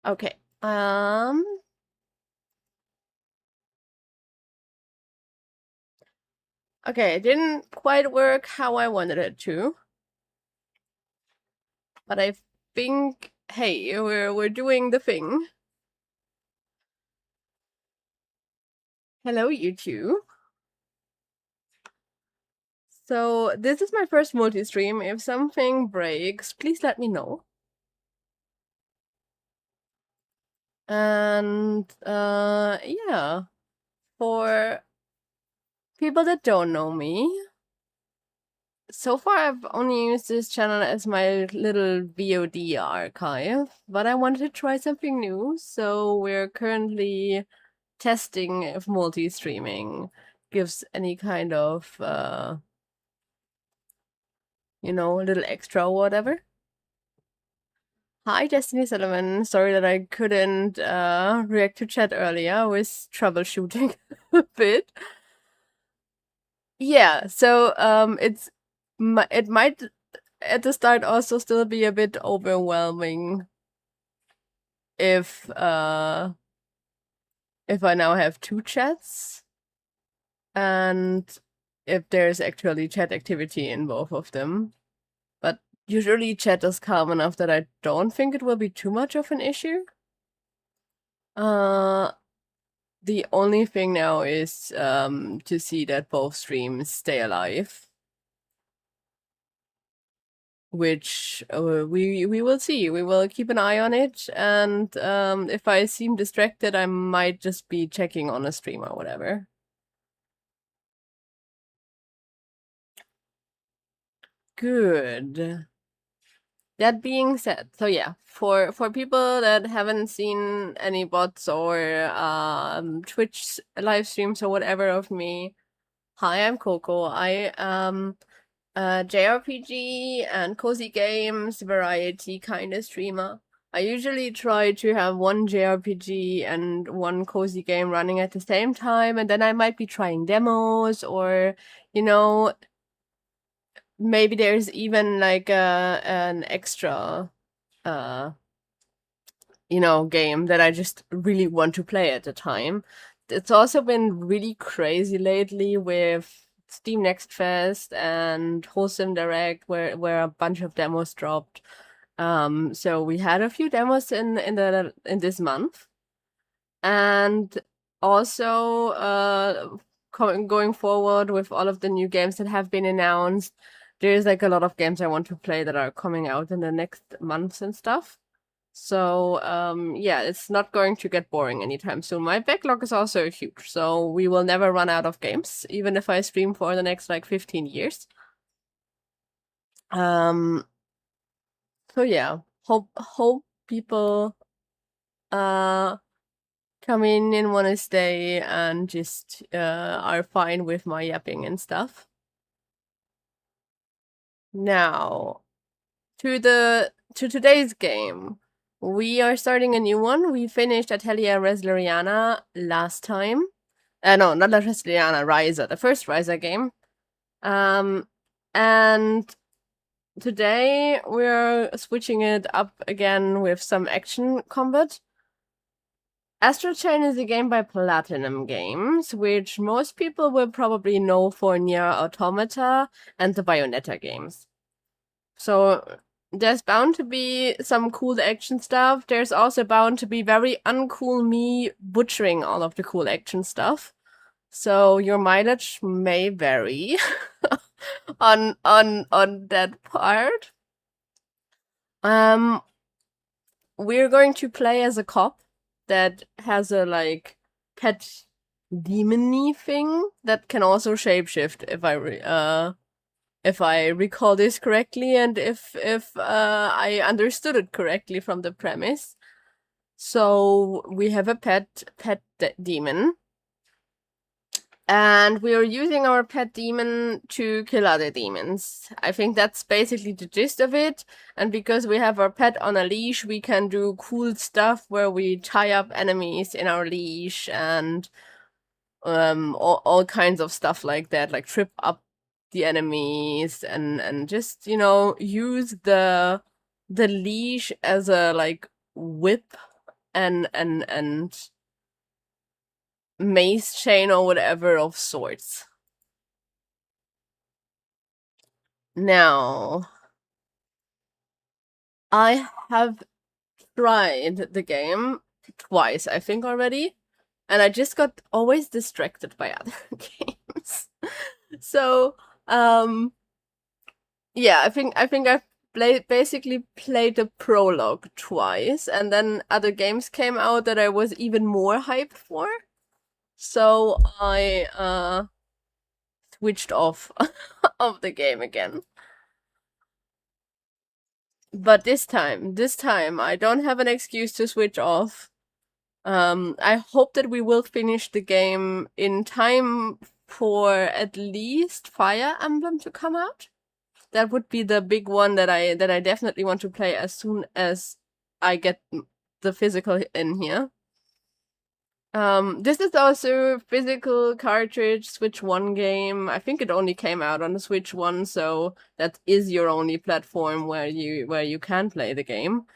Okay. Okay, it didn't quite work how I wanted it to, but I think, hey, we're doing the thing. Hello, you two. So this is my first multi-stream. If something breaks, please let me know. And yeah, for people that don't know me, so far I've only used this channel as my little VOD archive, but I wanted to try something new, so we're currently testing if multi-streaming gives any kind of a little extra or whatever. Hi, Destiny Sullivan. Sorry that I couldn't react to chat earlier. I was troubleshooting a bit. Yeah, so it might at the start also still be a bit overwhelming if I now have two chats and if there's actually chat activity in both of them. But usually chat is calm enough that I don't think it will be too much of an issue. The only thing now is to see that both streams stay alive. Which we will see. We will keep an eye on it, and if I seem distracted, I might just be checking on a stream or whatever. Good. That being said, so yeah, for people that haven't seen any bots or Twitch live streams or whatever of me, hi, I'm Coco. I am a JRPG and cozy games variety kind of streamer. I usually try to have one JRPG and one cozy game running at the same time, and then I might be trying demos or, you know, maybe there's even like an extra game that I just really want to play at the time. It's also been really crazy lately with Steam Next Fest and Wholesome Direct where a bunch of demos dropped. So we had a few demos in this month. And also going forward with all of the new games that have been announced, there's like a lot of games I want to play that are coming out in the next months and stuff. So, yeah, it's not going to get boring anytime soon. My backlog is also huge, so we will never run out of games, even if I stream for the next like 15 years. Um, so yeah, hope people uh come in and want to stay and just are fine with my yapping and stuff. Now, to today's game. We are starting a new one. We finished Atelier Resleriana last time. No, not Resleriana, Ryza, the first Ryza game. And today we're switching it up again with some action combat. Astral is a game by Platinum Games, which most people will probably know for Nier Automata and the Bayonetta games. So there's bound to be some cool action stuff. There's also bound to be very uncool me butchering all of the cool action stuff. So your mileage may vary on that part. We're going to play as a cop that has a like pet demony thing that can also shapeshift if I recall this correctly and if I understood it correctly from the premise. So we have a pet demon, and we are using our pet demon to kill other demons. I think that's basically the gist of it. And because we have our pet on a leash, we can do cool stuff where we tie up enemies in our leash and all kinds of stuff like that, like trip up the enemies and just use the leash as a like whip and mace chain or whatever of sorts. Now, I have tried the game twice, I think already, and I just got always distracted by other games. So, yeah, I think I've basically played the prologue twice, and then other games came out that I was even more hyped for. So I switched off of the game again. But this time I don't have an excuse to switch off. I hope that we will finish the game in time for at least Fire Emblem to come out. That would be the big one that I definitely want to play as soon as I get the physical in here. This is also physical cartridge Switch 1 game. I think it only came out on the Switch 1, so that is your only platform where you can play the game.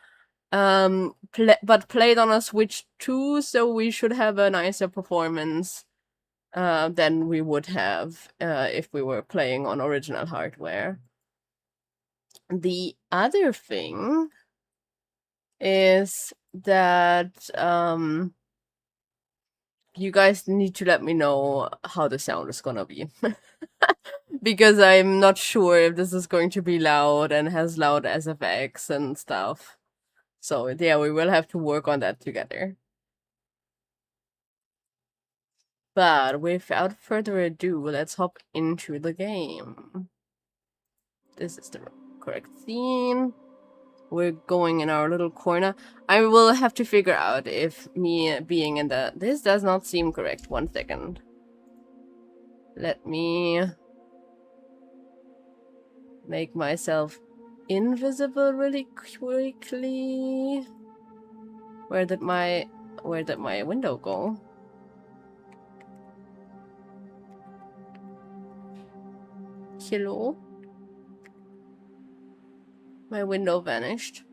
But played on a Switch 2, so we should have a nicer performance than we would have if we were playing on original hardware. The other thing is that you guys need to let me know how the sound is gonna be. Because I'm not sure if this is going to be loud and has loud SFX and stuff. So yeah, we will have to work on that together. But without further ado, let's hop into the game. This is the correct scene. We're going in our little corner. I will have to figure out if me being in the... This does not seem correct. 1 second. Let me make myself invisible really quickly. Where did my window go? Hello? My window vanished.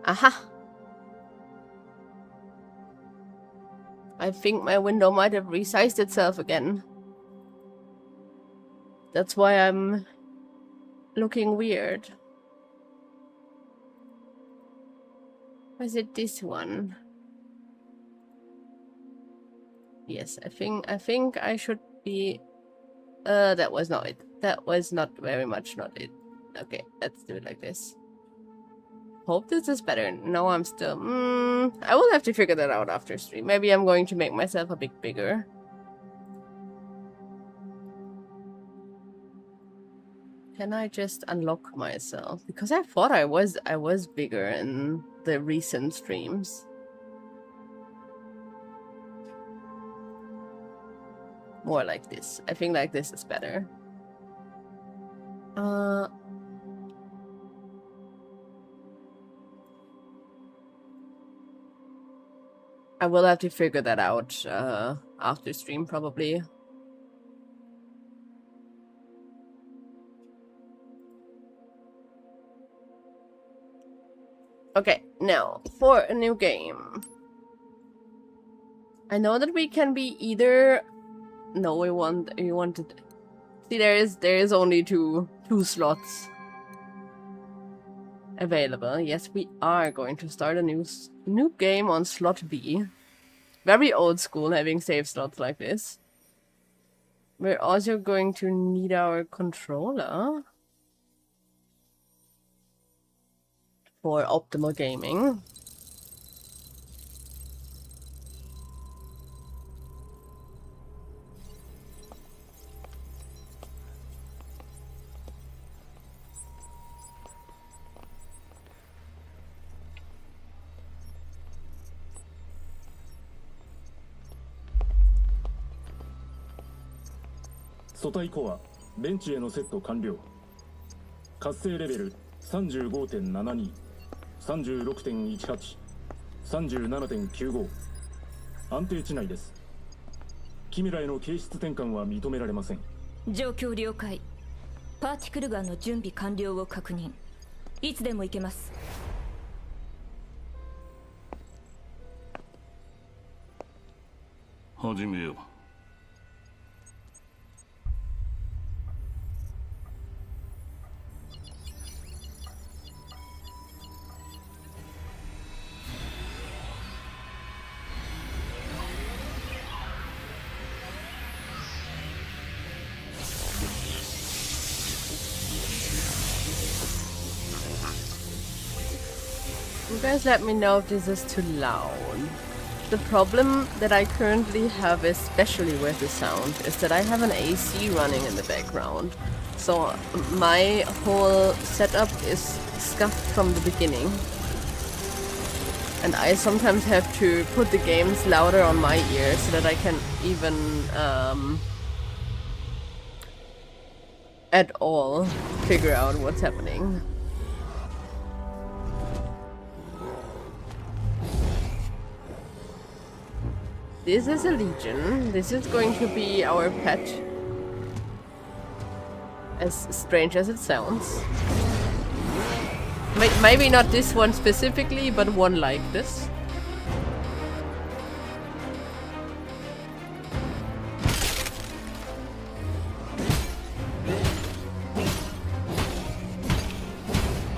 Aha! I think my window might have resized itself again. That's why I'm looking weird. Or is it this one? Yes, I think I should be... that was not it. That was not very much not it. Okay, let's do it like this. Hope this is better. No, I'm still... I will have to figure that out after stream. Maybe I'm going to make myself a bit bigger. Can I just unlock myself? Because I thought I was bigger in the recent streams. More like this. I think like this is better. I will have to figure that out after stream probably. Okay, now for a new game. I know that we can be either... No, we wanted... See, there is only two slots available. Yes, we are going to start a new game on slot B. Very old school, having save slots like this. We're also going to need our controller for optimal gaming. SOTA 以降はベンチへのセット完了。活性レベル 35.72、36.18、37.95。安定値内です。キメラへの形質転換は認められません。状況了解。パーティクルガンの準備完了を確認。いつでも行けます。始めよう。You guys let me know if this is too loud. The problem that I currently have, especially with the sound, is that I have an AC running in the background. So my whole setup is scuffed from the beginning. And I sometimes have to put the games louder on my ear so that I can even at all figure out what's happening. This is a legion. This is going to be our pet. As strange as it sounds. Maybe not this one specifically, but one like this.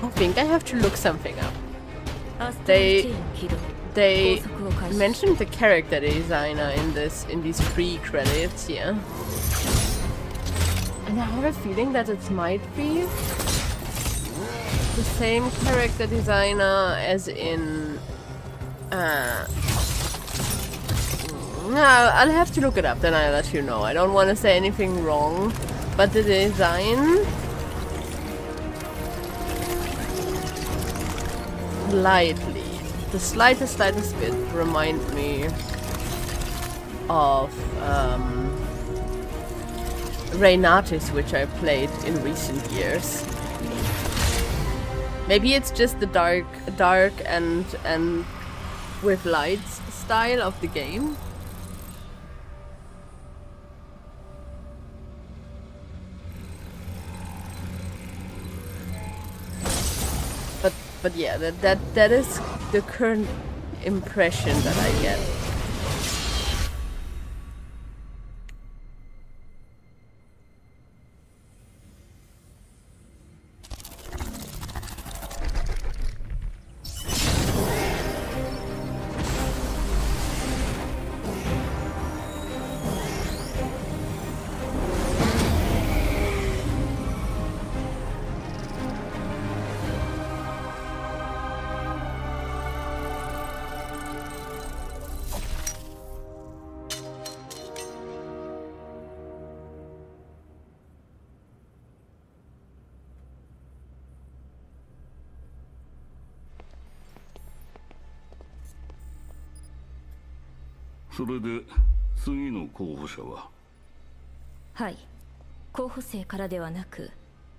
I think I have to look something up. They mentioned the character designer in these pre-credits here. And I have a feeling that it might be the same character designer as in I'll have to look it up, then I'll let you know. I don't want to say anything wrong, but the design slightly, the slightest bit remind me of Reinatis, which I played in recent years. Maybe it's just the dark and with lights style of the game. But yeah, that is the current impression that I get.それで次の候補者は？はい、候補生からではなく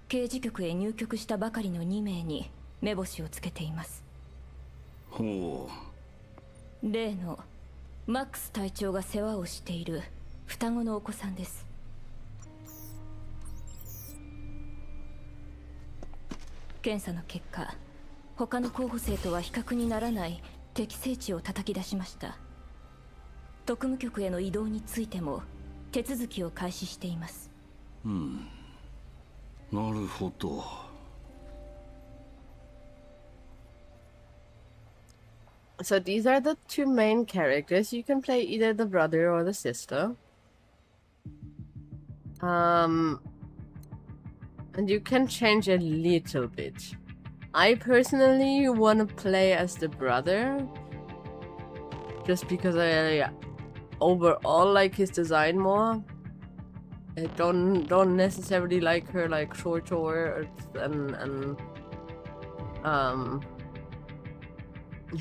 刑事局へ入局したばかりの2名に目星をつけています。ほう。例のマックス隊長が世話をしている双子のお子さんです。検査の結果、他の候補生とは比較にならない適正値を叩き出しました。特務局への移動についても手続きを開始しています。なるほど。So these are the two main characters. You can play either the brother or the sister. And you can change a little bit. I personally want to play as the brother, just because I overall like his design more. I don't necessarily like her like shorter and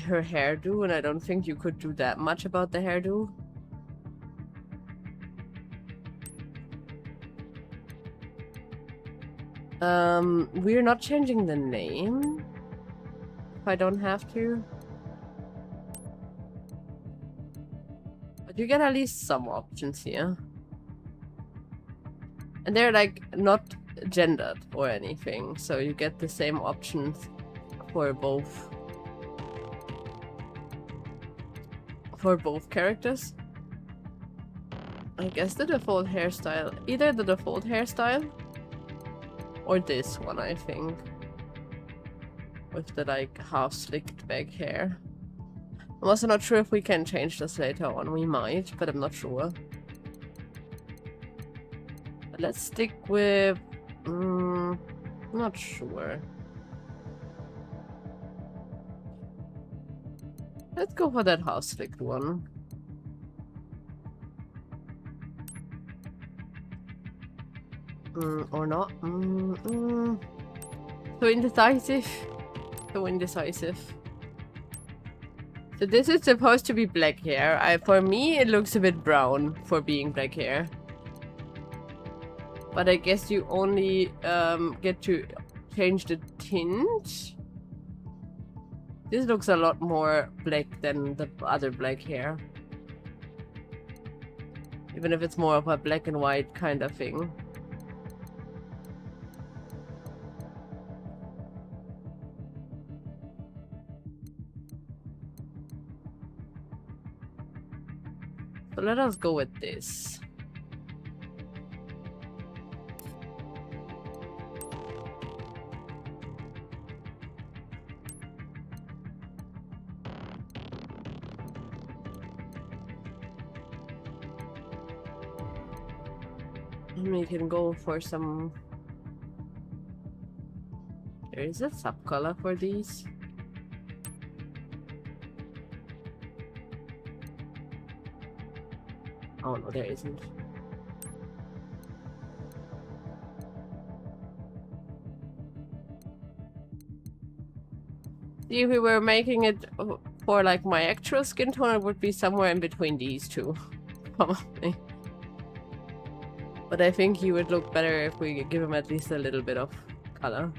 her hairdo, and I don't think you could do that much about the hairdo. We're not changing the name if I don't have to. But you get at least some options here. And they're like not gendered or anything, so you get the same options for both characters. I guess the default hairstyle, either the default hairstyle or this one, I think, with the like half slicked back hair. I'm also not sure if we can change this later on. We might, but I'm not sure. But let's stick with not sure. Let's go for that half slicked one. Or not. So indecisive. So indecisive. So this is supposed to be black hair. For me, it looks a bit brown for being black hair. But I guess you only get to change the tint. This looks a lot more black than the other black hair. Even if it's more of a black and white kind of thing. So let us go with this. We can go for some... There is a sub-color for these. Oh no, there isn't. See, if we were making it for like my actual skin tone, it would be somewhere in between these two. Probably. But I think he would look better if we give him at least a little bit of color.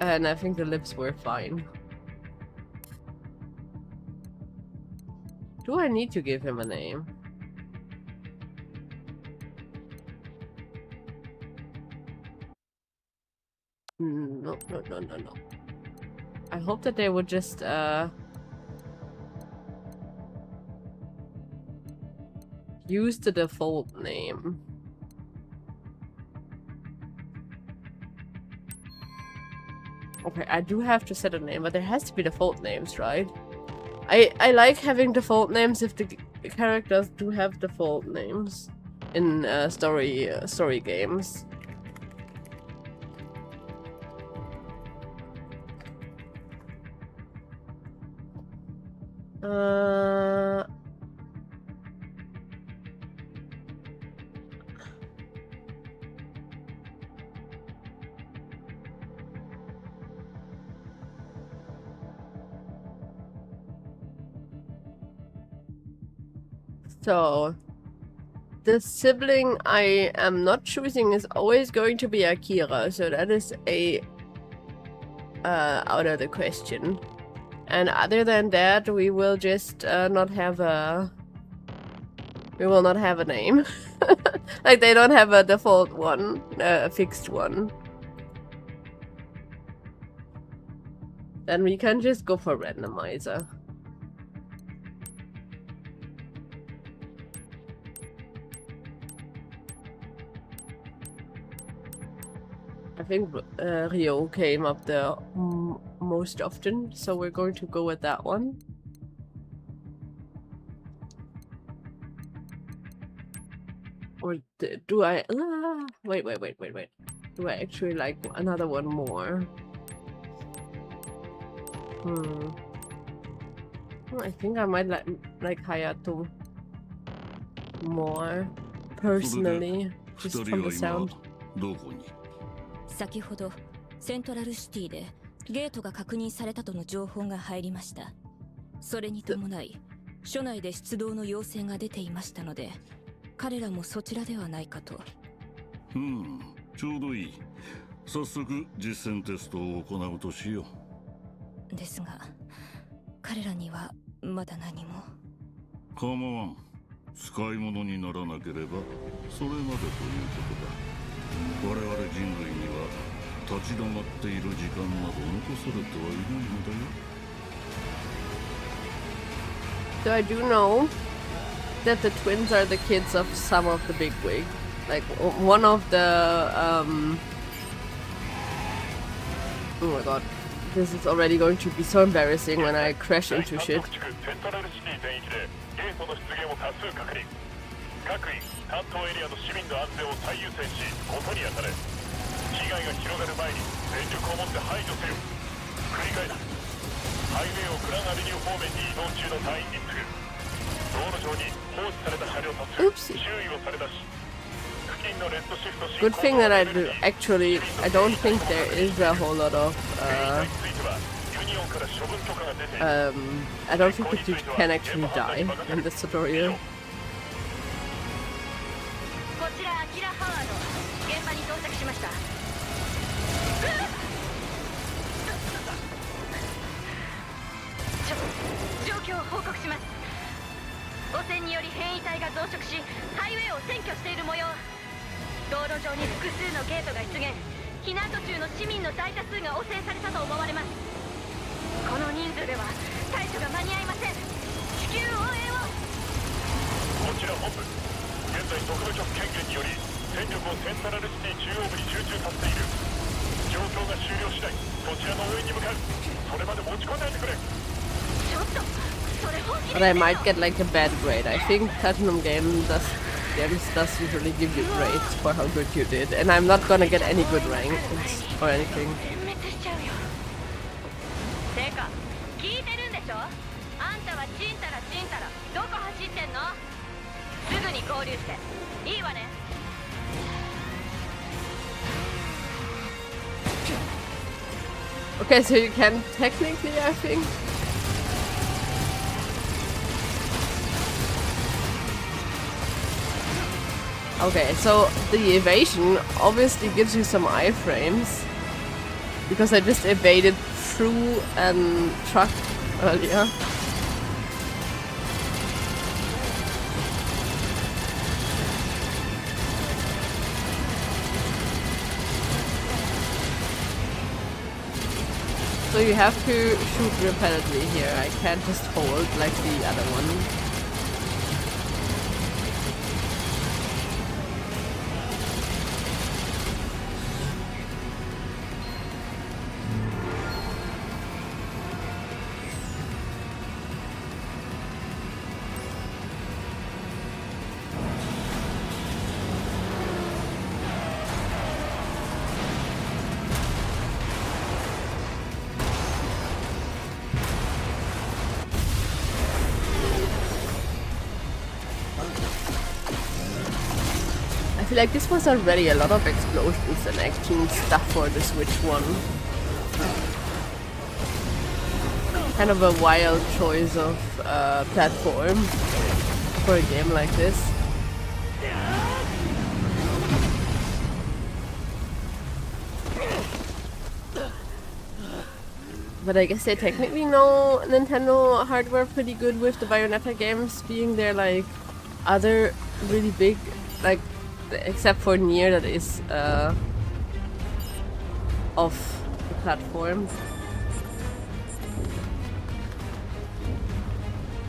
And I think the lips were fine. Do I need to give him a name? No. I hope that they would just use the default name. Okay, I do have to set a name, but there has to be default names, right? I like having default names if the characters do have default names in story games. So, the sibling I am not choosing is always going to be Akira, so that is a out of the question. And other than that, we will just not have a... We will not have a name. Like, they don't have a default one, a fixed one. Then we can just go for randomizer. I think Rio came up there most often, so we're going to go with that one. Or do I... wait. Do I actually like another one more? I think I might like Hayato more, personally, just from the sound. 先ほどセントラルシティでゲートが確認されたとの情報が入りました。それに伴い署内で出動の要請が出ていましたので、彼らもそちらではないかと。ちょうどいい。早速実践テストを行うとしよう。ですが彼らにはまだ何も。構わん。使い物にならなければそれまでということだ。我々人類には立ち止まっている時間など残されてはいないのだよ。 So I do know that the twins are the kids of some of the bigwig. Like one of the oh my god. This is already going to be so embarrassing when I crash into shit. 各員担当エリアの市民の安全を最優先しことに当たれ。被害が広がる前に全力をもって排除せよ。繰り返す。ハイウェイをグランアベニュー方面に移動中の隊員に次ぐ。道路上に放置された車両たち周囲をされだし。付近のレッドシフト Good thing that I do actually I don't think there is a whole lot of I don't think that you can actually die in this tutorial. こちらアキラ・ハワード、現場に到着しました。状況を報告します。汚染により変異体が増殖し、ハイウェイを占拠している模様。道路上に複数のゲートが出現。避難途中の市民の大多数が汚染されたと思われます。この人数では対処が間に合いません。至急応援を。こちら本部。現在特務局権限により戦力をセントラルシティ中央部に集中させている。状況が終了次第そちらの応援に向かう。それまで持ち込んでいてくれ。ちょっとそれ本気 But I might get like a bad grade. I think Platinum games does usually give you grades for how good you did, and I'm not gonna get any good ranks or anything. 全滅しちゃうよ。てか聞いてるんでしょ。あんたはちんたらちんたらどこ走ってんの。すぐに合流していいわね。Okay, so you can technically, I think. Okay, so the evasion obviously gives you some iframes because I just evaded through a truck earlier. So you have to shoot repeatedly here. I can't just hold like the other one. I feel like this was already a lot of explosions and action stuff for the Switch one. Kind of a wild choice of platform for a game like this. But I guess they technically know Nintendo hardware pretty good with the Bayonetta games being their like other really big, like except for Nier that is off the platform.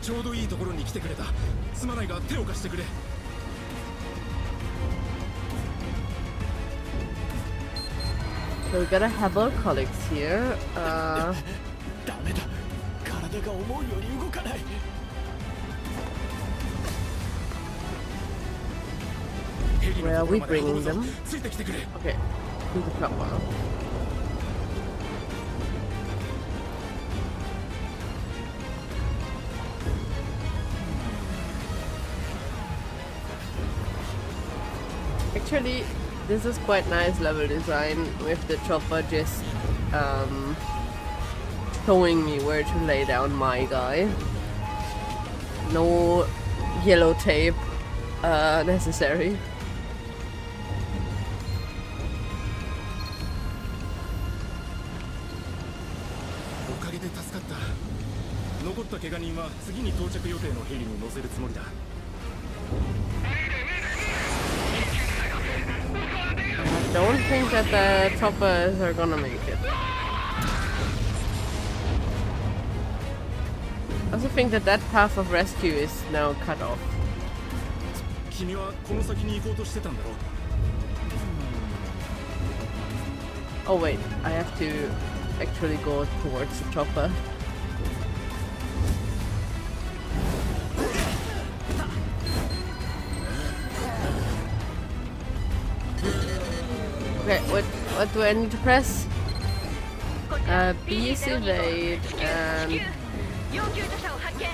ちょうどいいところに来てくれた。すまないが手を貸してくれ。So we gotta have our colleagues here. ダメだ。体が思うように動かない。Where are we bringing them? Okay, to the top one. Actually, this is quite nice level design with the chopper just showing me where to lay down my guy. No yellow tape necessary. 残ったった怪我人は次に到着予定のヘリに乗せるつもりだ。I don't think that the choppers are gonna make it. I also think that that path of rescue is now cut off. 君はこの先に行こうとしてたんだろう。 Oh wait, I have to actually go towards the chopper. Okay, what do I need to press? B is evade and 要救助者を発見。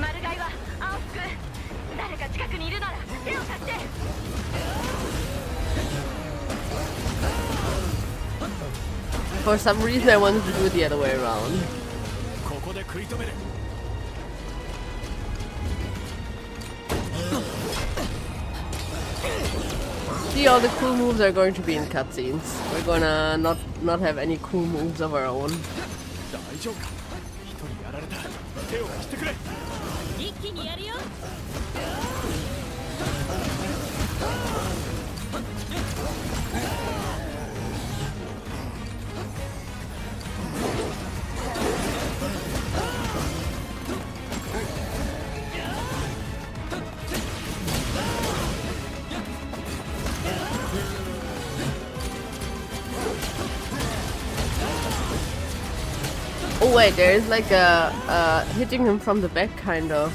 マルガイは青服。誰か近くにいるなら手を貸して。 for some reason I wanted to do it the other way around. ここで食い止める。 See, all the cool moves are going to be in cutscenes. We're gonna not have any cool moves of our own. 大丈夫か。一人やられた。手を貸してくれ。一気にやるよ。 Oh wait, there is like a hitting him from the back kind of.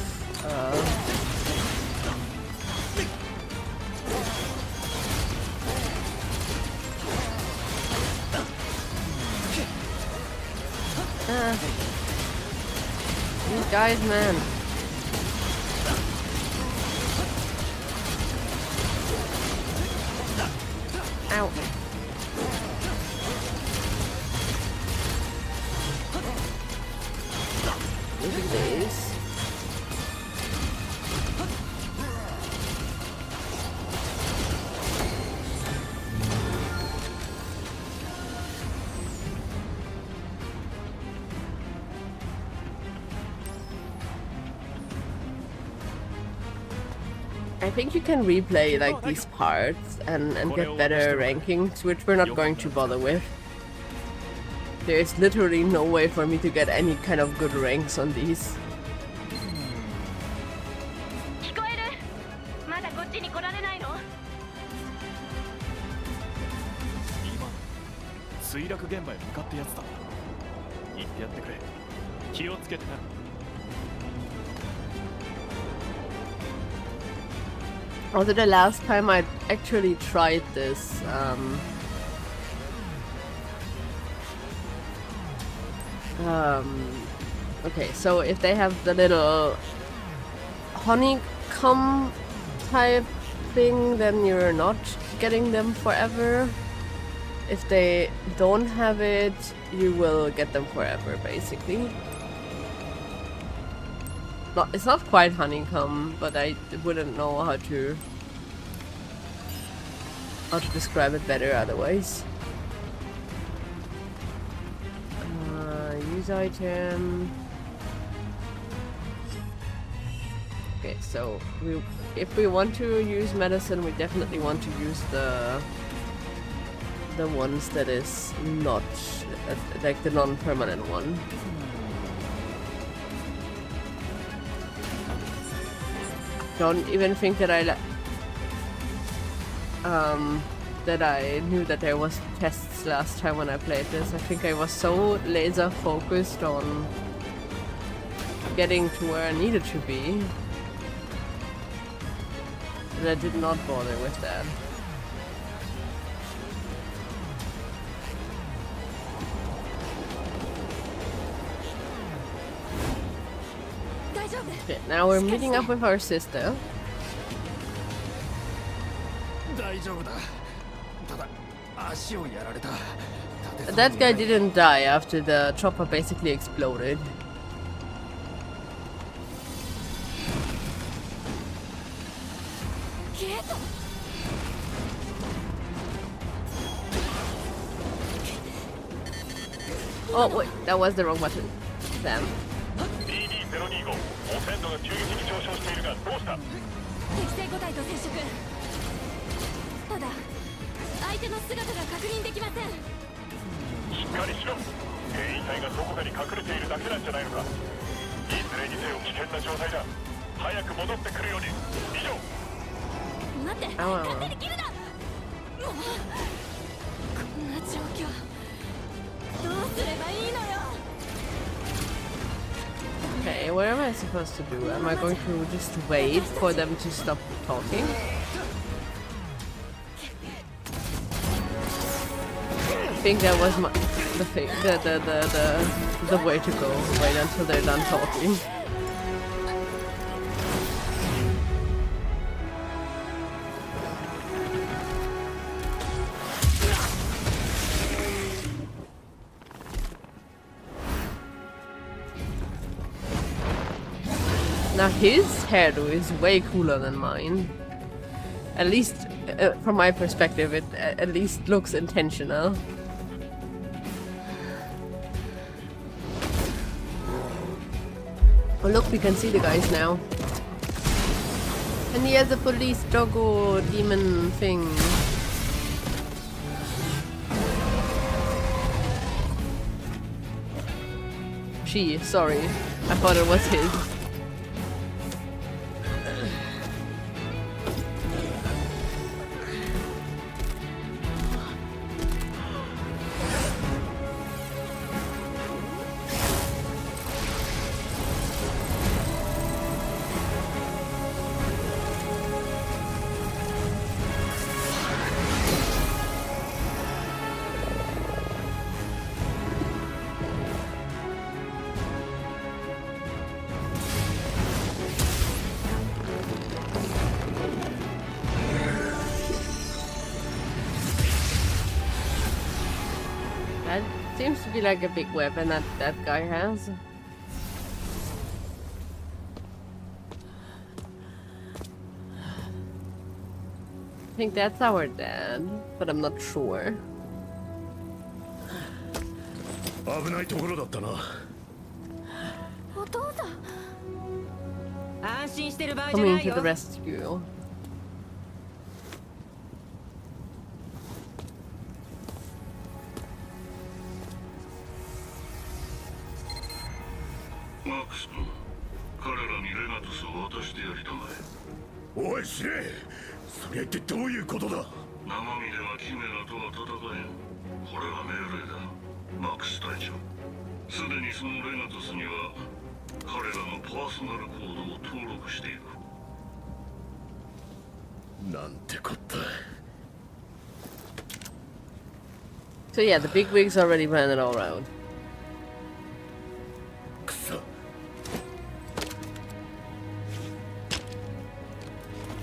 These guys, man. Ow. Look at this. I think you can replay like these parts and get better rankings, which we're not going to bother with. There's literally no way for me to get any kind of good ranks on these. 聞こえる？まだこっちに来られないの？今、墜落現場へ向かってやつだ。言ってやってくれ。気をつけてな。 Also, the last time I actually tried this, okay, so if they have the little honeycomb type thing, then you're not getting them forever. If they don't have it, you will get them forever, basically. It's not quite honeycomb, but I wouldn't know how to describe it better otherwise. Use item. Okay, so if we want to use medicine, we definitely want to use the ones that is not like the non-permanent one. Don't even think that that I knew that there was tests last time when I played this. I think I was so laser focused on getting to where I needed to be that I did not bother with that. Okay, now we're meeting up with our sister. That guy didn't die after the chopper basically exploded. Oh wait, that was the wrong button. Damn. 個体と接触。ただ相手の姿が確認できません。しっかりしろ。兵員隊がどこかに隠れているだけなんじゃないのか。いずれにせよ危険な状態だ。早く戻ってくるように。以上。待って、あわわ勝手に切るな。もうこんな状況どうすればいいのよ。 Okay, what am I supposed to do? Am I going to just wait for them to stop talking? I think that was the way to go. Wait until they're done talking. Now his hairdo is way cooler than mine. At least, from my perspective, it at least looks intentional. Oh look, we can see the guys now. And he has a police doggo demon thing. She, sorry. I thought it was his. That seems to be like a big weapon that that guy has. I think that's our dad, but I'm not sure. 危ないところだったな。お父さん。安心してる場合じゃな Coming い to よ the。rescue. Max 君、彼らにレナトスを渡してやりたまえ。おい司令、それってどういうことだ。生身ではキメラとは戦えん。これは命令だ、マックス隊長。すでにそのレナトスには彼らのパーソナルコードを登録している。なんてこった。 So yeah, the big wigs already planned it all out. くそ。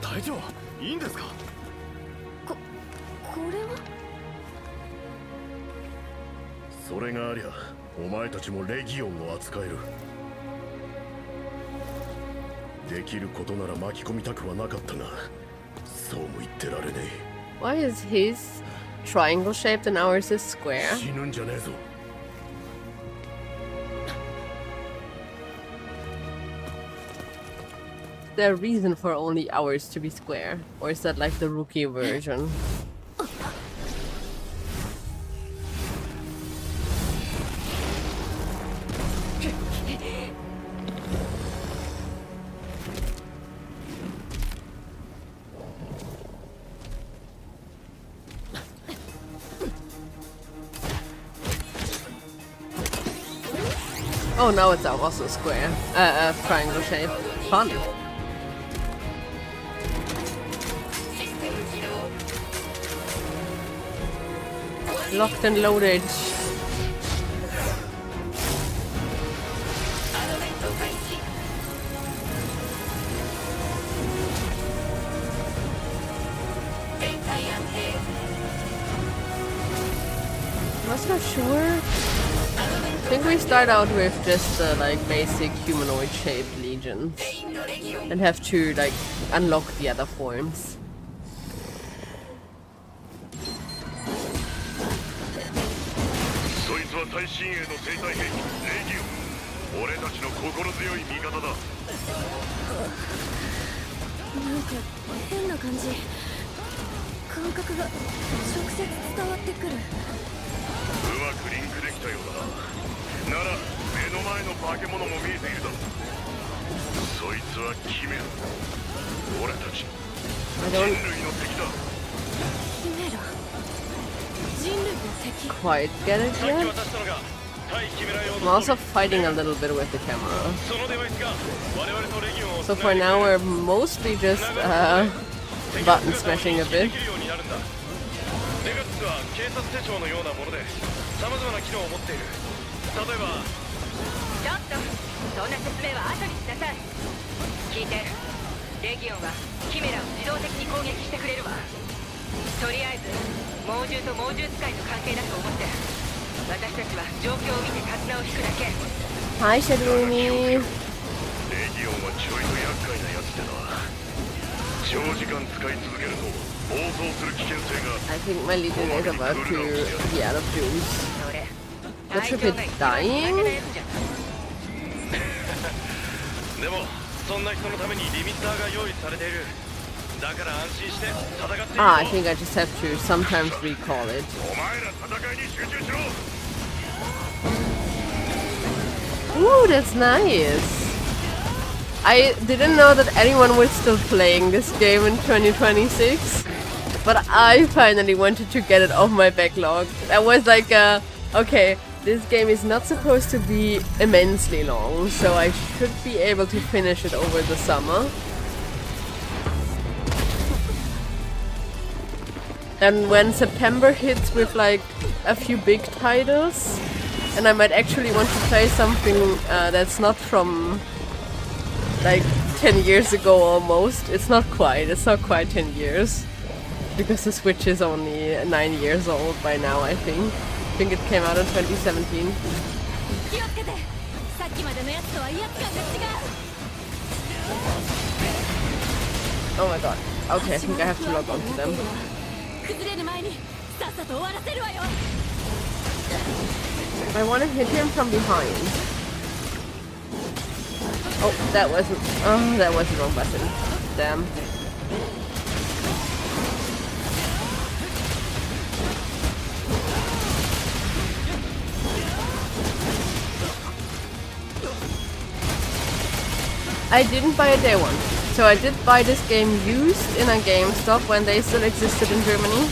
隊長、いいんですか。これは。それがありゃ、お前たちもレギオンを扱える。できることなら巻き込みたくはなかったが、そうも言ってられね Why is his triangle shaped and ours is square? え。死ぬんじゃねえぞ。 Is there a reason for only ours to be square? Or is that like the rookie version? Oh, now it's also square. Triangle shape. Fun. Locked and loaded. I'm not so sure. I think we start out with just the like basic humanoid shaped legions and have to like unlock the other forms. そいつは最新鋭の生体兵器レギオン。俺たちの心強い味方だ。なんか変な感じ。感覚が直接伝わってくる。うまくリンクできたようだな。なら目の前の化け物も見えているだろう。そいつはキメラ。俺たち人類の敵だ。キメラ。人類の敵。 Quite get it さっき yet. 渡したのが対キメラ用 I'm の also fighting a little bit with the camera. そのデバイスが我々とレギオンを So for now we're mostly just button smashing a bit. レガツは警察手帳のようなもので様々な機能を持っている。例えばちょっとそんな説明は後にしなさい。聞いて、レギオンはキメラを自動的に攻撃してくれるわ。とりあえず猛獣と猛獣使いの関係だと思って私たちは状況を見て手綱を引くだけ。 Hi, Shaduni. レギオンはちょいと厄介なやつでな。長時間使い続けると暴走する危険性が。 I think my legion is about to be out of juice. それ What's a bit dying? でもそんな人のためにリミッターが用意されている。だから安心して戦っていいぞ。 Ah, I think I just have to sometimes recall it. お前ら戦いに集中しろ。 Ooh, that's nice. I didn't know that anyone was still playing this game in 2026, but I finally wanted to get it off my backlog. I was like, okay, this game is not supposed to be immensely long, so I should be able to finish it over the summer. And when September hits with like a few big titles, and I might actually want to play something that's not from like 10 years ago almost. It's not quite 10 years. Because the Switch is only 9 years old by now, I think. I think it came out in 2017. 気をつけて。さっきまでのやつとは威圧感が違う。 Oh my god. Okay, I think I have to log on to them. 崩れる前にさっさと終わらせるわよ。 I want to hit him from behind. Oh, that was the wrong button. Damn. I didn't buy a day one. So I did buy this game used in a GameStop when they still existed in Germany.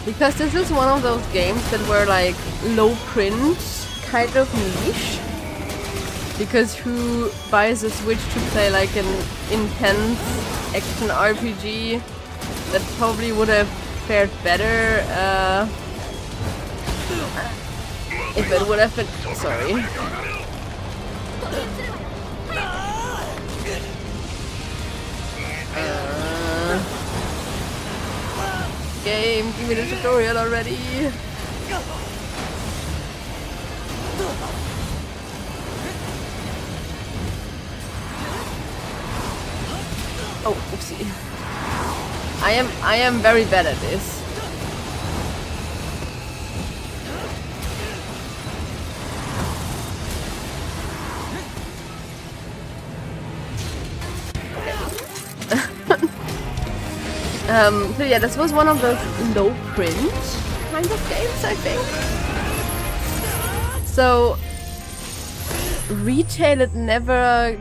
Because this is one of those games that were like low print, kind of niche. Because who buys a Switch to play like an intense action RPG that probably would have fared better if it would have been... Sorry. Game, give me the tutorial already. Oh, oopsie. I am very bad at this. So yeah, this was one of those low print kind of games, I think. So retail it never,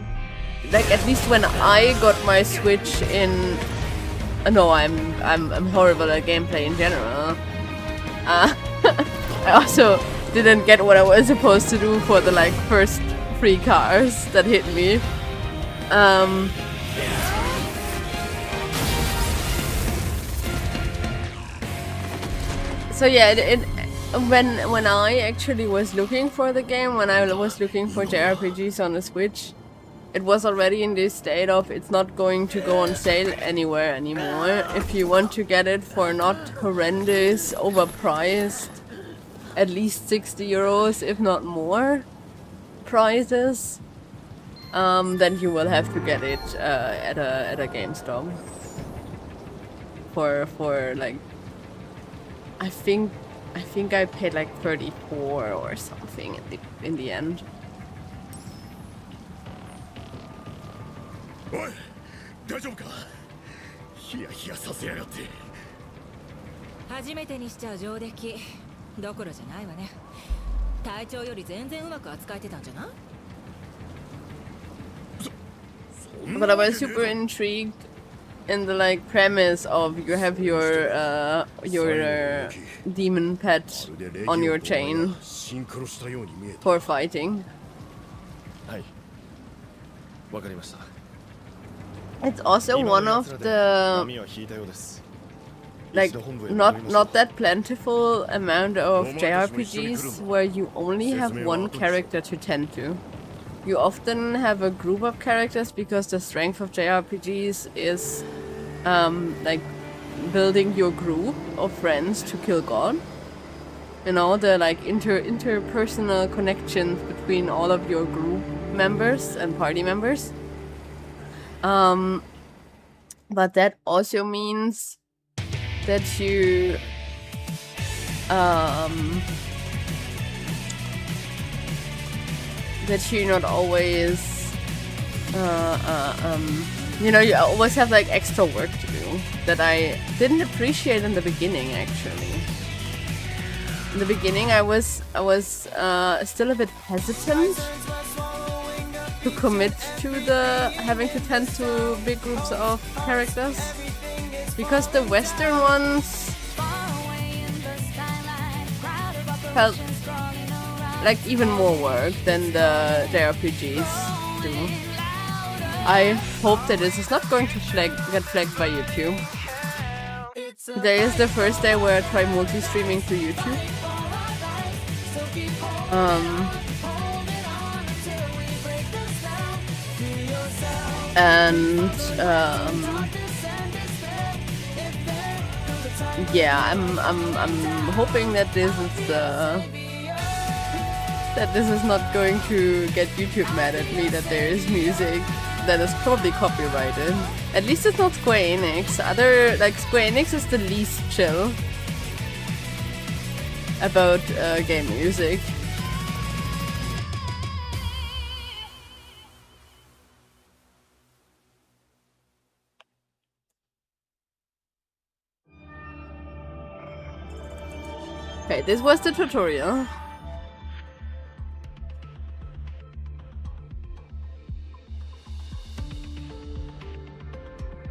like at least when I got my Switch in. No, I'm horrible at gameplay in general. I also didn't get what I was supposed to do for the like first free cars that hit me. So yeah, when I actually was looking for the game, when I was looking for JRPGs on the Switch, it was already in this state of it's not going to go on sale anywhere anymore. If you want to get it for not horrendous, overpriced, at least 60 euros, if not more, prices, then you will have to get it at a GameStop for like. I think I paid like 34 or something in the end. おい、大丈夫か。ヒヤヒヤさせやがって。初めてにしちゃ上出来どころじゃないわね。隊長より全然うまく扱えてたんじゃない？ But I was super intrigued in the like premise of you have your demon pet on your chain for fighting. はい。わかりました。 It's also one of the 波は引いたようです。 like not that plentiful amount of JRPGs where you only have one character to tend to. You often have a group of characters because the strength of JRPGs is like building your group of friends to kill God. You know, the like interpersonal connections between all of your group members and party members. But that also means that you that you're not always you know, you always have like extra work to do that I didn't appreciate in the beginning. Actually, in the beginning I was still a bit hesitant to commit to the having to tend to big groups of characters, because the Western ones felt like even more work than the JRPGs do. I hope that this is not going to get flagged by YouTube. Today is the first day where I try multi-streaming through YouTube. Yeah, I'm hoping that this is not going to get YouTube mad at me that there is music that is probably copyrighted. At least it's not Square Enix. Other, like, Square Enix is the least chill about game music. Okay, this was the tutorial.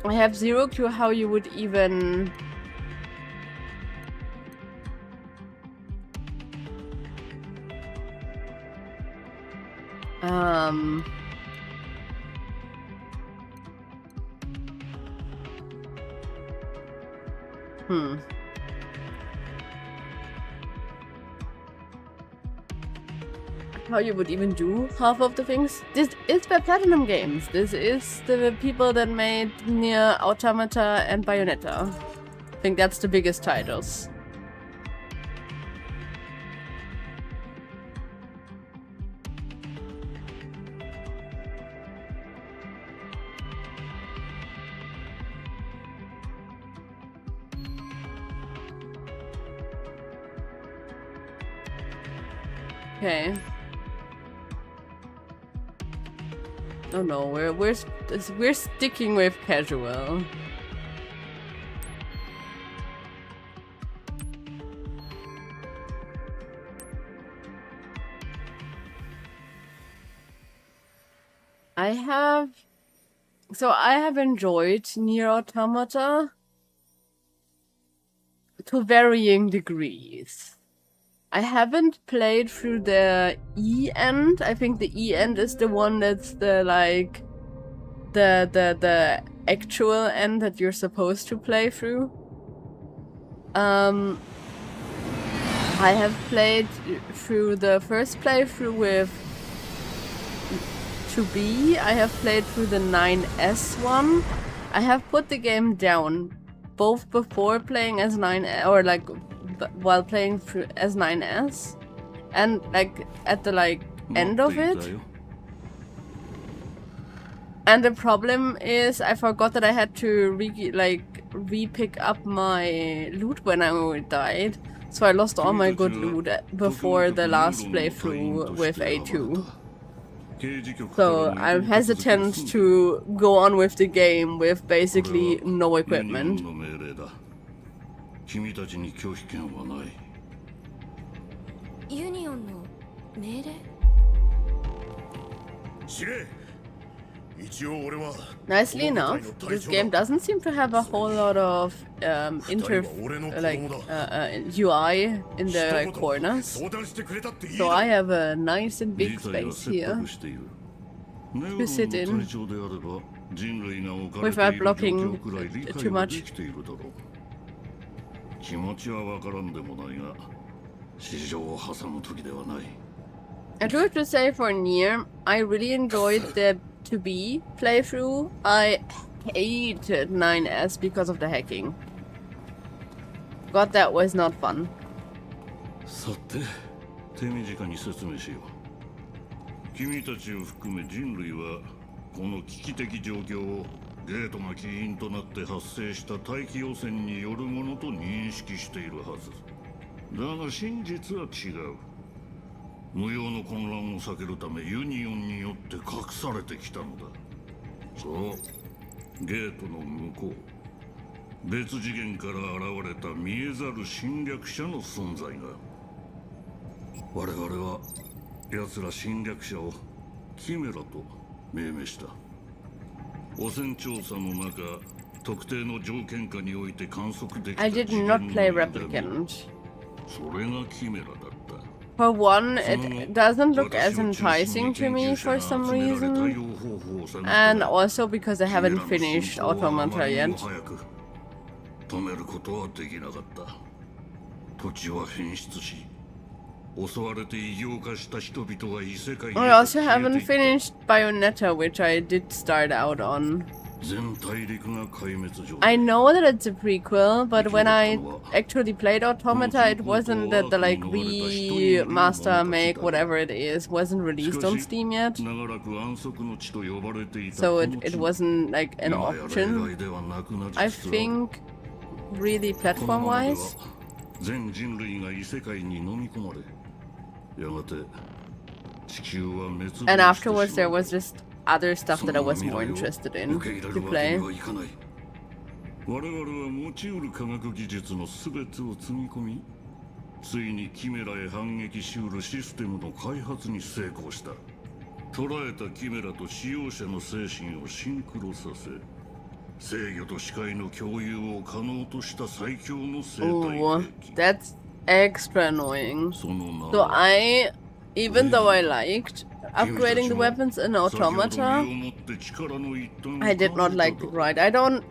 I have zero clue how you would even how you would even do half of the things. This is by Platinum Games. This is the people that made Nier Automata and Bayonetta. I think that's the biggest titles. Okay. Oh no, we're sticking with casual. I have enjoyed Nier Automata to varying degrees. I haven't played through the E end. I think the E end is the one that's the like the actual end that you're supposed to play through. I have played through the first playthrough with 2B. I have played through the 9S one. I have put the game down both before playing as 9 or like while playing through as 9S and like at the like end of it. And the problem is I forgot that I had to re-pick up my loot when I died, so I lost all my good loot before the last playthrough with A2. So I'm hesitant to go on with the game with basically no equipment. 君たちに拒否権はない。ユニオンの命令？司令、一応俺は Nicely enough, this game doesn't seem to have a whole lot of UI in the like corners. 相談してくれたっていい So だ I have a nice and big space here to sit in without blocking too much. 気持ちはわからんでもないが、市場を挟む時ではない。I do have to say for Nier, I really enjoyed the to be playthrough. I hated 9S because of the hacking. God, that was not fun. さて、手短に説明しよう。君たちを含め人類はこの危機的状況をゲートが起因となって発生した大気汚染によるものと認識しているはず。だが真実は違う。無用の混乱を避けるためユニオンによって隠されてきたのだ。そう、ゲートの向こう、別次元から現れた見えざる侵略者の存在が。我々は奴ら侵略者をキメラと命名した。汚染調査の中、特定の条件下において観測できた I did not play Replicant. それがキメラだった。For one, it doesn't look as enticing to me for some reason, and also because I haven't finished Automata yet. 止めることはできなかった。土地は変質し、襲われて異形化した人々が異世界に。I also haven't finished Bayonetta, which I did start out on. 全大陸が壊滅状態。I know that it's a prequel, but when I actually played Automata, it wasn't that the like remaster, make, whatever it is, wasn't released on Steam yet. So it wasn't like an option. I think, really platform-wise. 全人類が異世界に飲み込まれ、やがて地球は滅亡してしまう。 And afterwards there was just other stuff that I was more interested in to play. 我々は持ち得る科学技術のすべてを積み込み、ついにキメラへ反撃し得るシステムの開発に成功した。捉えたキメラと使用者の精神をシンクロさせ、制御と視界の共有を可能とした最強の生態兵器。 That's extra annoying. So even though I liked upgrading the weapons in Automata, I did not like the grind. I don't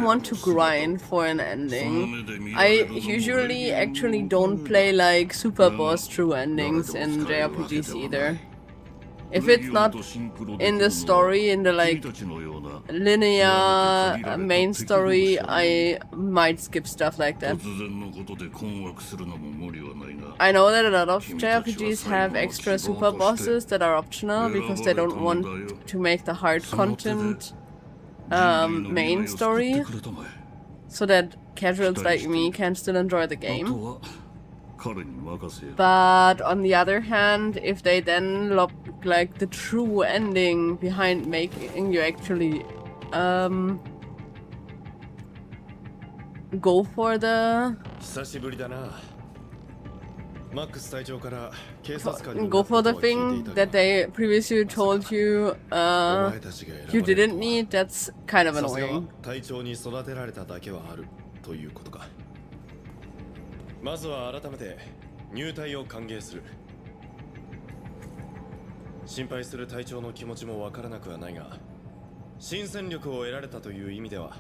want to grind for an ending. I usually actually don't play like super boss true endings in JRPGs either. If it's not in the story, in the like linear main story, I might skip stuff like that. I know that a lot of JRPGs have extra super bosses that are optional because they don't want to make the hard content main story, so that casuals like me can still enjoy the game. But on the other hand, if they then look like the true ending behind making you actually go for the thing that they previously told you you didn't need, that's kind of annoying. まずは改めて入隊を歓迎する。心配する隊長の気持ちもわからなくはないが、新戦力を得られたという意味では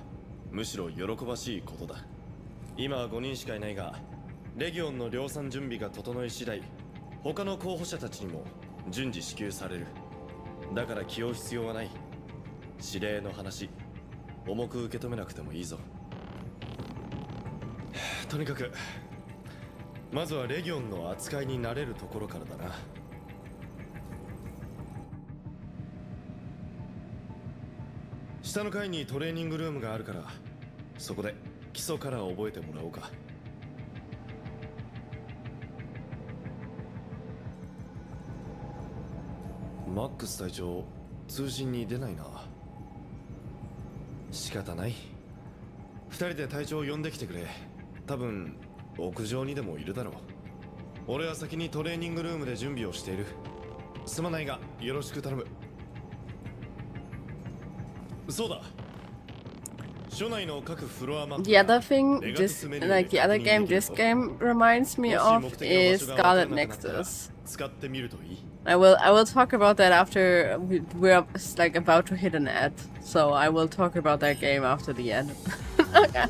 むしろ喜ばしいことだ。今は5人しかいないが、レギオンの量産準備が整い次第、他の候補者たちにも順次支給される。だから気負う必要はない。指令の話、重く受け止めなくてもいいぞ。とにかくまずはレギオンの扱いに慣れるところからだな。下の階にトレーニングルームがあるから、そこで基礎から覚えてもらおうか。マックス隊長通信に出ないな。仕方ない。二人で隊長を呼んできてくれ。多分屋上にでもいるだろう。俺は先にトレーニングルームで準備をしている。すまないがよろしく頼む。そうだ。署内の各フロアマップ。 The other thing, this like the other game this game reminds me of is Scarlet Nexus. 使ってみるといい。I will talk about that after we're like about to hit an ad. So I will talk about that game after the ad. Okay.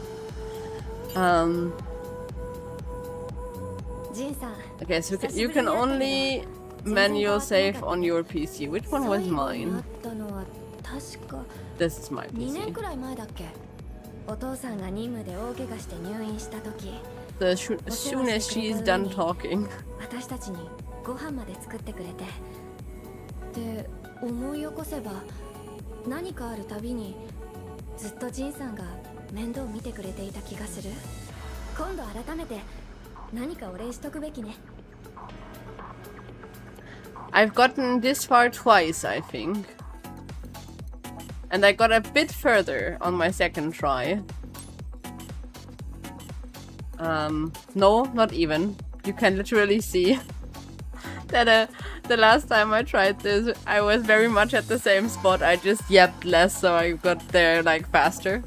Okay, so you can only manual save on your PC. Which one was mine? This is my PC. So as soon as she's done talking. 私たちにご飯まで作ってくれて。で、思い起こせば何かあるたびにずっとジンさんが面倒見てくれていた気がする。今度改めて何かお礼しとくべきね。I've gotten this far twice, I think. And I got a bit further on my second try. No, not even. You can literally see that the last time I tried this, I was very much at the same spot. I just yapped less, so I got there like faster.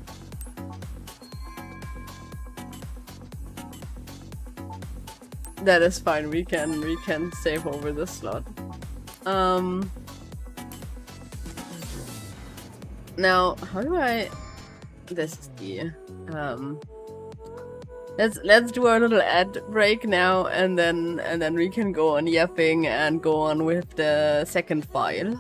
That is fine. We can save over the slot. Now, how do I? This is the Let's do a little ad break now, and then we can go on yapping and go on with the second file.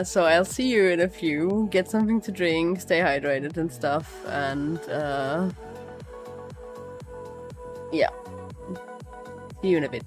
So I'll see you in a few. Get something to drink, stay hydrated and stuff, and yeah. See you in a bit.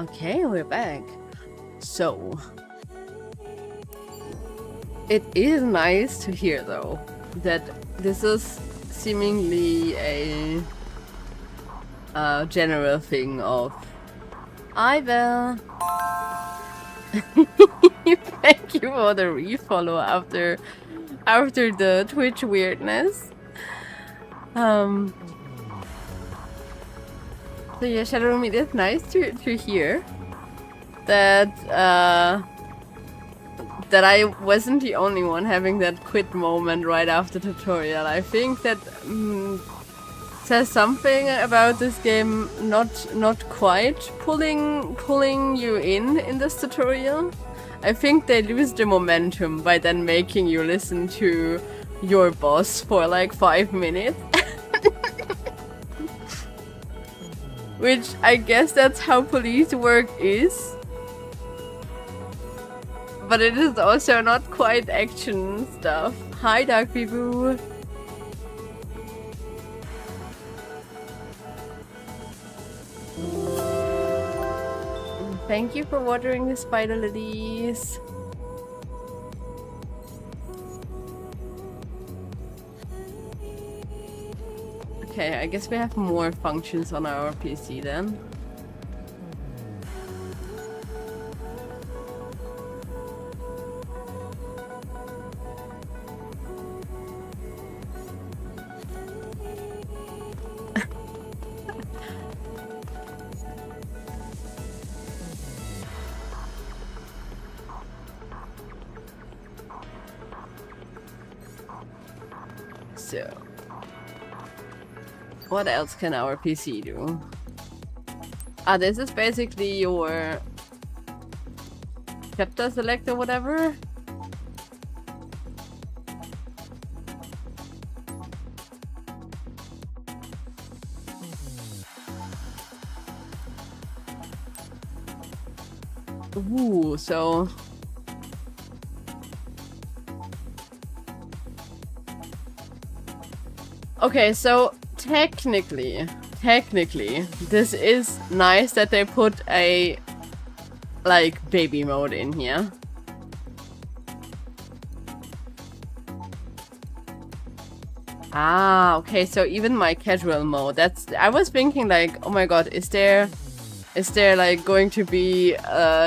Okay, we're back. So, it is nice to hear though that this is seemingly a general thing of Ivel. Thank you for the refollow after the Twitch weirdness. So yeah, Shadowroom, it is nice to hear that that I wasn't the only one having that quit moment right after tutorial. I think that says something about this game not quite pulling you in this tutorial. I think they lose the momentum by then making you listen to your boss for like 5 minutes. Which I guess that's how police work is. But it is also not quite action stuff. Hi, Dark Boo. Thank you for watering the spider lilies. Okay, I guess we have more functions on our PC then. So, what else can our PC do? This is basically your chapter select or whatever. Ooh, so okay, so technically, this is nice that they put a like baby mode in here. Ah, okay, so even my casual mode, I was thinking like, oh my god, is there like going to be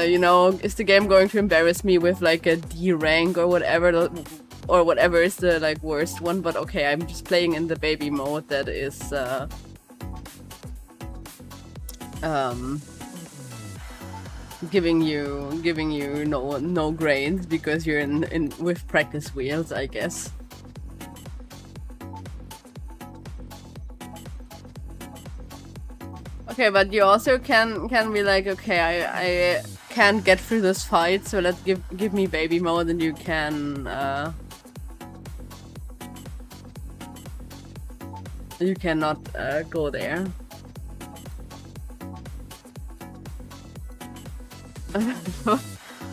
you know, is the game going to embarrass me with like a D rank or whatever is the like worst one? But okay, I'm just playing in the baby mode that is giving you no grades because you're in with practice wheels, I guess. Okay, but you also can be like, okay, I can't get through this fight, so let's give me baby mode, and you can you cannot go there.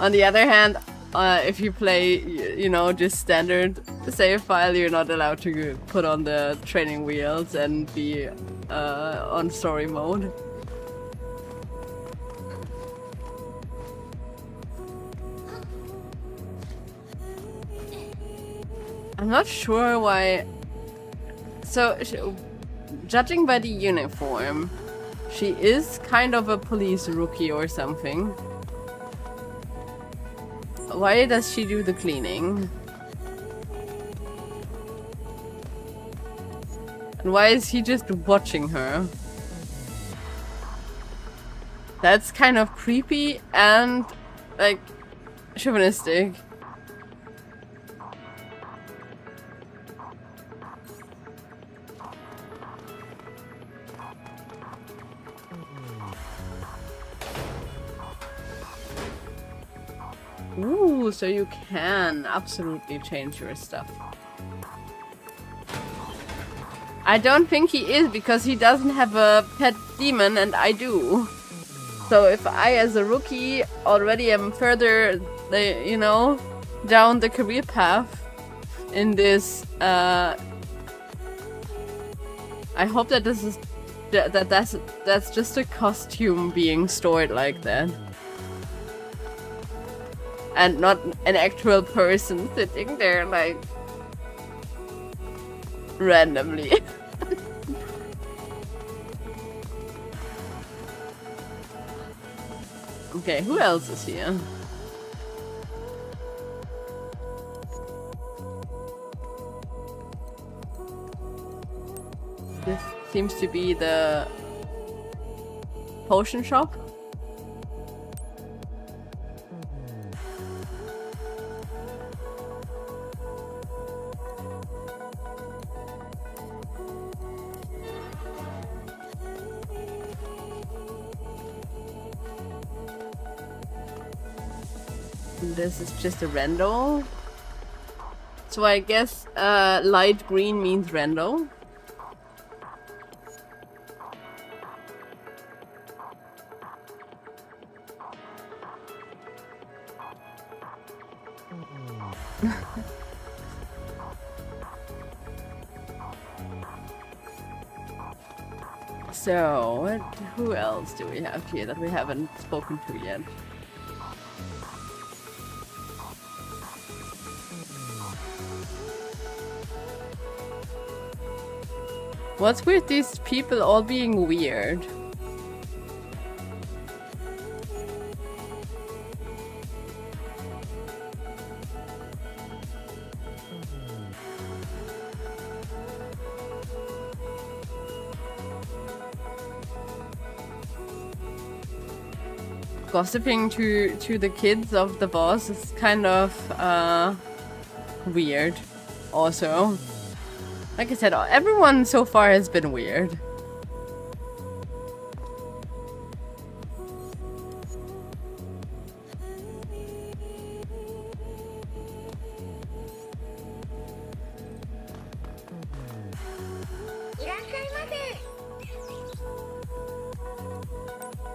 On the other hand, if you play, you know, just standard save file, you're not allowed to put on the training wheels and be on story mode. I'm not sure why. So, judging by the uniform, she is kind of a police rookie or something. Why does she do the cleaning? And why is he just watching her? That's kind of creepy and, like, chauvinistic. Ooh, so you can absolutely change your stuff. I don't think he is, because he doesn't have a pet demon and I do. So if I, as a rookie, already am further, you know, down the career path in this, I hope that this is That's just a costume being stored like that. And not an actual person sitting there like randomly. Okay, who else is here? This seems to be the potion shop. This is just a rando. So I guess light green means rando. So, who else do we have here that we haven't spoken to yet? What's with these people all being weird? Gossiping to the kids of the boss is kind of weird also. Like I said, everyone so far has been weird.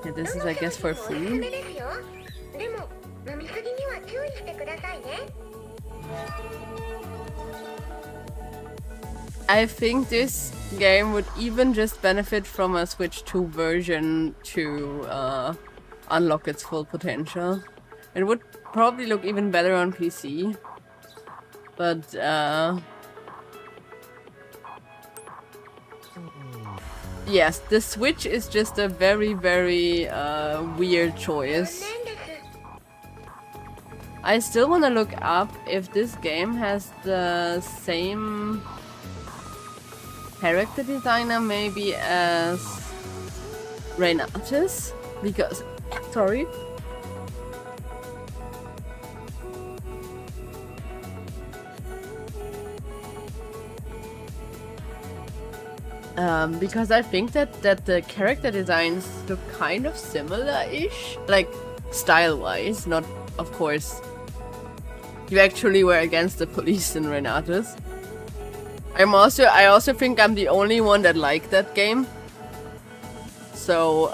Yeah, this is, I guess, for food. I think this game would even just benefit from a Switch 2 version to unlock its full potential. It would probably look even better on PC. But yes, the Switch is just a very, very weird choice. I still want to look up if this game has the same character designer maybe as Renatus, because sorry. Because I think that the character designs look kind of similar-ish, like style-wise. Not, of course, you actually were against the police in Renatus. I also think I'm the only one that liked that game. So,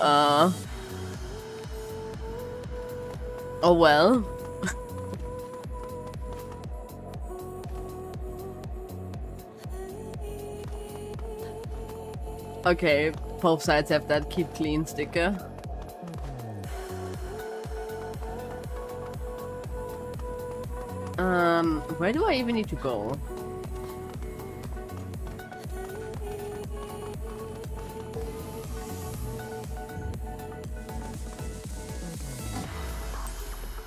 oh well. Okay, both sides have that keep clean sticker. Where do I even need to go?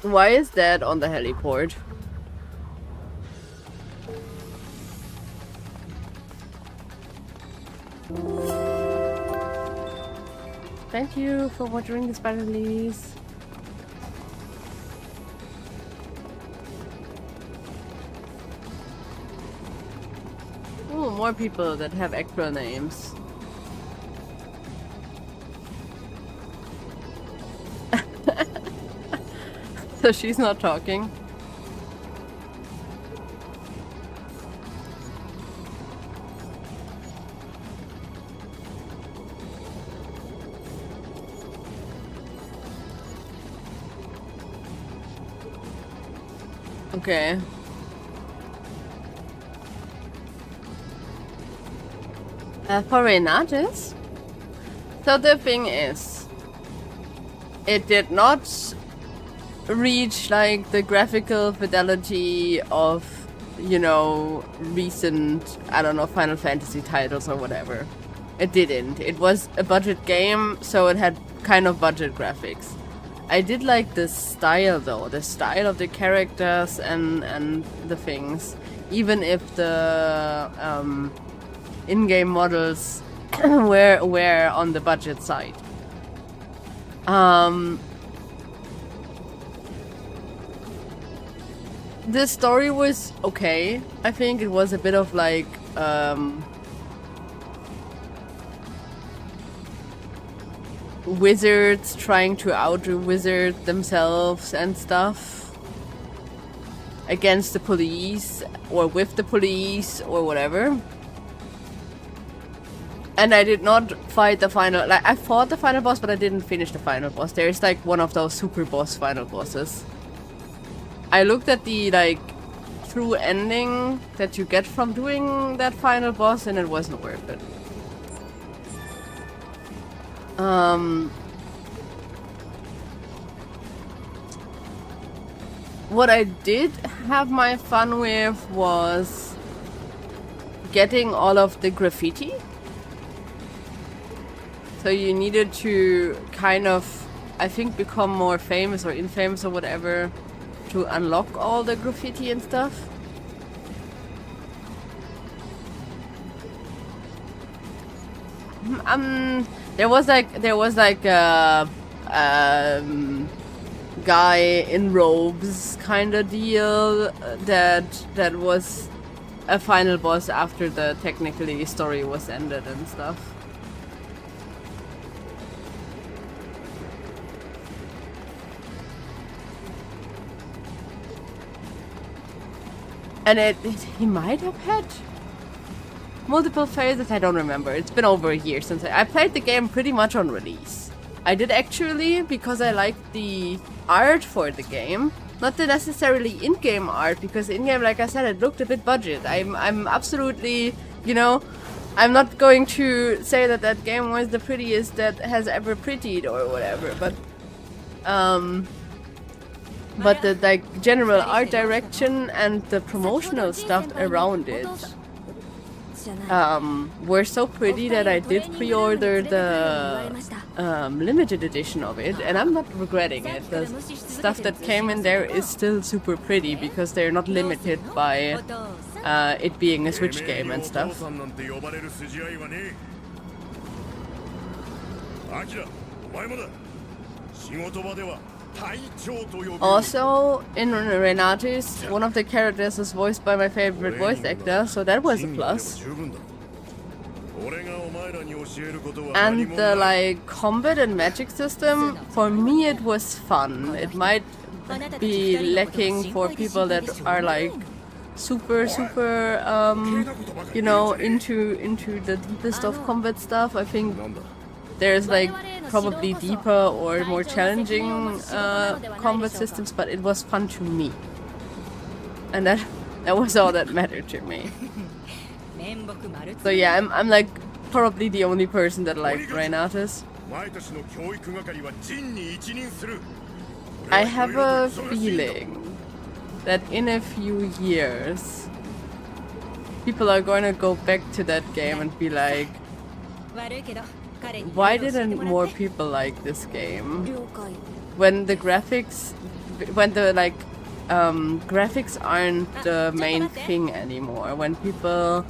Why is that on the heliport? Thank you for watering the spider lilies. Ooh, more people that have actual names. So she's not talking. Okay. For Renatus? So the thing is, it did not reach like the graphical fidelity of, you know, recent, I don't know, Final Fantasy titles or whatever. It didn't. It was a budget game, so it had kind of budget graphics. I did like the style though, the style of the characters and the things. Even if the in-game models were on the budget side. The story was okay. I think it was a bit of like wizards trying to out-wizard themselves and stuff against the police or with the police or whatever. And I did not fight the final, like I fought the final boss, but I didn't finish the final boss. There's like one of those super boss final bosses. I looked at the like through ending that you get from doing that final boss and it wasn't worth it. What I did have my fun with was getting all of the graffiti. So you needed to kind of, I think, become more famous or infamous or whatever to unlock all the graffiti and stuff. There was like a guy in robes kind of deal that was a final boss after the technically story was ended and stuff. And he might have had multiple phases, I don't remember. It's been over a year since I played the game pretty much on release. I did actually, because I liked the art for the game. Not the necessarily in-game art, because in-game, like I said, it looked a bit budget. I'm absolutely, you know, I'm not going to say that that game was the prettiest that has ever prettied or whatever, but the like general art direction and the promotional stuff around it were so pretty that I did pre-order the limited edition of it, and I'm not regretting it. The stuff that came in there is still super pretty because they're not limited by it being a Switch game and stuff. Also, in Renatus, one of the characters is voiced by my favorite voice actor, so that was a plus. And the like combat and magic system, for me it was fun. It might be lacking for people that are like super you know, into the deepest of combat stuff. I think there's like probably deeper or more challenging combat systems, but it was fun to me, and that was all that mattered to me. So yeah, I'm like probably the only person that liked Renatus. I have a feeling that in a few years people are going to go back to that game and be like, why didn't more people like this game? When the graphics, graphics aren't the main thing anymore. When people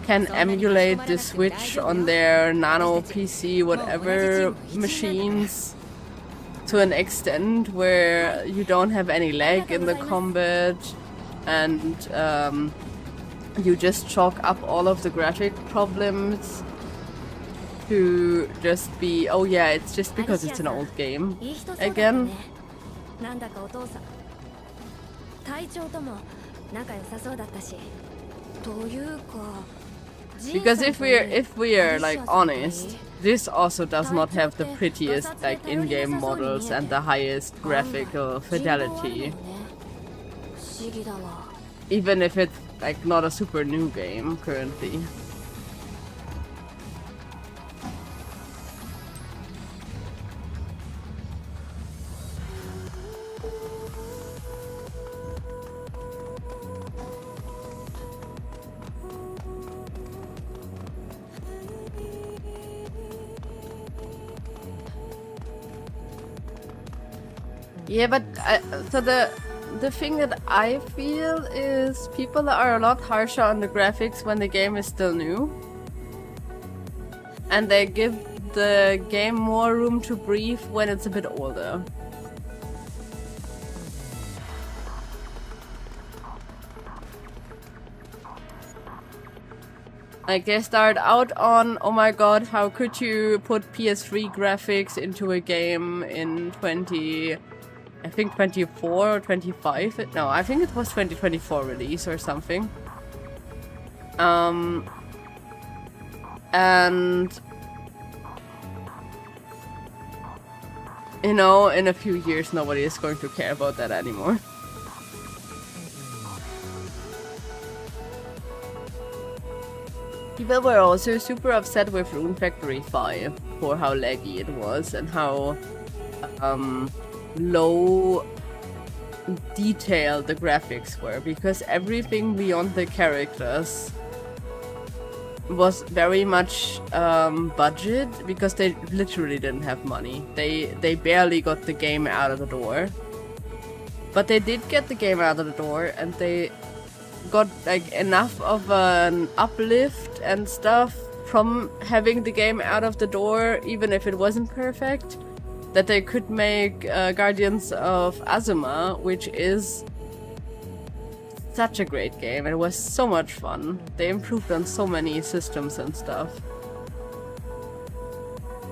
can emulate the Switch on their nano PC, whatever machines, to an extent where you don't have any lag in the combat, and you just chalk up all of the graphic problems to just be, oh yeah, it's just because it's an old game again. Because if we're like honest, this also does not have the prettiest like in-game models and the highest graphical fidelity. Even if it's like not a super new game currently. Yeah, but so the thing that I feel is people are a lot harsher on the graphics when the game is still new. And they give the game more room to breathe when it's a bit older. Like they start out on, oh my god, how could you put PS3 graphics into a game in I think 24 or 25? No, I think it was 2024 release or something. And you know, in a few years nobody is going to care about that anymore. People were also super upset with Rune Factory 5 for how laggy it was and how low detail the graphics were, because everything beyond the characters was very much budget, because they literally didn't have money. They barely got the game out of the door. But they did get the game out of the door, and they got like enough of an uplift and stuff from having the game out of the door, even if it wasn't perfect, that they could make Guardians of Azuma, which is such a great game. It was so much fun. They improved on so many systems and stuff.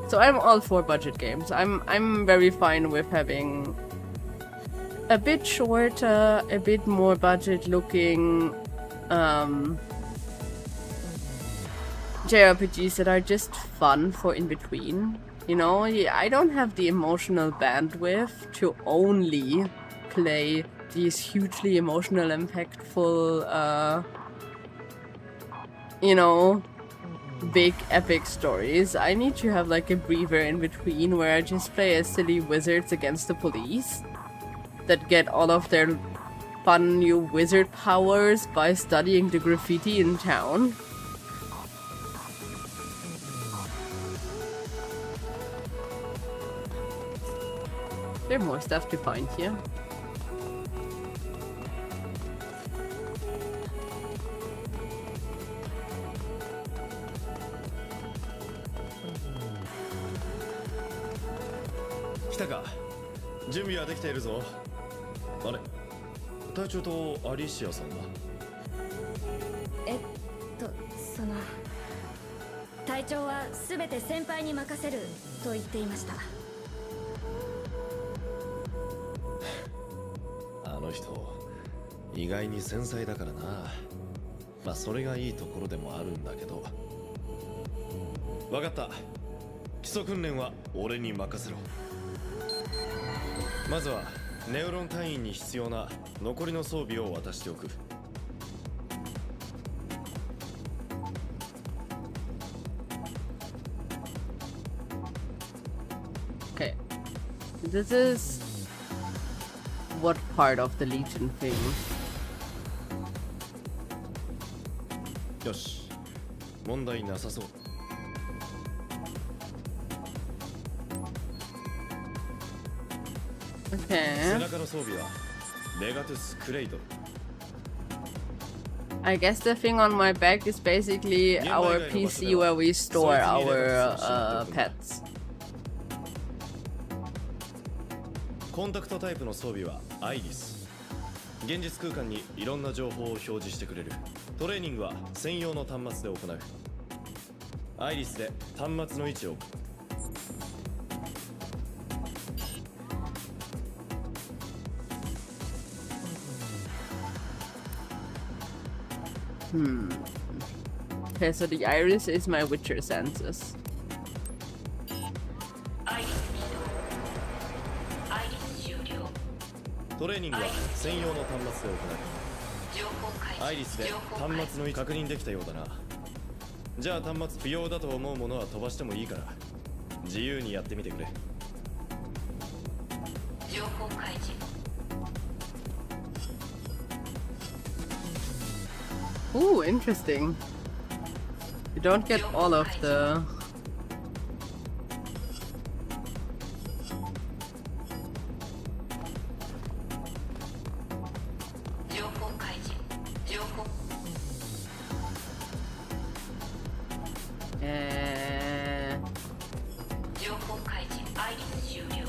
So I'm all for budget games. I'm very fine with having a bit shorter, a bit more budget looking JRPGs that are just fun for in between. You know, I don't have the emotional bandwidth to only play these hugely emotional, impactful, you know, big epic stories. I need to have like a breather in between where I just play as silly wizards against the police that get all of their fun new wizard powers by studying the graffiti in town. There's more stuff to find here. Kitaka, 準備はできているぞ。あれ、隊長とアリシアさんは？その隊長は全て先輩に任せると言っていました。あの人意外に繊細だからな。まあそれがいいところでもあるんだけど。分かった。基礎訓練は俺に任せろ。まずはネウロン隊員に必要な残りの装備を渡しておく。Okay. This is what part of the Legion thing? よし、問題なさそう。Okay. 背中の装備はレガトゥス・クレイドル。I guess the thing on my back is basically our PC where we store our pets. コンタクトタイプの装備はアイリス。現実空間にいろんな情報を表示してくれる。トレーニングは専用の端末で行う。アイリスで端末の位置を。Okay, so the iris is my Witcher senses. トレーニングは専用の端末で行う。アイリスで端末の位置確認できたようだな。じゃあ端末不要だと思うものは飛ばしてもいいから自由にやってみてくれ。情報開示。Ooh, interesting. You don't get all of the... 情報開示アイリス終了。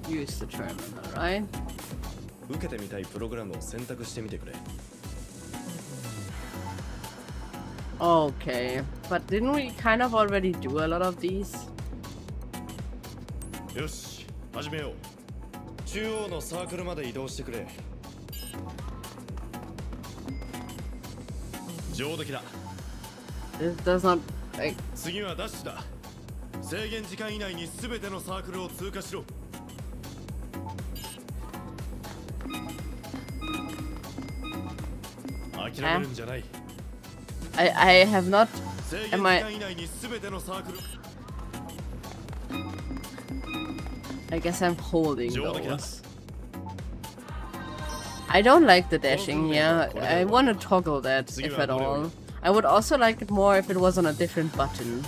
Use the terminal, right? 受けてみたいプログラムを選択してみてくれ。 Okay, but didn't we kind of already do a lot of these? よし、始めよう。中央のサークルまで移動してくれ。上出来だ。 This does not like 次はダッシュだ。制限時間以内に全てのサークルを通過しろ。諦めるんじゃない。 I have not. 制限時 Am I? 間以内に全てのサークル。 I guess I'm holding 上出来だ。 those. I don't like the dashing here. I want to toggle that if at all. I would also like it more if it was on a different button.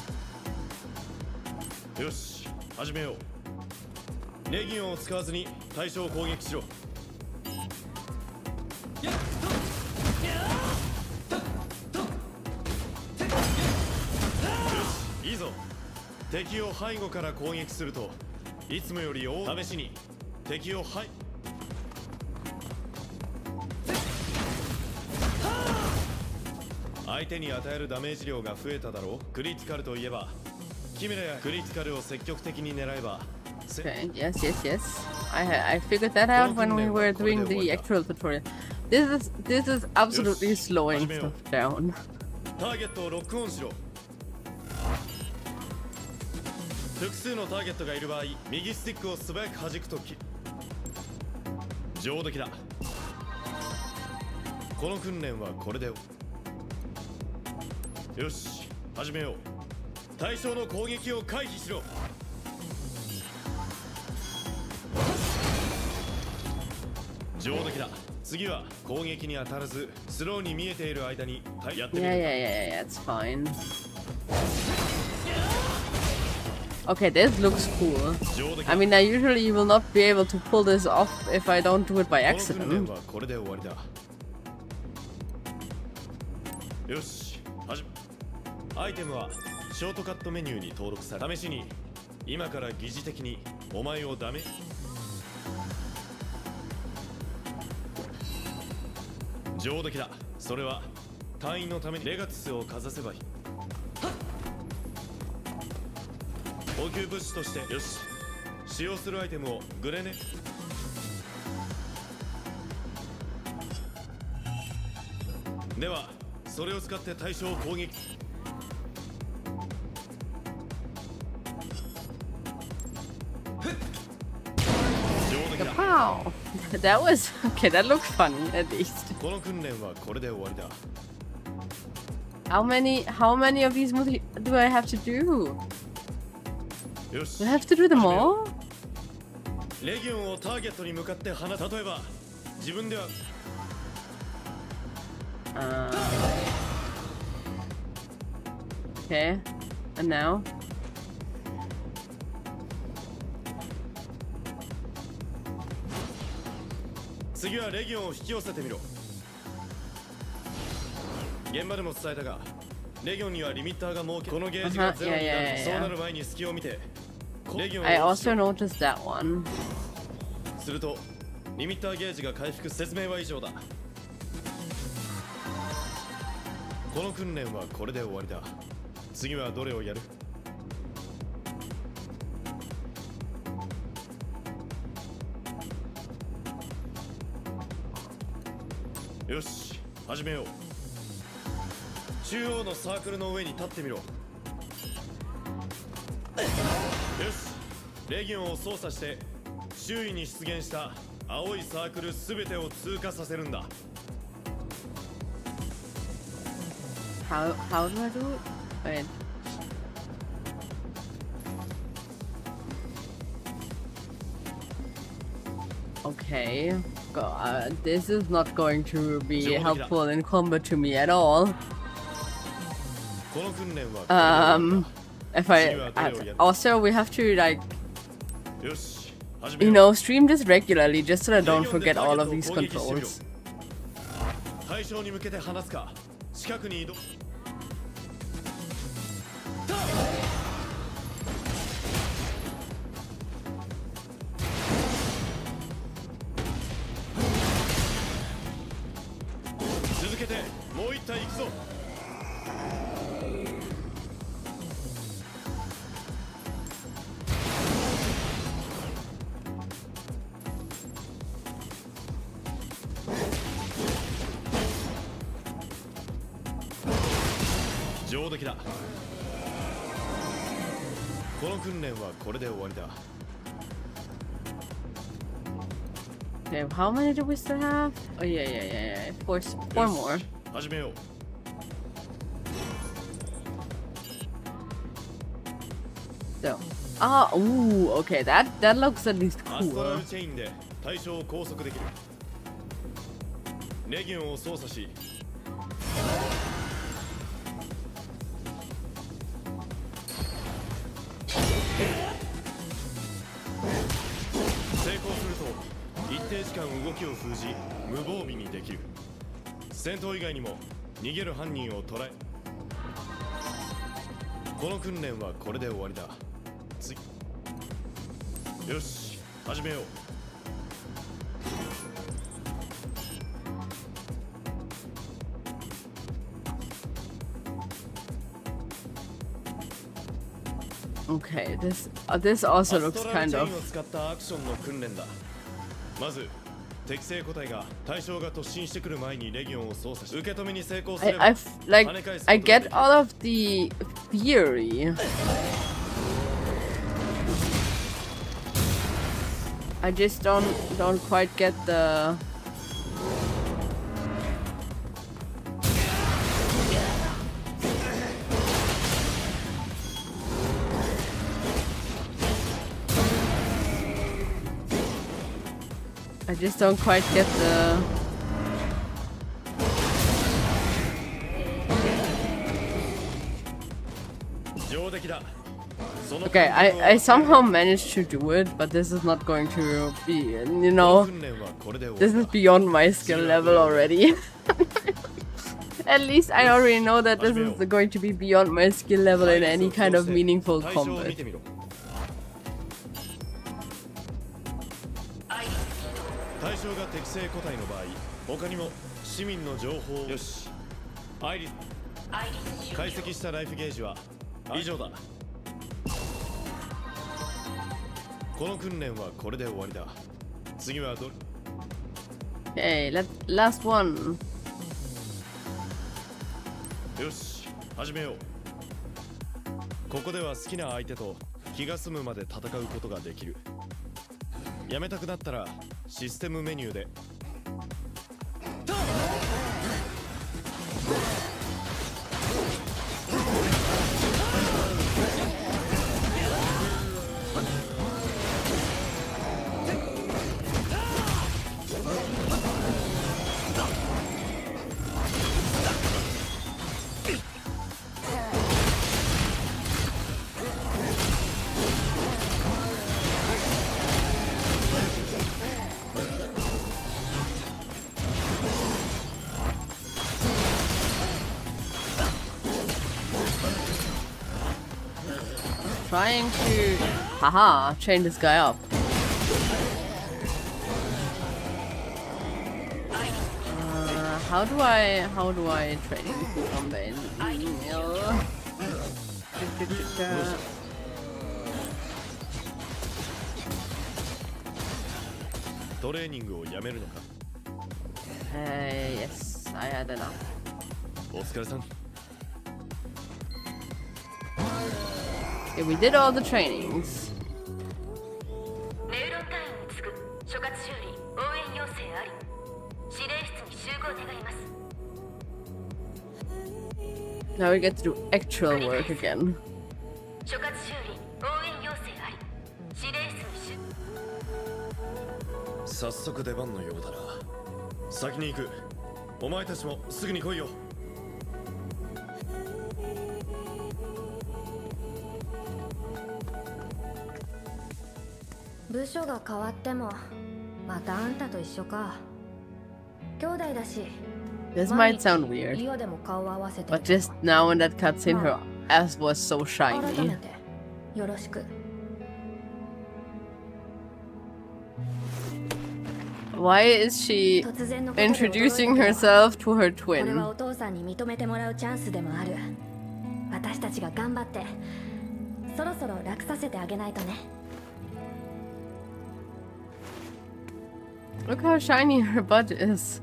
よし、始めよう。レギオンを使わずに対象を攻撃しろ。よし、いいぞ。敵を背後から攻撃するといつもより試しに敵を相手に与えるダメージ量が増えただろう。クリティカルといえばキメラやクリティカルを積極的に狙えば。 Okay, yes, yes, yes. I figured that out when we were doing the actual tutorial. This is absolutely slowing stuff down. ターゲットをロックオンしろ。複数のターゲットがいる場合、右スティックを素早く弾くとき。上出来だ。この訓練はこれで。よし、始めよう。対象の攻撃を回避しろ。上出来だ。次は攻撃に当たらずスローに見えている間にやってみる。 Yeah, it's fine. Okay, this looks cool. I mean, I usually will not be able to pull this off if I don't do it by この訓練 accident. はこれで終わりだ。よし、アイテムはショートカットメニューに登録され、試しに今から疑似的にお前をダメ。上出来だ。それは隊員のためにレガツスをかざせばいい。応急物資としてよし。使用するアイテムをグレネ。ではそれを使って対象を攻撃。上出来だ。 Wow, that was okay. That looked funny at least. この訓練はこれで終わりだ。 How many of these do I have to do? よし。 Do I have to do them all? レギオンをターゲットに向かって放つ。例えば自分では Okay, and now? 次はレギオンを引き寄せてみろ。現場でも伝えたが、レギオンにはリミッターが設け、このゲージがゼロになる。そうなる前に隙を見て、レギオンを I also noticed that one. すると、リミッターゲージが回復。説明は以上だ。この訓練はこれで終わりだ。次はどれをやる？よし、始めよう。中央のサークルの上に立ってみろ。よし、レギオンを操作して周囲に出現した青いサークルすべてを通過させるんだ。 How do I do it? Wait. Okay. God, this is not going to be helpful in combat to me at all. この訓練は If I also we have to like よし、始 you めよう。 know stream this regularly just so I don't forget all of these controls. 対象に向けて放つか、近くに移動。続けてもう一体行くぞ。上出来だ。この訓練はこれで終わりだ。 Okay, how many do we still have? Oh yeah. Four more. 始めよう。 So, okay, that looks at least アストラ cool. ルチェインで対象を拘束できる。レギオンを操作し、成功すると一定時間動きを封じ無防備にできる。戦闘以外にも逃げる犯人を捕らえ、この訓練はこれで終わりだ。よし、始めよう。 Okay, this also アス looks トラル kind チェイ of ンを使ったアクションの訓練だ。まず適正個体が対象が突進してくる前にレギオンを操作し、受け止めに成功すれば I get all of the theory. I just don't quite get the I just don't quite get the Okay, I somehow managed to do it, but this is not going to be, you know, this is beyond my skill level already. At least I already know that this is going to be beyond my skill level in any kind of meaningful combat. 対象が適正個体の場合、他にも市民の情報をよし。アイリス解析したライフゲージは以上だ。この訓練はこれで終わりだ。次はど Okay, last one. よし、始めよう。ここでは好きな相手と気が済むまで戦うことができる。やめたくなったらシステムメニューで。Trying to, haha, chain this guy up. How do I train from the email? トレーニングをやめるのか。Yes, I had enough. お疲れさん。 Okay, we did all the trainings. ネウロン隊員に次ぐ所轄修理応援要請あり。指令室に集合願います。 Now we get to do actual work again. 所轄修理応援要請あり。指令室に早速出番のようだな。先に行く。お前たちもすぐに来いよ。部署が変わってもまたあんたと一緒か。兄弟だし。 This might sound weird, 家でも顔合わせて but just now in that cutscene, as was so 改め shiny. てよろしく。 Why is she 突然のことで驚いたけど introducing herself to her これは twin? お父さんに認めてもらうチャンスでもある。私たちが頑張ってそろそろ楽させてあげないとね。 Look how shiny her butt is.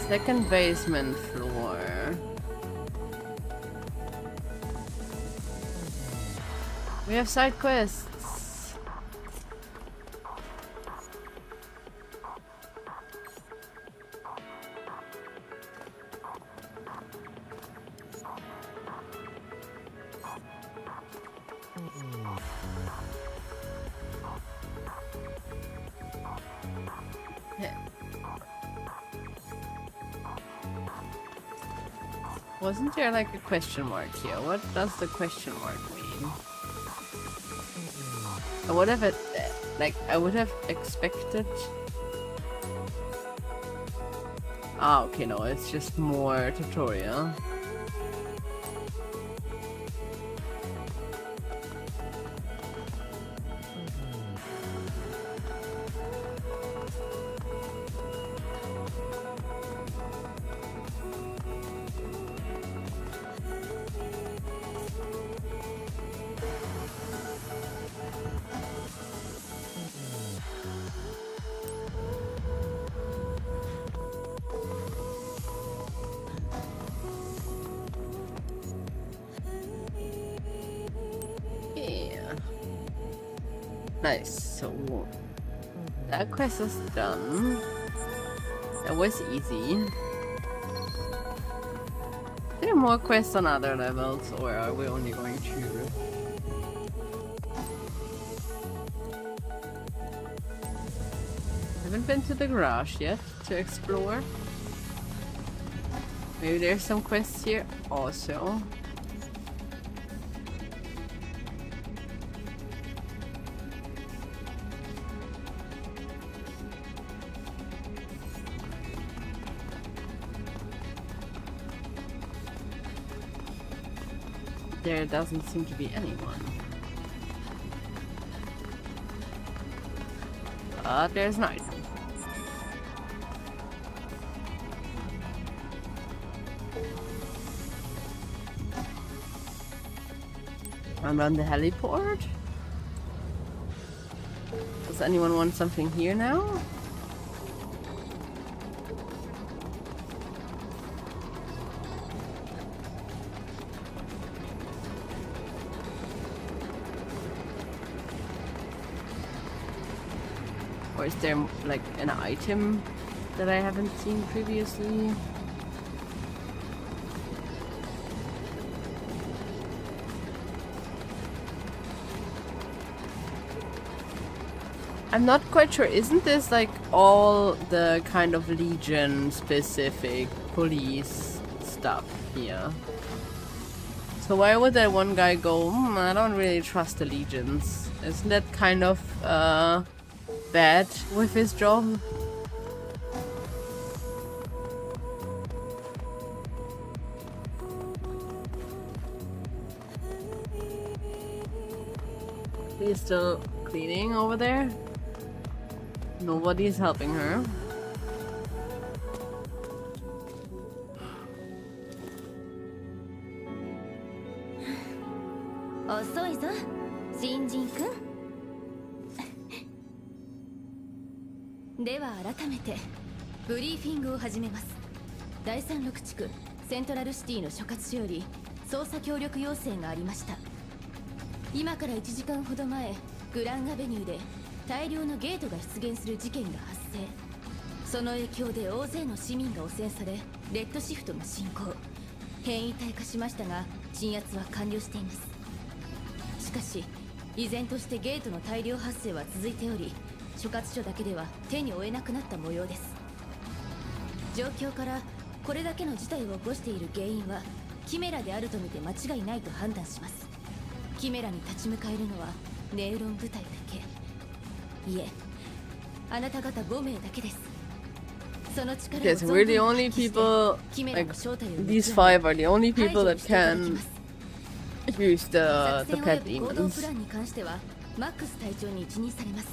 Second basement floor. We have side quests. Wasn't there like a question mark here? What does the question mark mean? I would have I would have expected. Ah, okay, no, it's just more tutorial. Yeah. Nice. So that quest is done. That was easy. Are there more quests on other levels, or are we only going to? Haven't been to the garage yet to explore. Maybe there's some quests here also. There doesn't seem to be anyone. But there's night. I'm on the heliport. Does anyone want something here now? Or is there like an item that I haven't seen previously? I'm not quite sure. Isn't this like all the kind of Legion specific police stuff here? So why would that one guy go, I don't really trust the Legions? Isn't that kind of bad with his job? He's still cleaning over there. Nobody's helping her.遅いぞ、新人くん。では改めてブリーフィングを始めます。第36地区セントラルシティの所轄署より捜査協力要請がありました。今から1時間ほど前、グランアベニューで大量のゲートが出現する事件が発生。その影響で大勢の市民が汚染され、レッドシフトが進行。変異体化しましたが鎮圧は完了しています。かし依然としてゲートの大量発生は続いており、所轄署だけでは手に負えなくなった模様です。状況からこれだけの事態を起こしている原因はキメラであると見て間違いないと判断します。キメラに立ち向かえるのはネウロン部隊だけ、いえ、あなた方5名だけです。その力を Okay, so we're the only people, like, these 5 are the only people that can use the pet 行動 demons. プランに関してはマックス隊長に一任されます。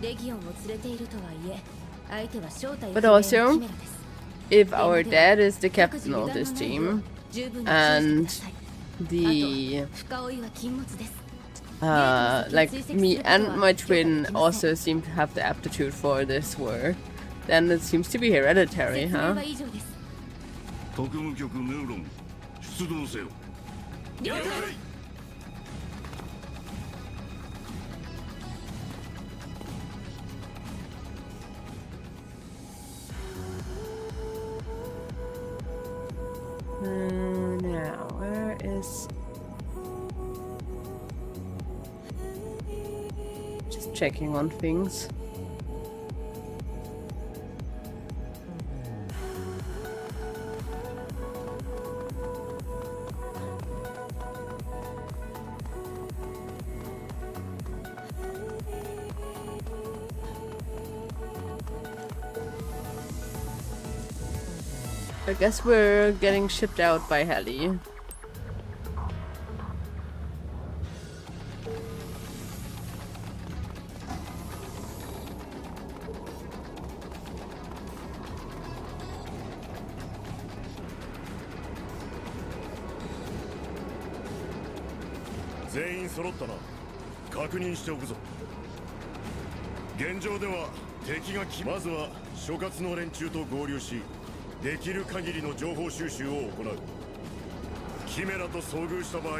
レギオンを連れているとはいえ、相手は正体不 But 明の also, キメラです。 if our dad is the captain of this team, and the like me and my twin also seem to have the aptitude for this work, then it seems to be hereditary, huh? 特務局ネウロン出動せよ。了解。Now, where is... Just checking on things. I guess we're getting shipped out by heli. Genjo まずは所轄の連中と合流し、できる限りの情報収集を行う。キメラと遭遇した場合、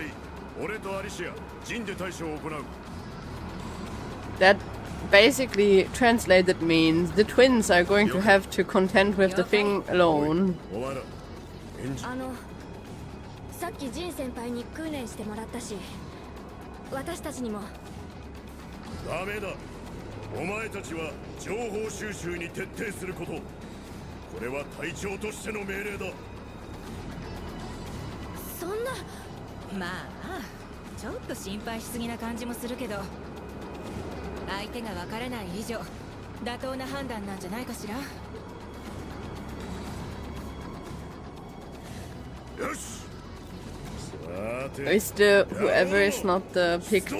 俺とアリシア、陣で対処を行う。That basically translated means the twins are going to have to contend with the thing alone. さっきジン先輩に訓練してもらったし、私たちにも。ダメだ。お前たちは情報収集に徹底すること。これは隊長としての命令だ。そんな。まあちょっと心配しすぎな感じもするけど、相手がわからない以上妥当な判断なんじゃないかしら。よし。 Is the whoever is not the picked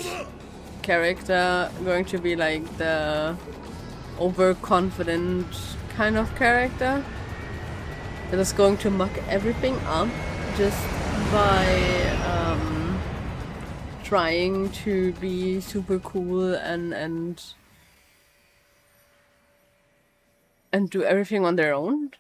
character going to be like the overconfident kind of character that is going to muck everything up just by trying to be super cool and do everything on their own?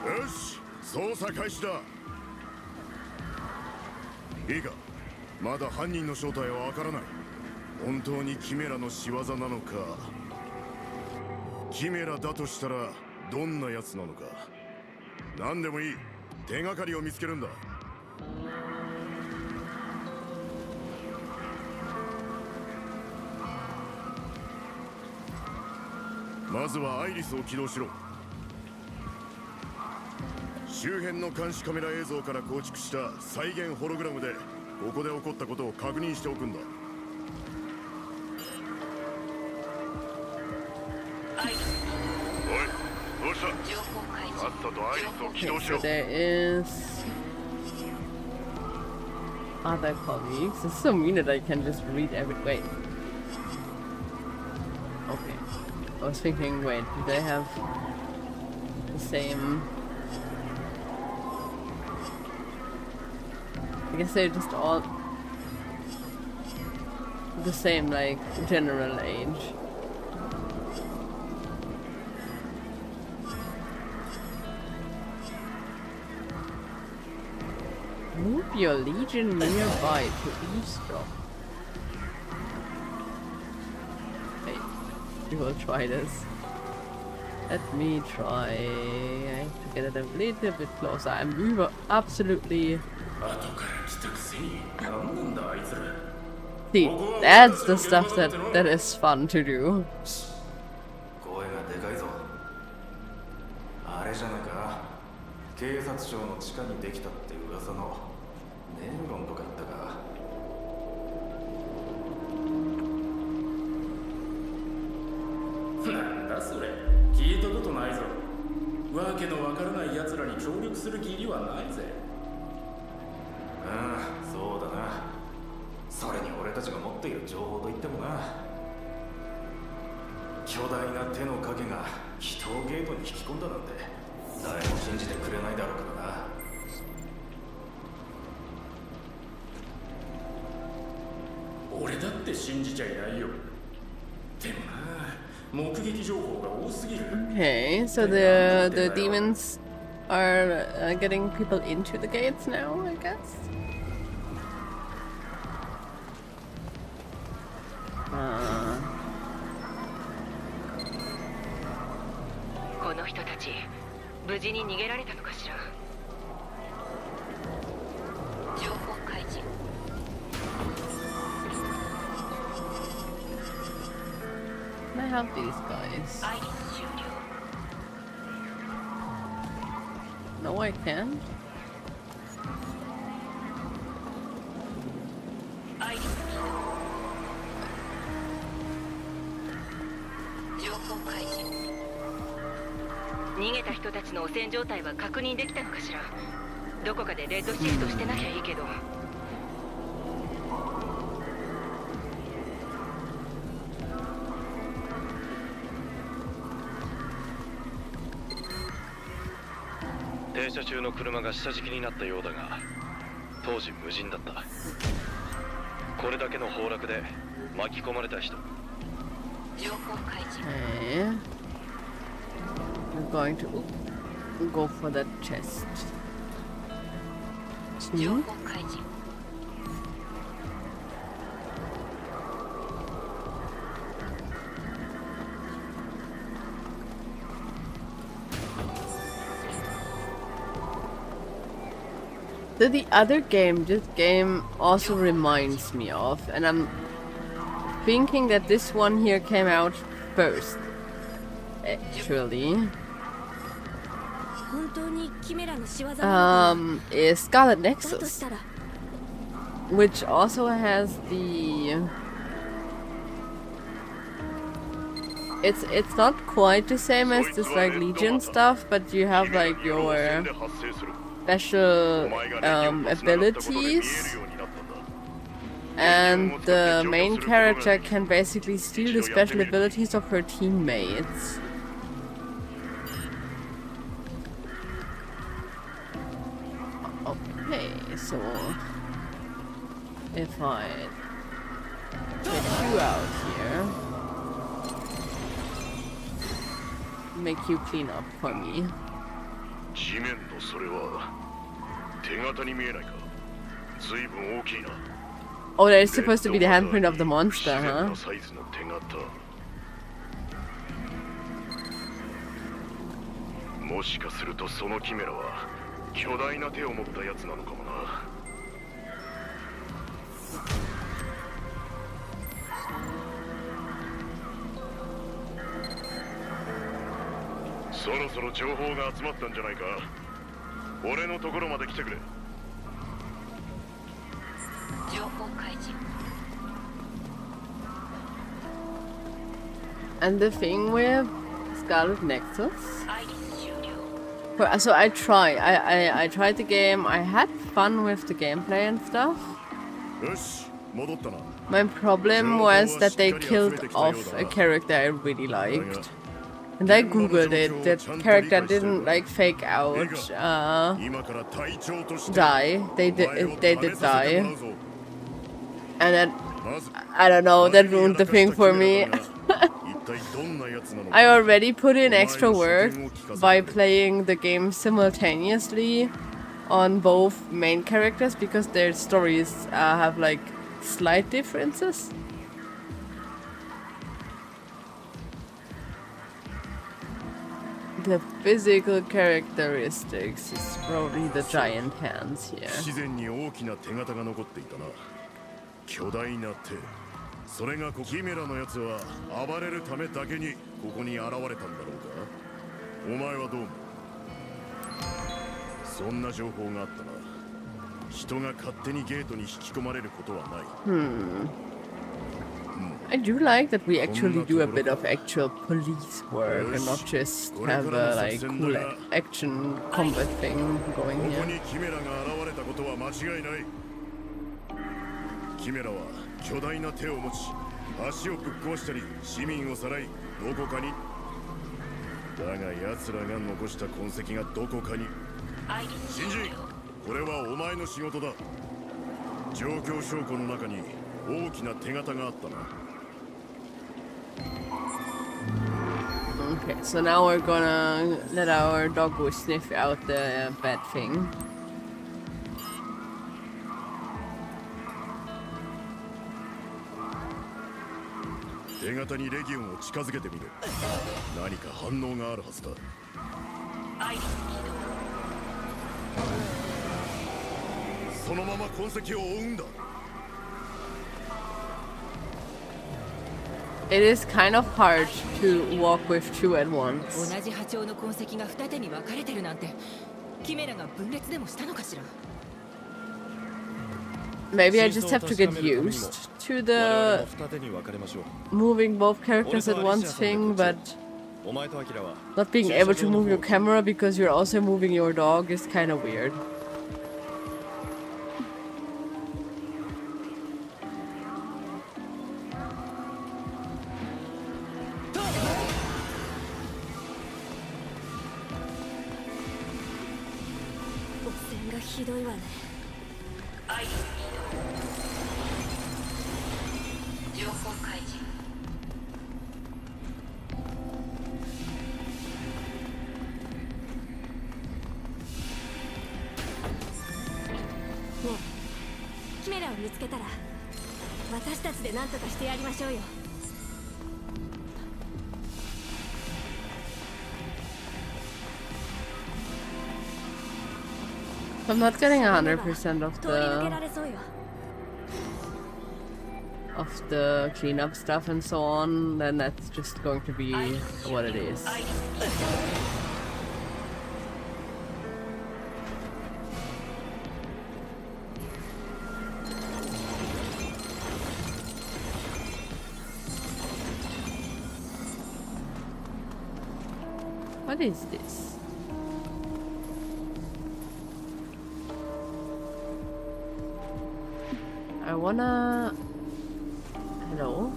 よし、捜査開始だ。いいか、まだ犯人の正体はわからない。本当にキメラの仕業なのか。キメラだとしたらどんなやつなのか。何でもいい、手がかりを見つけるんだ。まずはアイリスを起動しろ。周辺の監視カメラ映像から構築した再現ホログラムでここで起こったことを確認しておくんだ。Okay, so there is other colleagues. It's so mean that I can just read every. Wait. Okay. I was thinking, wait, do they have the same? I guess they're just all the same, like, general age. Move your legion nearby to eavesdrop. Wait, we will try this. Let me try. I have to get it a little bit closer. I'm absolutely. See, that's the stuff that is fun to do. 声がでかいぞ。あれじゃなか。警察庁の地下にできたって噂のネルロンとか言ったか。なんだそれ、聞いたことないぞ。わけのわからない奴らに協力する義理はないぜ。ああ、そうだな。それに俺たちが持っている情報といってもな、巨大な手の影が人をゲートに引き込んだなんて誰も信じてくれないだろうからな。俺だって信じちゃいないよ。でもな、目撃情報が多すぎる。 Okay, so the demons are getting people into the gates now, I guess. この人たち無事に逃げられたのかしら。情報開示。 Can I help these guys? アイリス終了。 No, I can't. アイリス起動。情報開示。逃げた人たちの汚染状態は確認できたのかしら。どこかでレッドシフトしてなきゃいいけど。 停車中の車が下敷きになったようだが、当時無人だった。これだけの崩落で巻き込まれた人。情報開示。 Okay. I'm going to go for that chest. 情報開示。 So the other game, this game also reminds me of, and I'm thinking that this one here came out first, actually. 本当にキメラの仕業なのか Is Scarlet だと Nexus, したら which also has the. It's not quite the same as this like Legion stuff, but you have like your special abilities, and the main character can basically steal the special abilities of her teammates. Okay, so if I get you out here, make you clean up for me. 地面のそれは手形に見えないか。随分大きいな。 Oh, that is supposed to be the handprint of the monster, 自然 huh? なサイズの手形。もしかするとそのキメラは巨大な手を持ったやつなのかもな。そろそろ情報が集まったんじゃないか。俺のところまで来てくれ。情報開示。 And the thing with Scarlet Nexus アイリス終了。So I tried the game. I had fun with the gameplay and stuff. よし戻ったな My problem was that they killed off a character I really liked. And I googled it. That character didn't like fake out die. They did die. And then I don't know, that ruined the thing for me. I already put in extra work by playing the game simultaneously on both main characters because their stories have like slight differences. The physical characteristics is probably the giant hands here. 自然に大きな手形が残っていたな巨大な手それがキメラのやつは暴れるためだけにここに現れたんだろうかお前はどう思うそんな情報があったな人が勝手にゲートに引き込まれることはない I do like that we actually do a bit of actual police work and not just have a like cool action combat thing going ここ here. にキメラが現れたことは間違いないキメラは巨大な手を持ち足をぶっ壊したり市民をさらいどこかにだが奴らが残した痕跡がどこかに新人これはお前の仕事だ状況証拠の中に大きな手形があったな Okay, so now we're gonna let our doggo sniff out the bad thing.手形にレギオンを近づけてみる何か反応があるはずだそのまま痕跡を追うんだ It is kind of hard to walk with two at once. 同じ波長の痕跡が二手に分かれてるなんてキメラが分裂でもしたのかしら Maybe I just have to get used to the moving both characters at once thing, but not being able to move your camera because you're also moving your dog is kind of weird. I'm not getting 100% of the cleanup stuff and so on, then that's just going to be what it is. What is this? I wanna... Hello?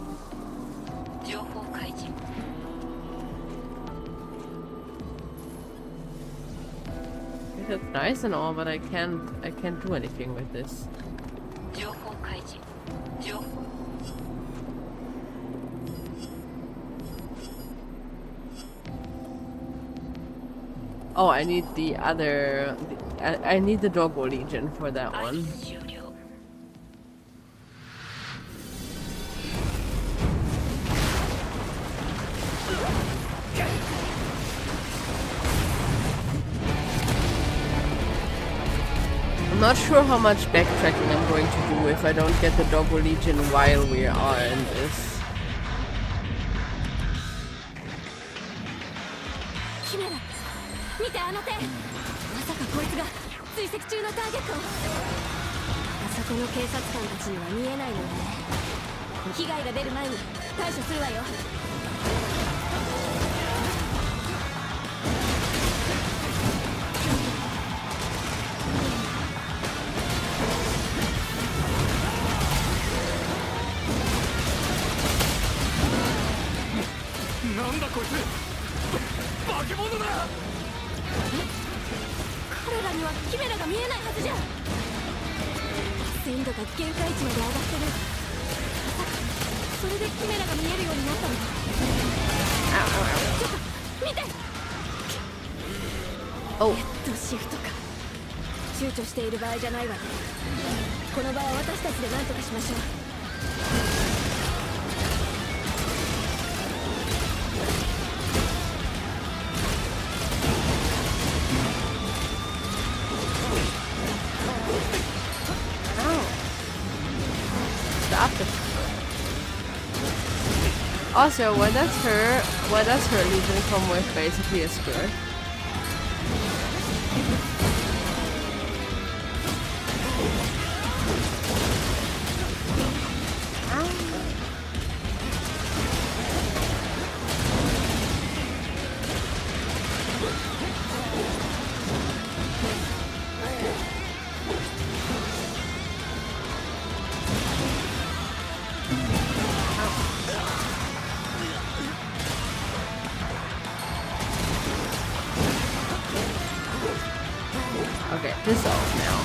It's nice and all, but I can't do anything with this. Oh, I need the other... I need the Doggo Legion for that one. I'm not sure how much backtracking I'm going to do if I don't get the Doggo Legion while we are in this. Kimera, 見てあの手。まさかこいつが追跡中のターゲット。あそこの警察官たちには見えないのよね。被害が出る前に対処するわよ。こいつ化け物だ。彼らにはキメラが見えないはずじゃ。鮮度が限界値まで上がってる。まさかそれでキメラが見えるようになったのか。ちょっと見て。シフトか。躊躇している場合じゃないわね。この場は私たちで何とかしましょう。Also, why does her legion come with basically a skirt? Okay, dissolve now.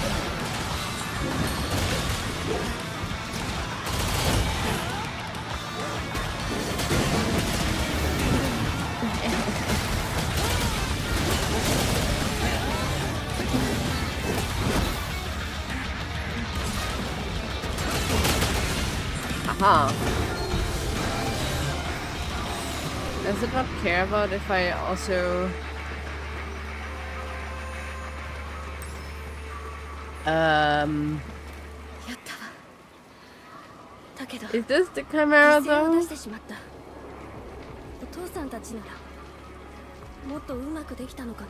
Aha. Does it not care about if I also... Is this the Chimera though? お父さんたちならもっとうまくできたのかな。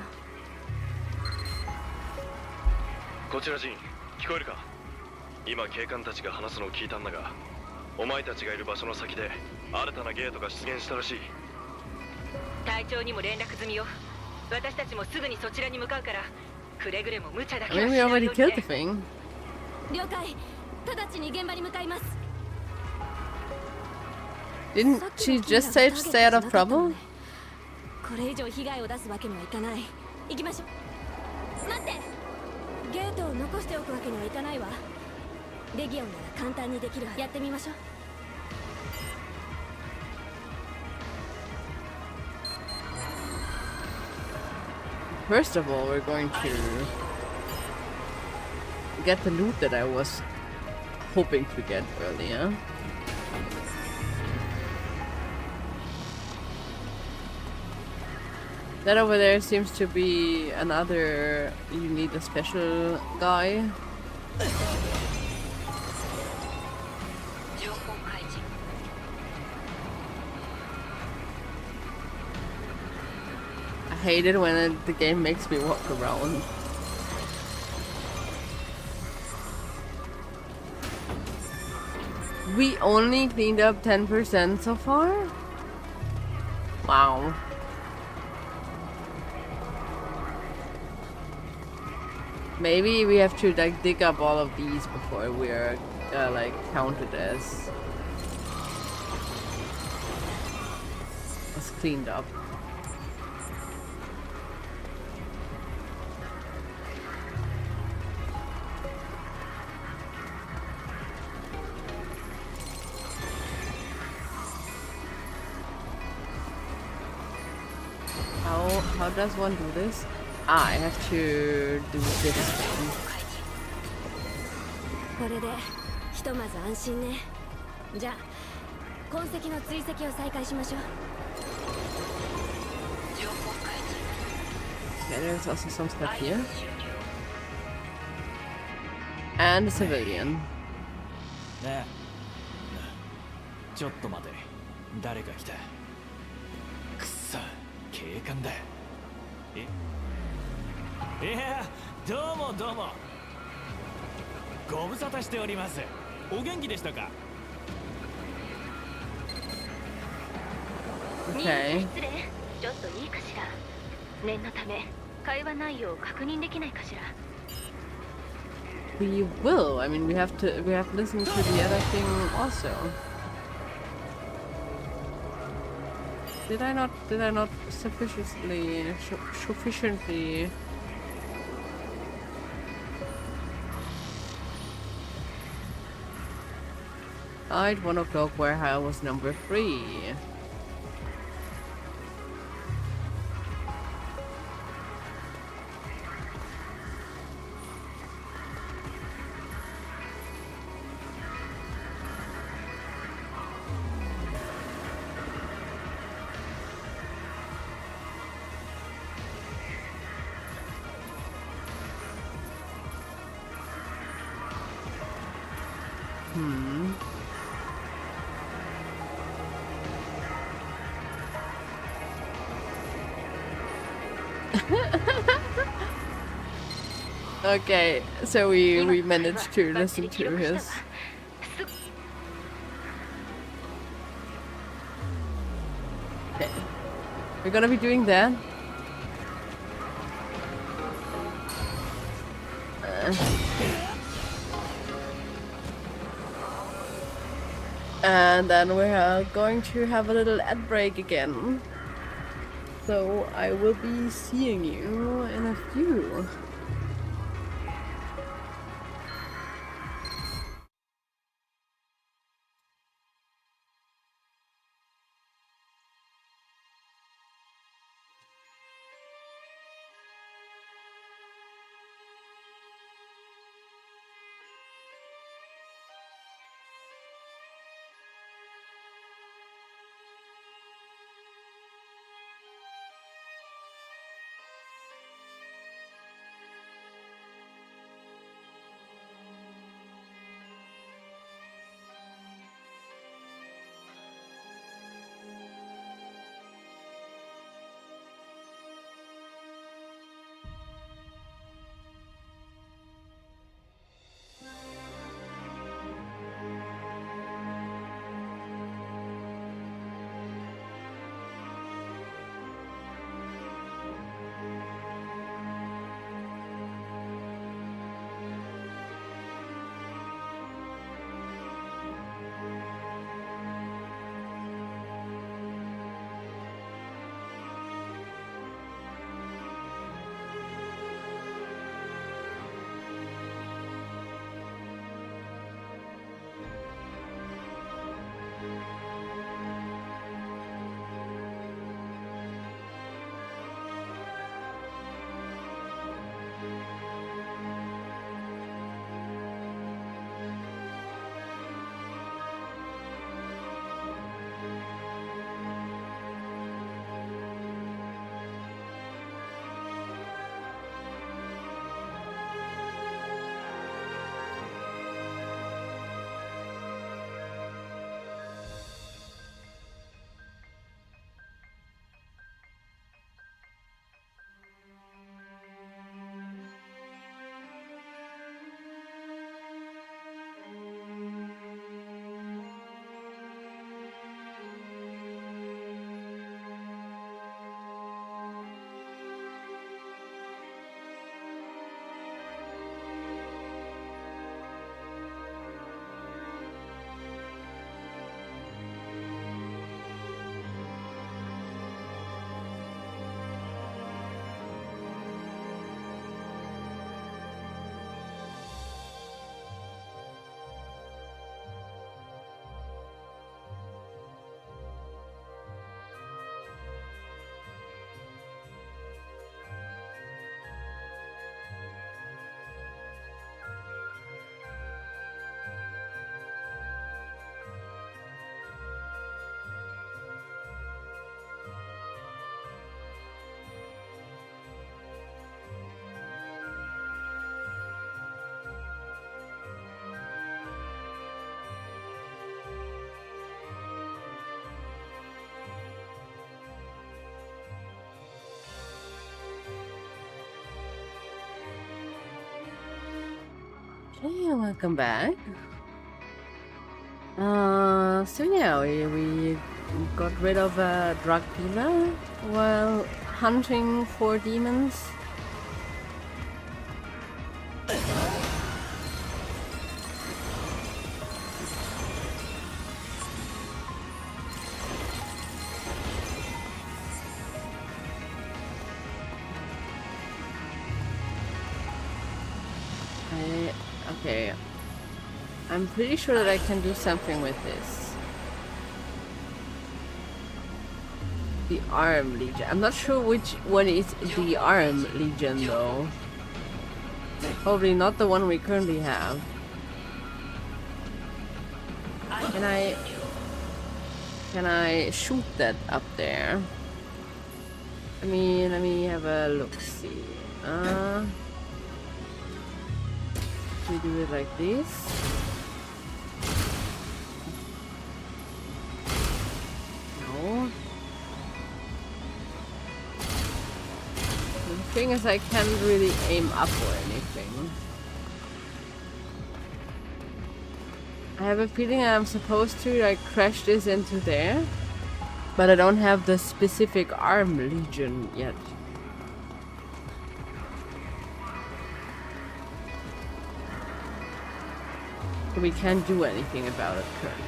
こちらジン、聞こえるか？今警官たちが話すのを聞いたんだが、お前たちがいる場所の先で新たなゲートが出現したらしい。隊長にも連絡済みよ。私たちもすぐにそちらに向かうから、くれぐれも無茶だけは Maybe し we ない already ように killed ね the thing. 了解。直ちに現場に向かいます。 Didn't she just say to stay out of trouble? これ以上被害を出すわけにはいかない。行きましょう。待って。ゲートを残しておくわけにはいかないわ。レギオンなら簡単にできるはず。やってみましょう。First of all, we're going to get the loot that I was hoping to get earlier. That over there seems to be another... You need a special guy. I hate it when the game makes me walk around. We only cleaned up 10% so far? Wow. Maybe we have to like dig up all of these before we are like counted as cleaned up. How does one do this? Ah, I have to do this thing. これでひとまず安心ね。じゃあ痕跡の追跡を再開しましょう。 Okay, there's also some stuff here. And a civilian. ねえ、ちょっと待て。誰か来た。くっそ、警官だ。いや、どうもどうも。ご無沙汰しております。お元気でしたか？ Okay. 失礼。ちょっといいかしら。念のため会話内容を確認できないかしら。 We will. I mean, we have to listen to the other thing also. Did I not sufficiently I'd 1 o'clock warehouse was number 3. Okay, so we managed to listen to his. Okay, we're gonna be doing that. And then we are going to have a little ad break again. So I will be seeing you in a few. Okay, welcome back. So yeah, we got rid of a drug dealer while hunting for demons. I'm pretty sure that I can do something with this. The Arm Legion. I'm not sure which one is the Arm Legion though. Probably not the one we currently have. Can I shoot that up there? Let me have a look. See. We do it like this. No. The thing is, I can't really aim up or anything. I have a feeling I'm supposed to like crash this into there, but I don't have the specific Arm Legion yet. So we can't do anything about it currently.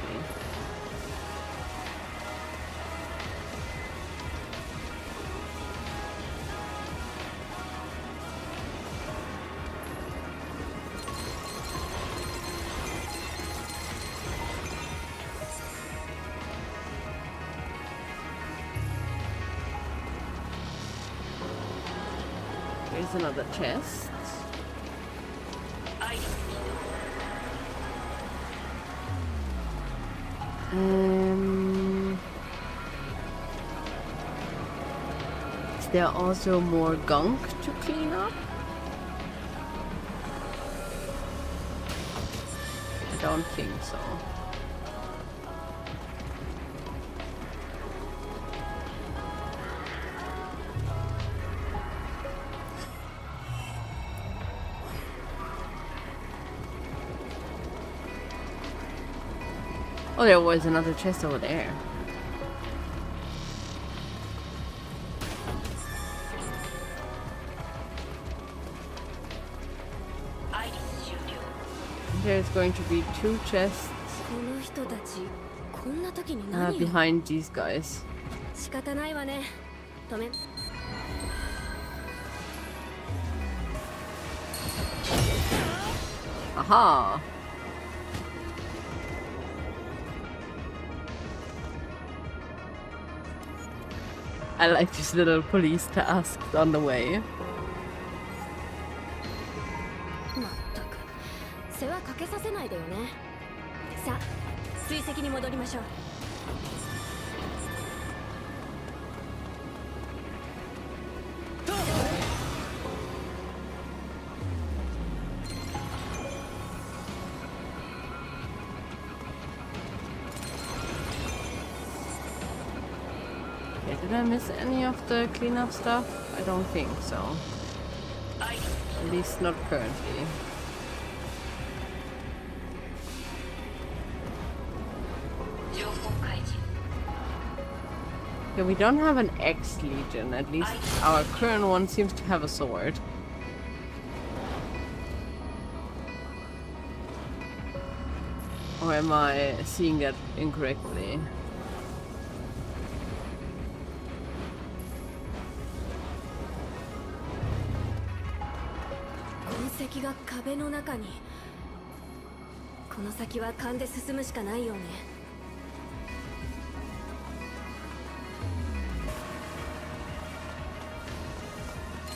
Here's another chest. Is there also more gunk to clean up? I don't think so. Oh, there was another chest over there. There's going to be 2 chests behind these guys. Aha! I like this little police task on the way. 世話かけさせないでよね。さあ、追跡に戻りましょう。Okay, did I miss any of the cleanup stuff? I don't think so. At least not currently. Yeah, we don't have an X Legion, at least our current one seems to have a sword. Or am I seeing that incorrectly?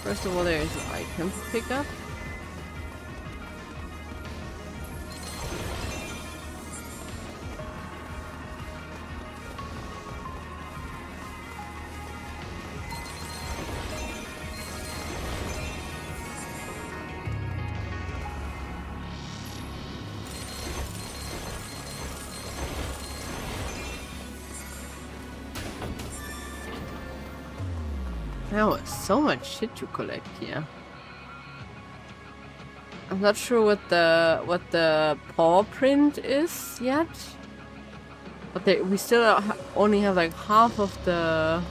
First of all, there is an item to pick up. There was so much shit to collect here. I'm not sure what the paw print is yet, but we still only have like half of the.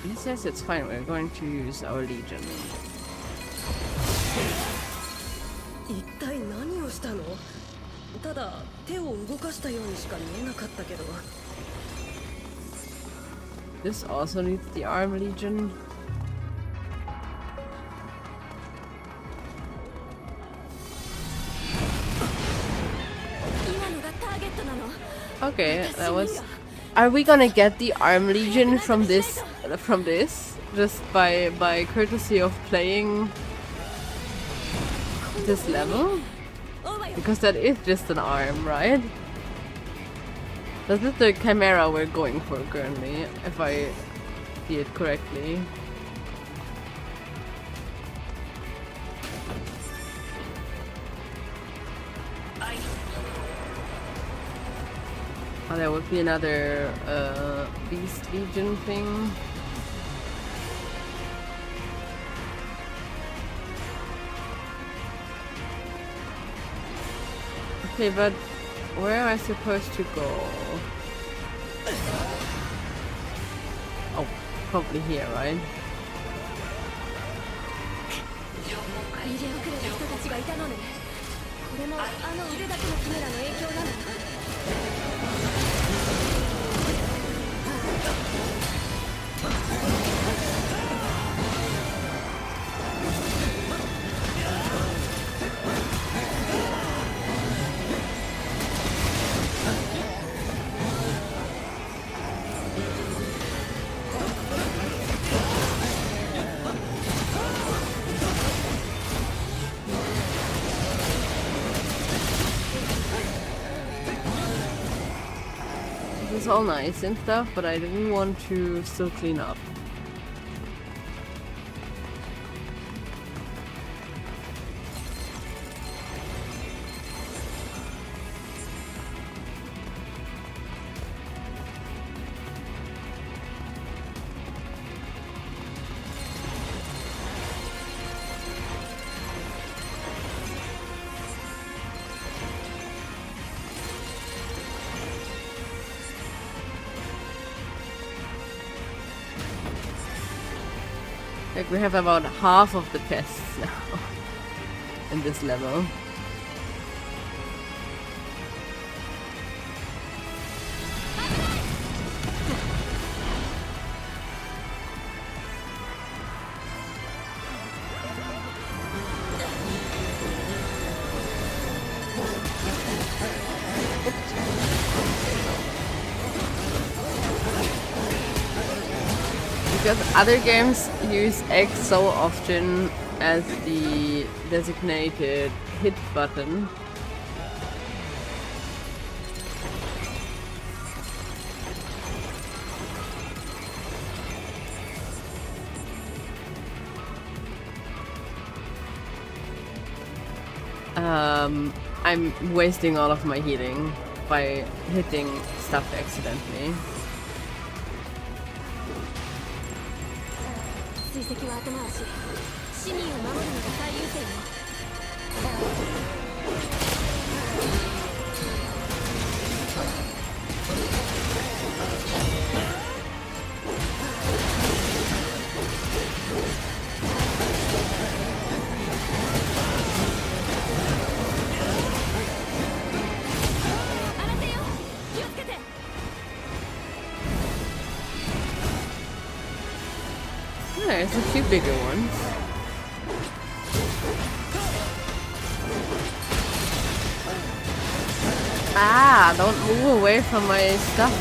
He says it's fine. We're going to use our Legion. 一体何をしたの？ただ手を動かしたようにしか見えなかったけど。This also needs the Arm Legion. Okay, that was... Are we gonna get the Arm Legion from this? Just by courtesy of playing this level? Because that is just an arm, right? That is the Chimera we're going for currently, if I see it correctly. Oh, there would be another Beast Legion thing. Okay, but where am I supposed to go? Oh, probably here, right? 入れ遅れた人たちがいたのね。これもあの腕だけのキメラの影響なのか。It's all nice and stuff, but I didn't want to still clean up. Like, we have about half of the pests now in this level. Because other games use X so often as the designated hit button. I'm wasting all of my healing by hitting stuff accidentally. 追跡は後回し。市民を守るのが最優先よ。洗ってよ。気をつけて。There's a few bigger ones. Ah, don't move away from my stuff.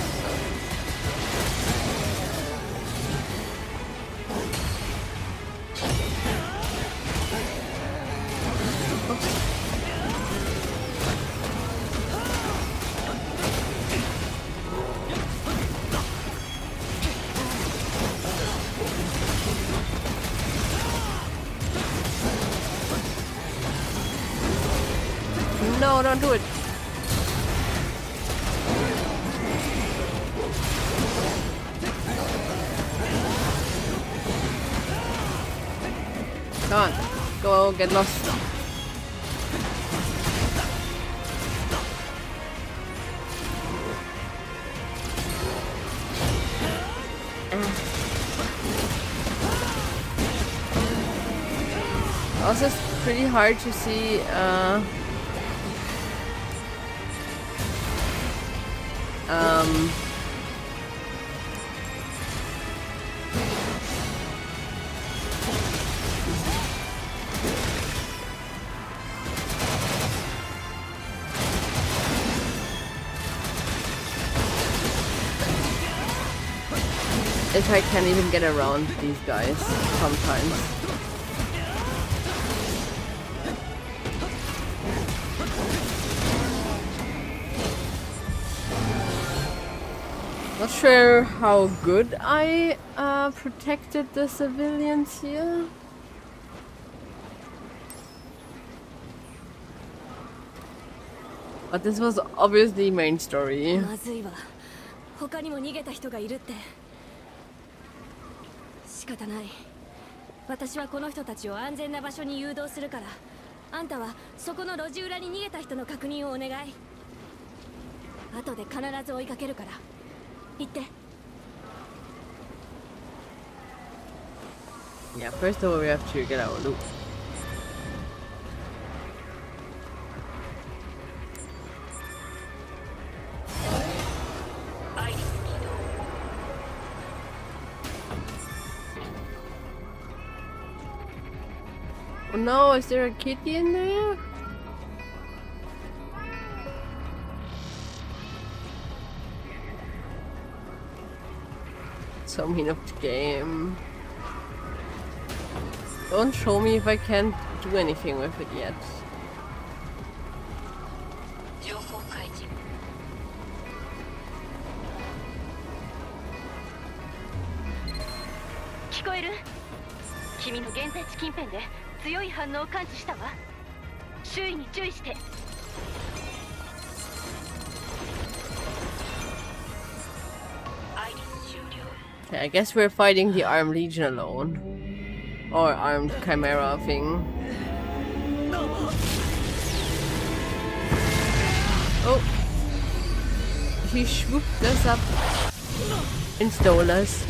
No, don't do it. Come on, go get lost. Also, it's pretty hard to see if I can even get around these guys sometimes. Not sure how good I protected the civilians here. But this was obviously main story. まずいわ。他にも逃げた人がいるって。仕方ない。私はこの人たちを安全な場所に誘導するから、あんたはそこの路地裏に逃げた人の確認をお願い。後で必ず追いかけるから。行って。Yeah, first of all we have to get our loot. Oh no, is there a kitty in there? So mean of the game. Don't show me if I can't do anything with it yet. Okay, I guess we're fighting the Armed Legion alone. Or Armed Chimera thing. Oh! He swooped us up and stole us.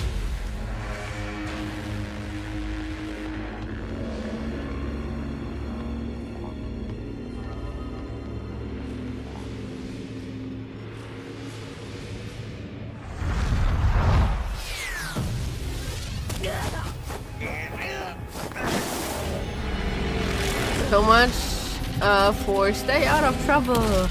So much for stay out of trouble.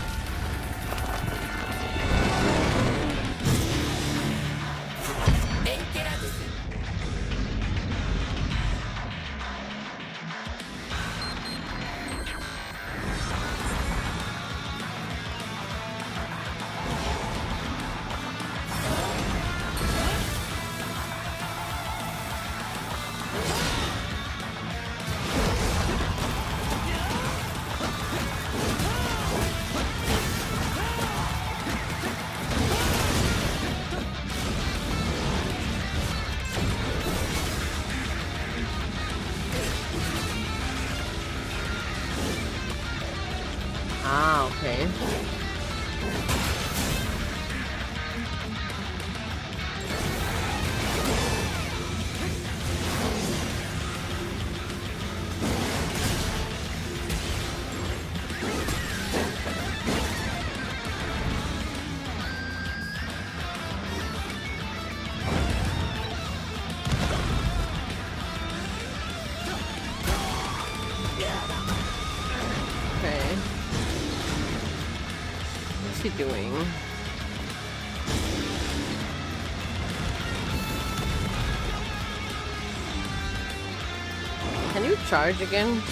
Ah, okay. Okay. What's he doing? Can you charge again?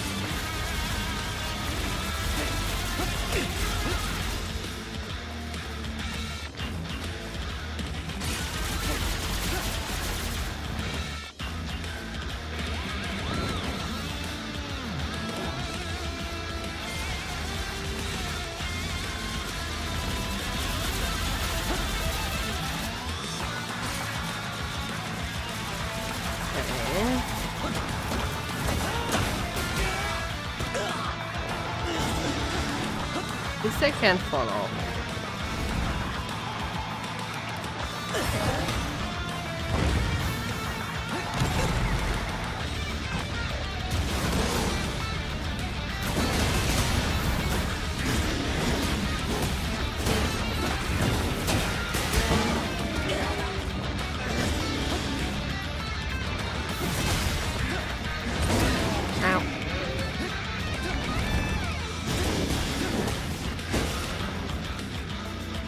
This I can't follow.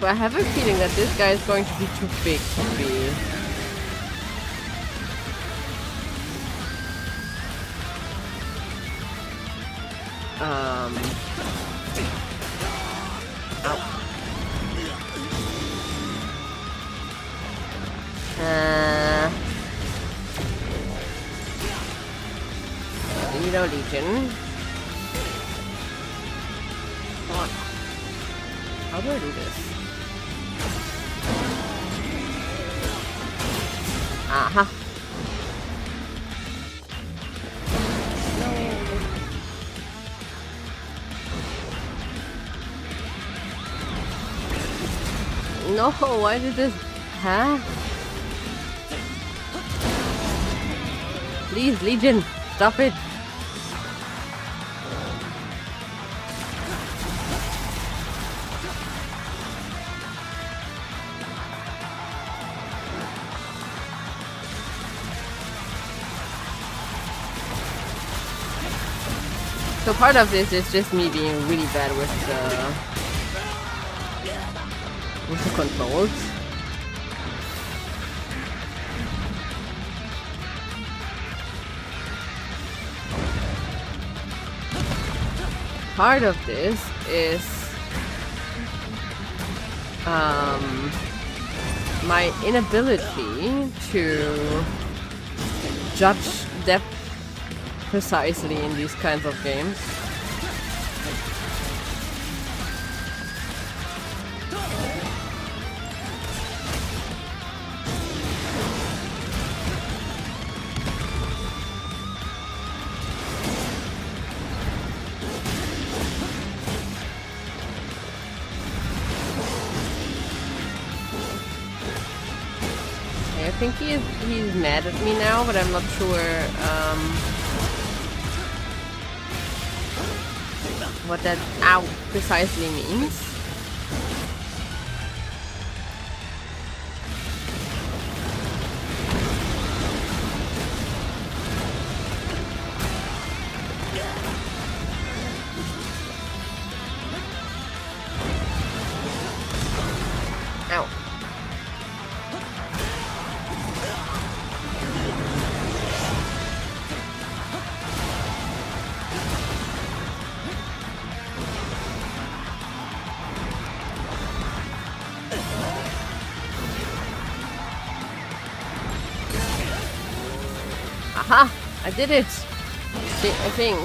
But I have a feeling that this guy is going to be too big to be Legion. How do I do this? Aha. No, why did this? Huh? Please, Legion, stop it. So part of this is just me being really bad with the controls. Part of this is my inability to judge depth precisely in these kinds of games. I think he's mad at me now, but I'm not sure what that ow precisely means. Ow. Aha! I did it! I think.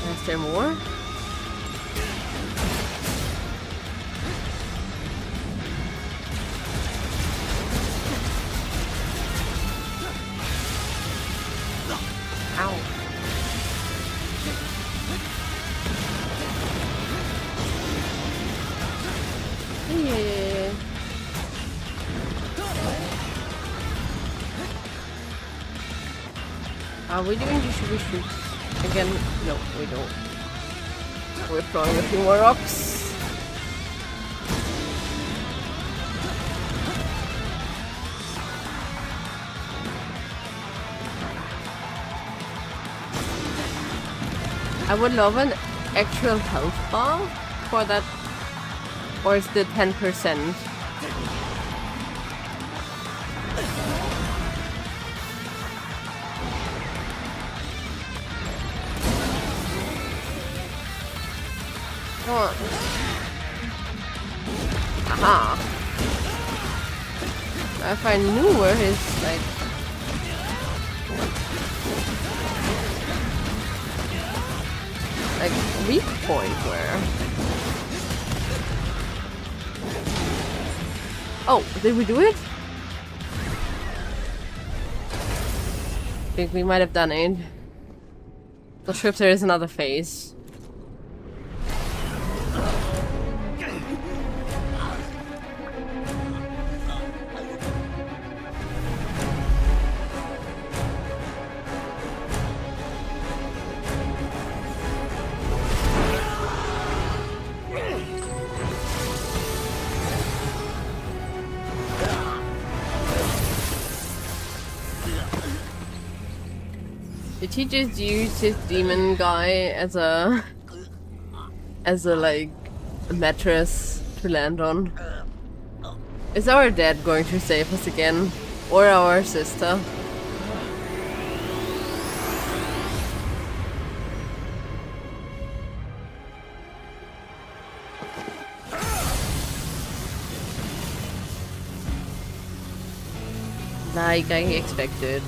Is there more? Ow. Yeah. Are we doing distribution again? No, we don't. We're throwing a few more rocks. I would love an actual health bar for that, or is it 10%? Come on. Aha. If I knew where his like weak point were. Oh, did we do it? I think we might have done it. Not sure if there is another phase. Did he just use his demon guy as a like mattress to land on? Is our dad going to save us again? Or our sister? Like I expected,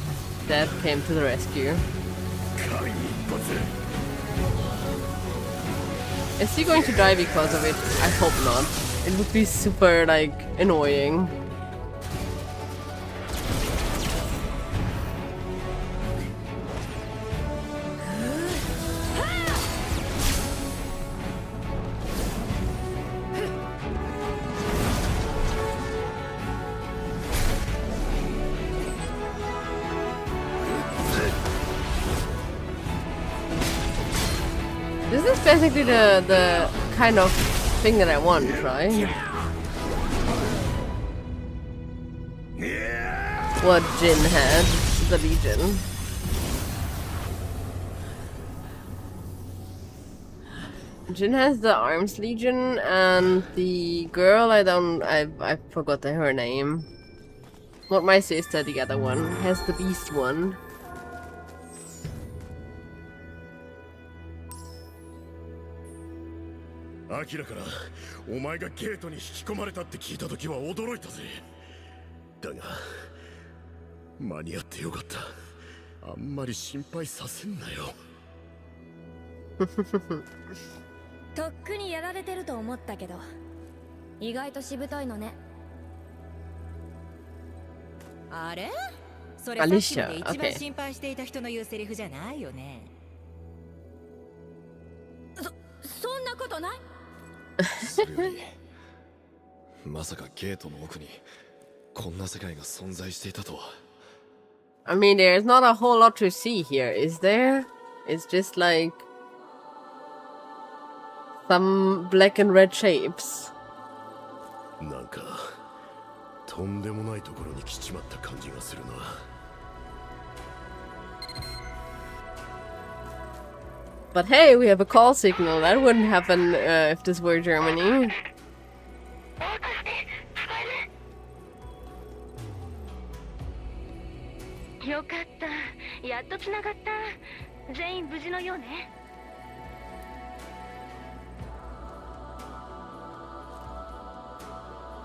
Dad came to the rescue. Is he going to die because of it? I hope not. It would be super, like, annoying. This is basically the kind of thing that I want, right? What Jin had, the Legion. Jin has the Arms Legion, and the girl I forgot her name. Not my sister, the other one, has the Beast one. Akiraからお前がゲートに引き込まれたって聞いた時は驚いたぜ。だが間に合ってよかった。あんまり心配させんなよ。とっくにやられてると思ったけど、意外としぶといのね。あれ？それさっきまで一番心配していた人の言うセリフじゃないよね。そんなことない。それよりまさかゲートの奥にこんな世界が存在していたとは。I mean, there's not a whole lot to see here, is there? It's just like some black and red shapes. なんかとんでもないところに来ちまった感じがするな。But hey, we have a call signal. That wouldn't happen if this were Germany. よかった。やっとつながった。全員無事のようね。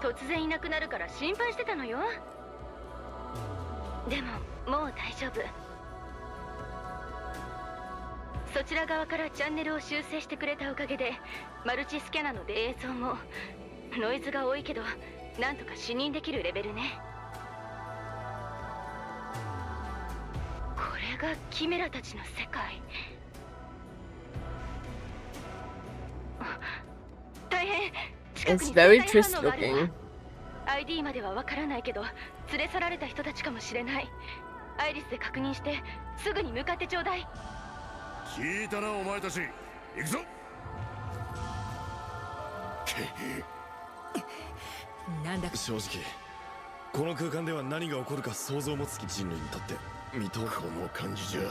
突然いなくなるから心配してたのよ。でももう大丈夫。そちら側からチャンネルを修正してくれたおかげでマルチスキャナので映像もノイズが多いけどなんとか視認できるレベルね。これがキメラたちの世界。大変。It's very trist looking. ID まではわからないけど連れ去られた人たちかもしれない。アイリスで確認してすぐに向かってちょうだい。聞いたなお前たち。行くぞ。なんだ正直この空間では何が起こるか想像もつき人類に立って見通この感じじゃ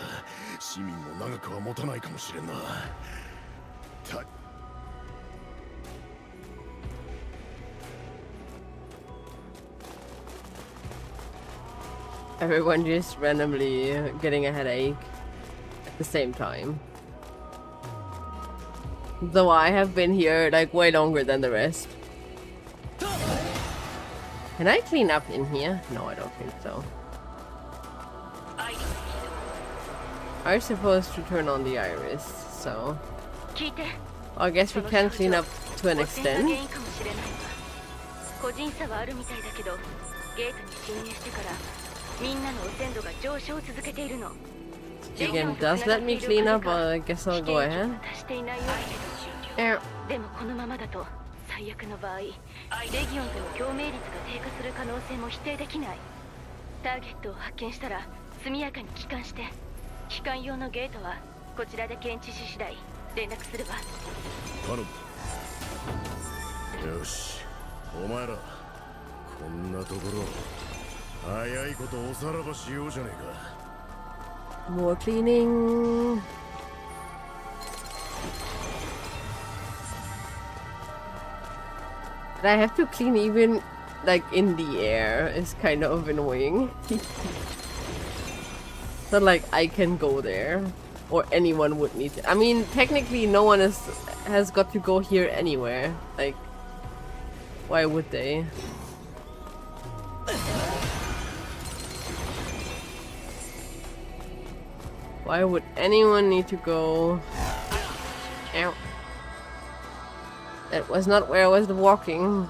市民も長くは持たないかもしれんな。Everyone just randomly getting a headache at the same time. Though I have been here like way longer than the rest. Can I clean up in here? No, I don't think so. I'm supposed to turn on the iris, so I guess we can clean up to an extent. 個人差はあるみたいだけど、ゲートに侵入してからみんなの汚染度が上昇を続けているの。Again, does let me clean up? I guess I'll go ahead. でもこのままだと最悪の場合、レギオンとの共鳴率が低下する可能性も否定できない。ターゲットを発見したら速やかに帰還して、帰還用のゲートはこちらで検知し次第連絡するわ。頼む。よし、お前らこんなところ早いことおさらばしようじゃねえか。More cleaning. And I have to clean even like in the air is kind of annoying. Not like I can go there or anyone would need to. I mean, technically no one has got to go here anywhere. Like, why would they? Why would anyone need to go? Ow. That was not where I was walking.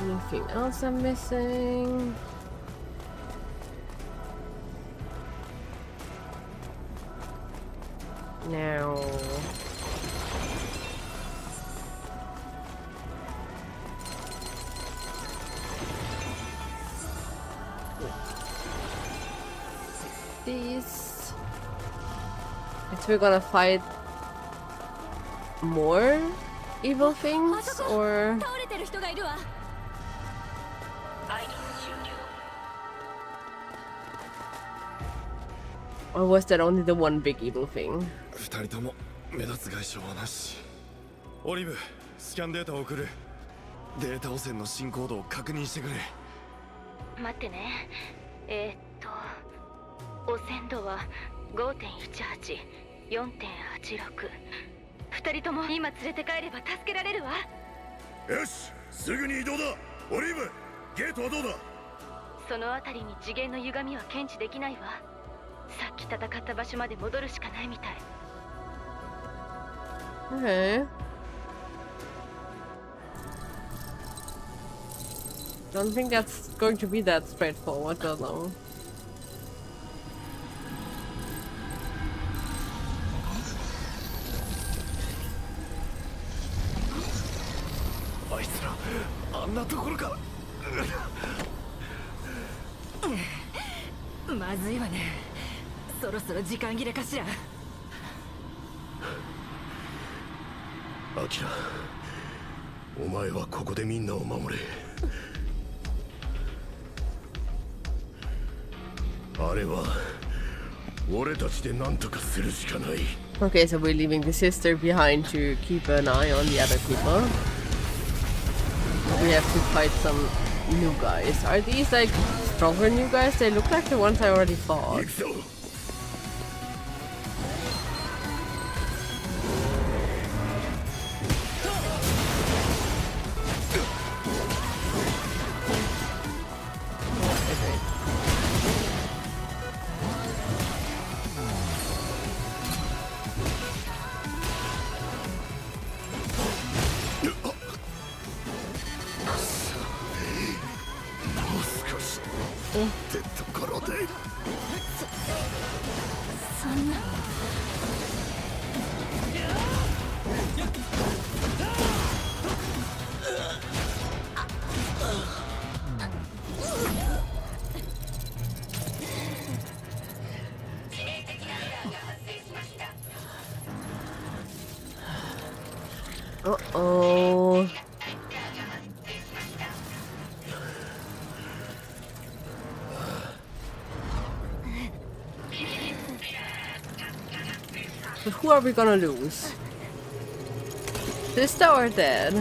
Anything else I'm missing? No. These. Guess we're gonna fight more evil things, or was that only the one big evil thing? 2人とも目立つ外傷はなし。オリブ、スキャンデータを送る。データ汚染の進行度を確認してくれ。待ってね。汚染度は 5.18、4.86。2人とも今連れて帰れば助けられるわ。よし、すぐに移動だ。オリーブ、ゲートはどうだ？そのあたりに次元の歪みは検知できないわ。さっき戦った場所まで戻るしかないみたい。Okay. Don't think that's going to be that straightforward, though. あいつら、あんなところから。まずいわね。そろそろ時間切れかしら。アキラ、お前はここでみんなを守れ。あれは俺たちで何とかするしかない。 Okay, so we're leaving the sister behind to keep an eye on the other people. We have to fight some new guys. Are these like stronger new guys? They look like the ones I already fought. Uh-oh. But who are we gonna lose? Sister or dad?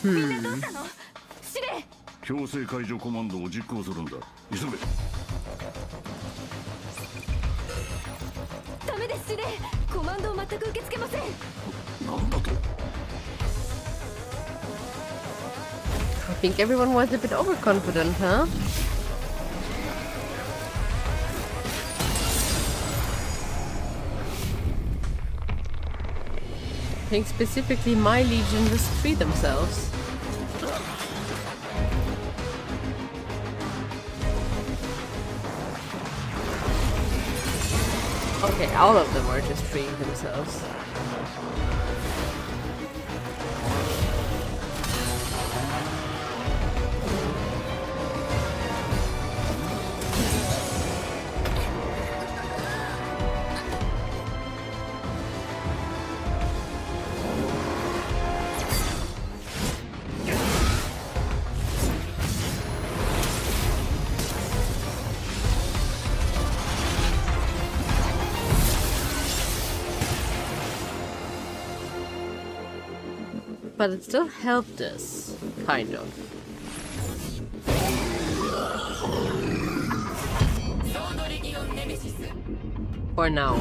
Hmm. 強制解除コマンドを実行するんだ。急げ。ダメです、司令。コマンドを全く受け付けません。I think everyone was a bit overconfident, huh? I think specifically my legion just free themselves. Okay, all of them are just freeing themselves. But it still helped us, kind of. For now.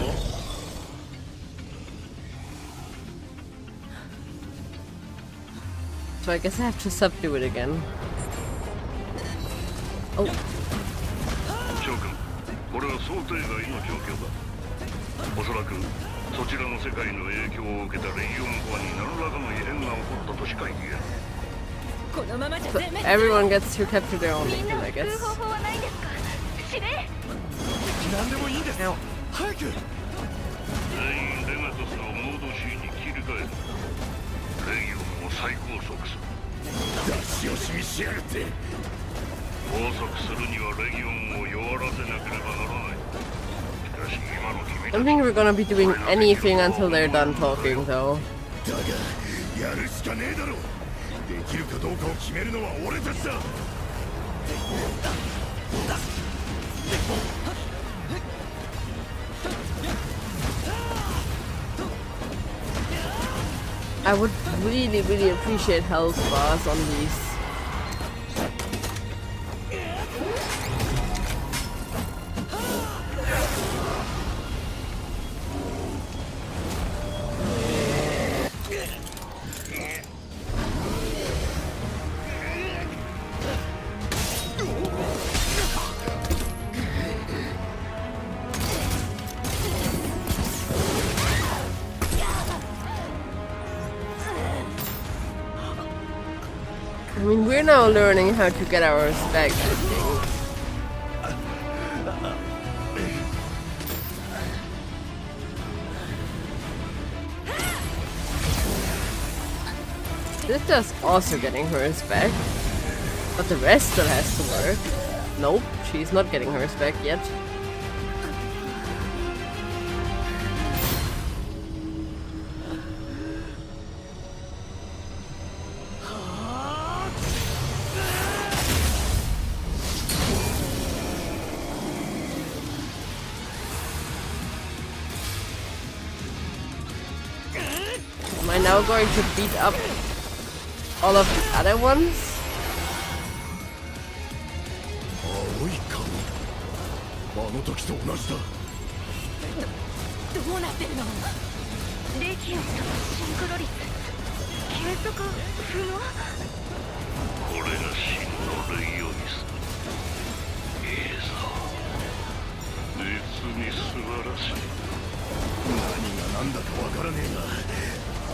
So I guess I have to subdue it again. Oh. 諸君、これは想定外の状況だ。おそらくそちらの世界の影響を受けたレギオンコアに何らかの異変が起こったとしか言えない。 So everyone gets to capture their own legion, I guess. 何でもいいんです。早く。全員レガトスをモード C に切り替える。レギオンを再拘束する。出し惜しみしやがって。拘束するにはレギオンを弱らせなければならない。 I don't think we're gonna be doing anything until they're done talking, though. だがやるしかねえだろ。できるかどうかを決めるのは俺たちだ。 I would really appreciate health bars on these. I mean, we're now learning how to get ours back, I think. This is also getting hers back, but the rest still has to work. Nope, she's not getting hers back yet. Am I now going to beat up all of the other ones? 青い顔。あの時と同じだ。どうなってるの？レギオンとシンクロ率計測不能？これが真のレギオニス。いいぞ。実に素晴らしい。何が何だかわからねえが、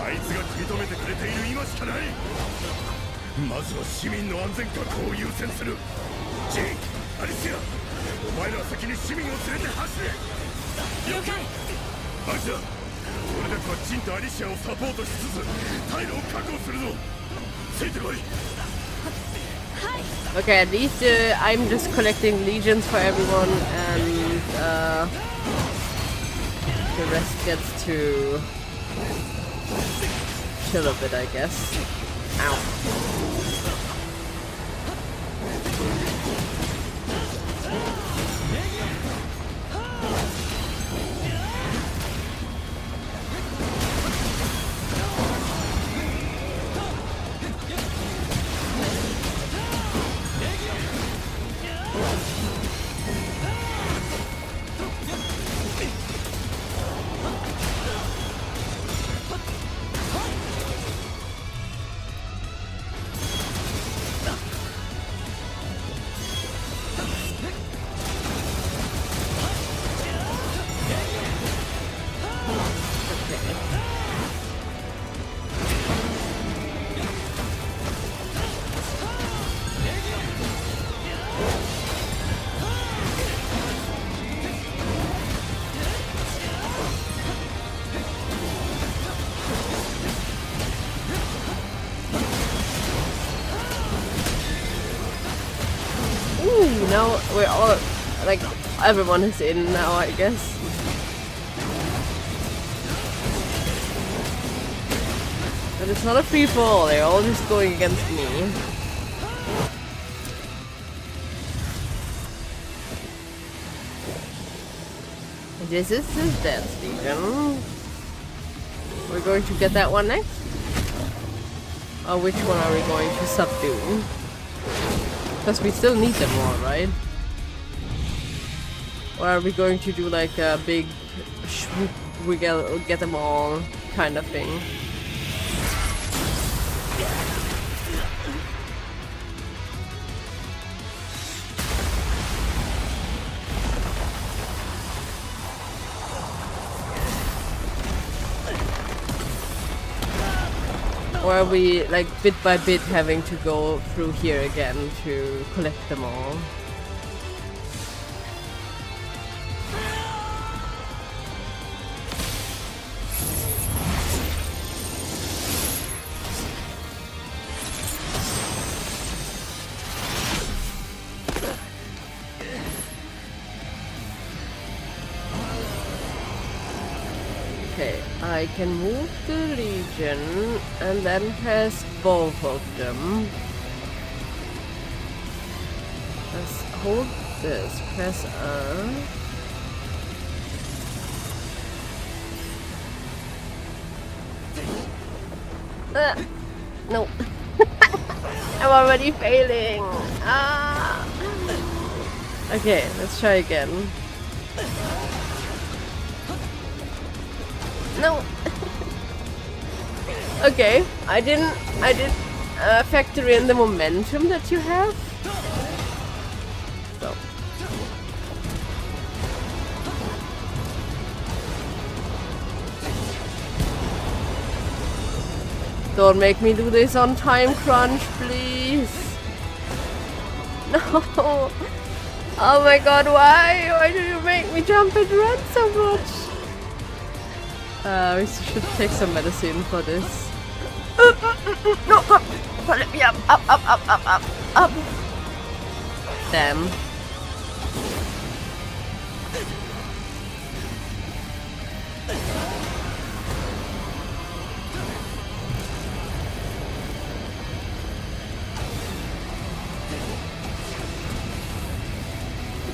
あいつが食い止めてくれている今しかない。まずは市民の安全確保を優先する。ジン、アリシア、お前らは先に市民を連れて走れ。了解。あいつら、俺たちはジンとアリシアをサポートしつつ退路を確保するぞ。ついてこい。 Okay, at least I'm just collecting legions for everyone, and the rest gets to chill a bit, I guess. Ow. we're all, like, everyone is in now, I guess. But it's not a free-for-all, they're all just going against me. This is his Dance Legion. We're going to get that one next? Or which one are we going to subdue? Because we still need them all, right? Or are we going to do like a big swoop, we get them all kind of thing? Or are we, like, bit by bit having to go through here again to collect them all? Okay, I can move the Legion and then press both of them. Let's hold this, press R. No. I'm already failing. Ah. Okay, let's try again. No. Okay, I didn't factor in the momentum that you have. So. Don't make me do this on time crunch, please. No. Oh my god, why? Why do you make me jump and run so much? We should take some medicine for this. No, come! Let me up! Up! Damn.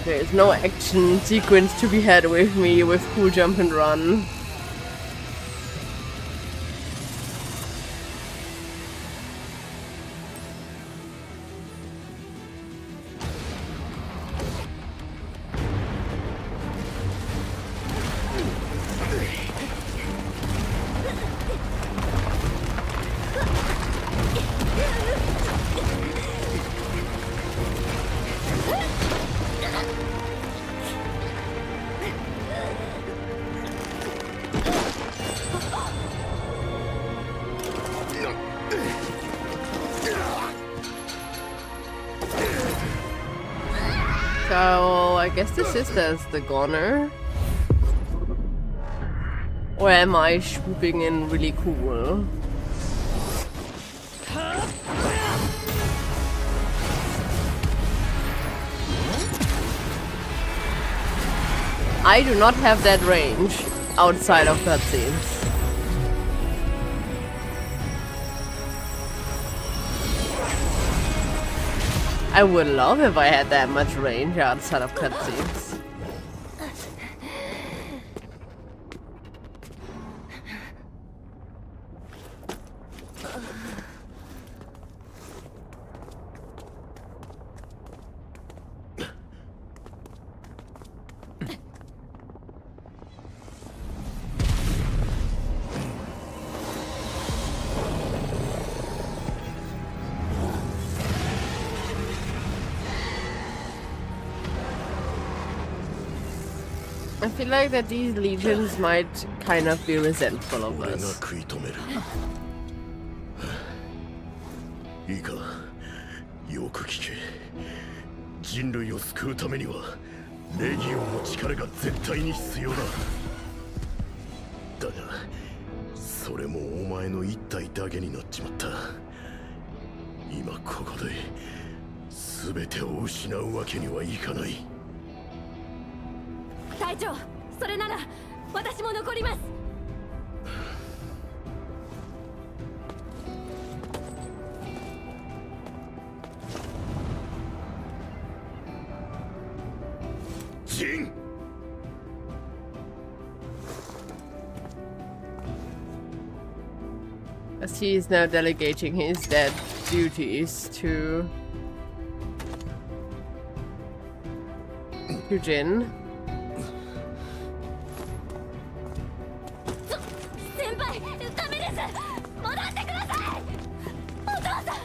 There's no action sequence to be had with me with cool jump and run. So, I guess this is the goner. Or am I swooping in really cool? I do not have that range outside of cutscenes. I would love if I had that much range outside of cutscenes. I feel like that these legions might kind of be resentful of us. いいか、よく聞け。人類を救うためにはレギオンの力が絶対に必要だ。だが、それもお前の一体だけになっちまった。今ここで全てを失うわけにはいかない。隊長、それなら私も残ります。ジン。As he is now delegating his dead duties to Jin. 先輩、ダメです。戻ってください。お父さん、お父さん。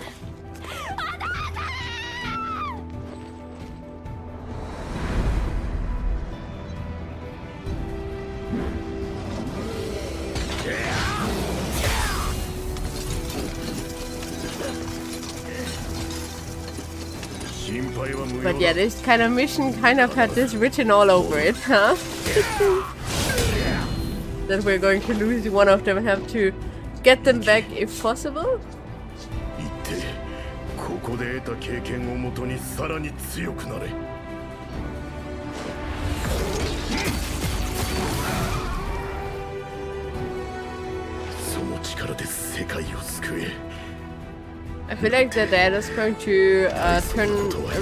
But yeah, this kind of mission kind of had this written all over it, huh? That we're going to lose one of them and have to get them back if possible. ここで得た経験をもとにさらに強くなれ。その力で世界を救え。 I feel like the dad is going to turn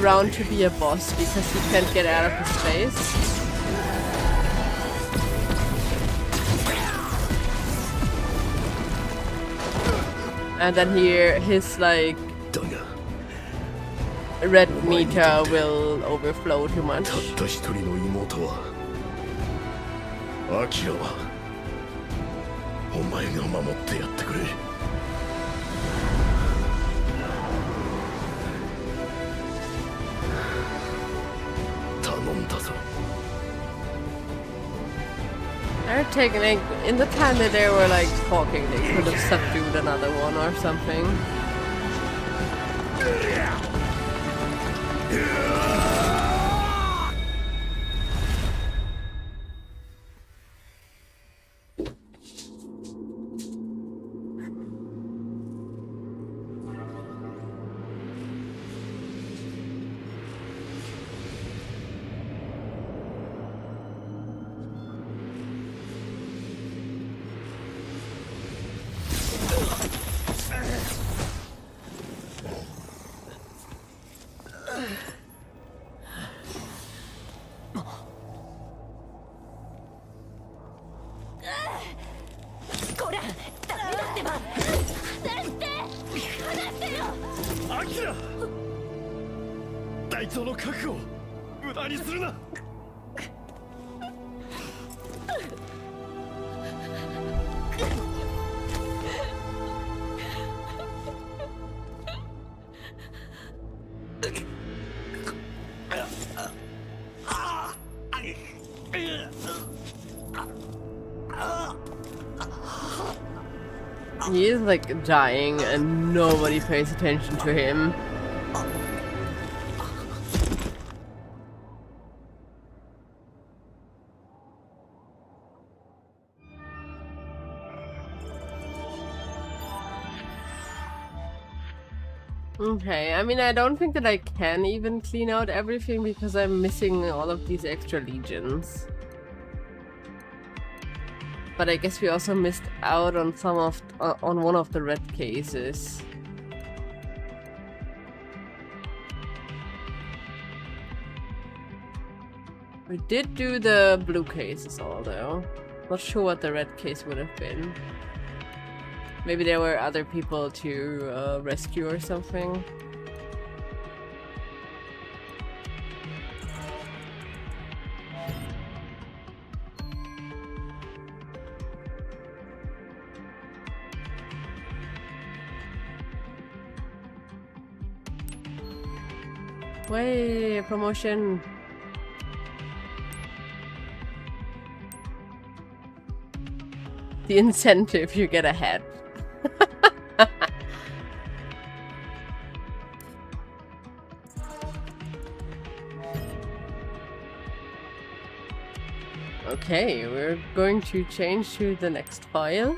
around to be a boss because he can't get out of his space. And then here his like red meter will overflow too much. たった一人の妹は、アキラは、お前が守ってやってくれ。 They're taking like in the time that they were like talking, they could have subdued another one or something. He is like dying and nobody pays attention to him. Okay, I mean, I don't think that I can even clean out everything because I'm missing all of these extra legions. But I guess we also missed out on some of on one of the red cases. We did do the blue cases, although not sure what the red case would have been. Maybe there were other people to rescue or something. Way promotion. The incentive, you get ahead. Okay, we're going to change to the next file.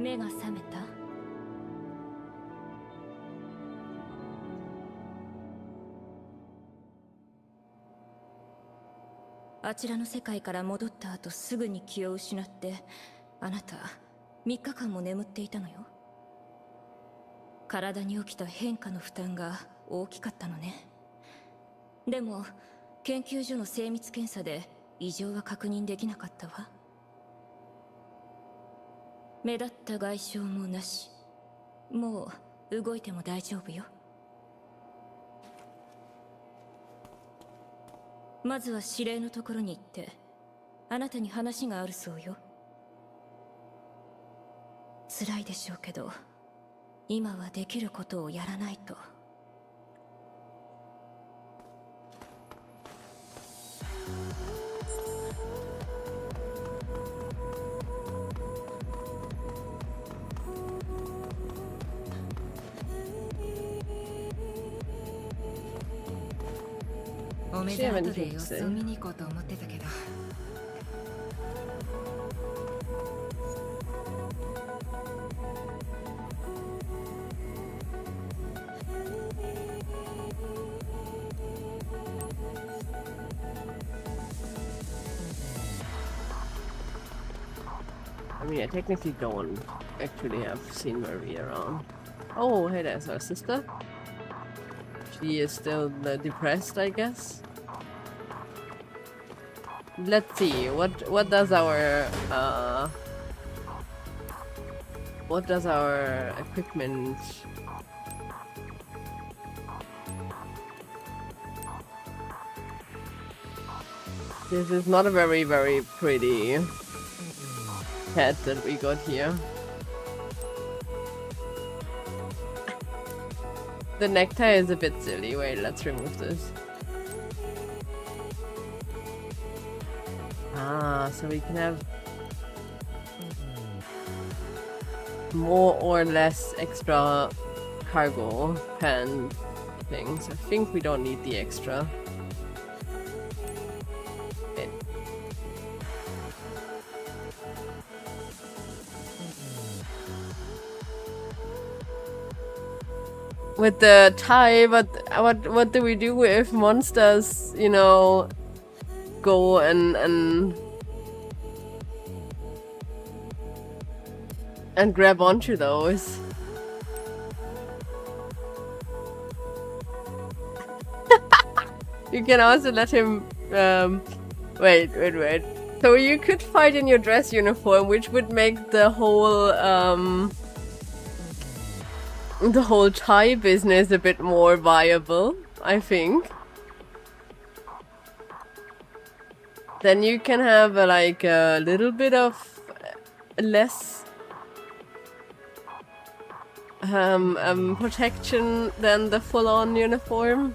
目が覚めた？あちらの世界から戻った後すぐに気を失って、あなた3日間も眠っていたのよ。体に起きた変化の負担が大きかったのね。でも研究所の精密検査で異常は確認できなかったわ。目立った外傷もなし、もう動いても大丈夫よ。まずは司令のところに行って、あなたに話があるそうよ。辛いでしょうけど、今はできることをやらないと。おめでとうで様子を見に行こうと思ってたけど。I mean, I technically don't actually have seen Marie around. Oh, hey, there's our sister. She is still depressed, I guess. Let's see, what does our equipment? This is not a very pretty hat that we got here. The necktie is a bit silly. Wait, let's remove this. Ah, so we can have more or less extra cargo pant things. I think we don't need the extra. Okay. With the tie, but what do we do if monsters, you know, go and grab onto those? You can also let him wait. So you could fight in your dress uniform, which would make the whole tie business a bit more viable, I think. Then you can have like a little bit of less protection than the full-on uniform.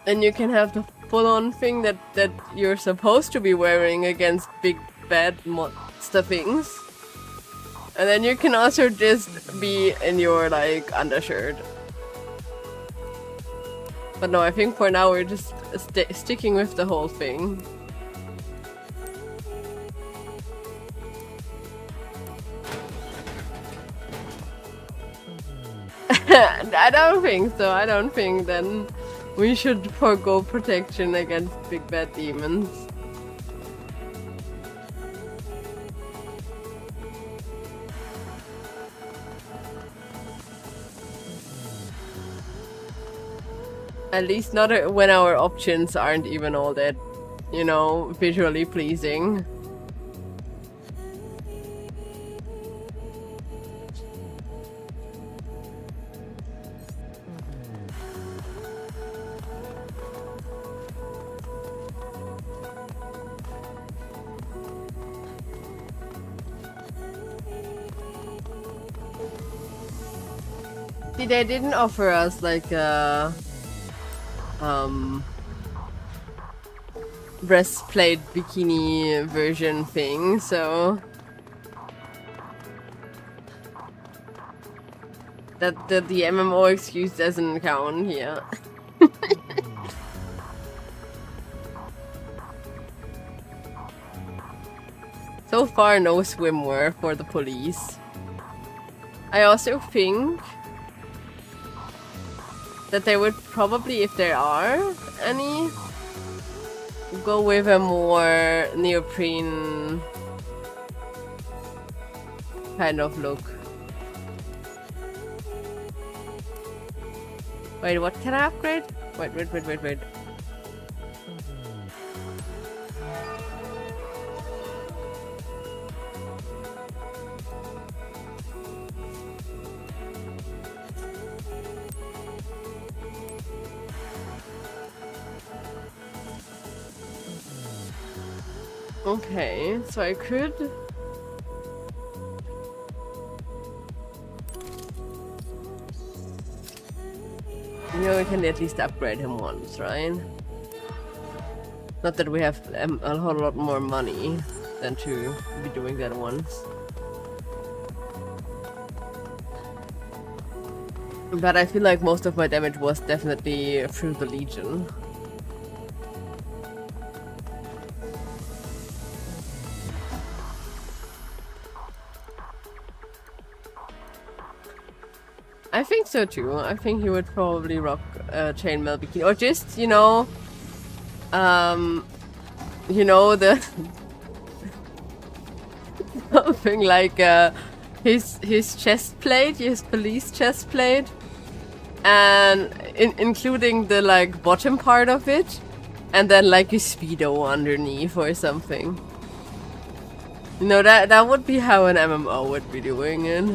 And you can have the full-on thing that you're supposed to be wearing against big bad monster things. And then you can also just be in your like undershirt. But no, I think for now we're just sticking with the whole thing. I don't think so. I don't think then we should forgo protection against big bad demons. At least not when our options aren't even all that, you know, visually pleasing. See, they didn't offer us like a breastplate bikini version thing, so that the MMO excuse doesn't count here. So So far, no swimwear for the police. I also think that they would probably, if there are any, go with a more neoprene kind of look. Wait, what can I upgrade? Wait. Okay, so I could... You know, we can at least upgrade him once, right? Not that we have a whole lot more money than to be doing that once. But I feel like most of my damage was definitely through the Legion. I think so too. I think he would probably rock chainmail bikini, or just, you know, the something like his chest plate, his police chest plate, and including the like bottom part of it, and then like a speedo underneath or something. You know, that would be how an MMO would be doing it.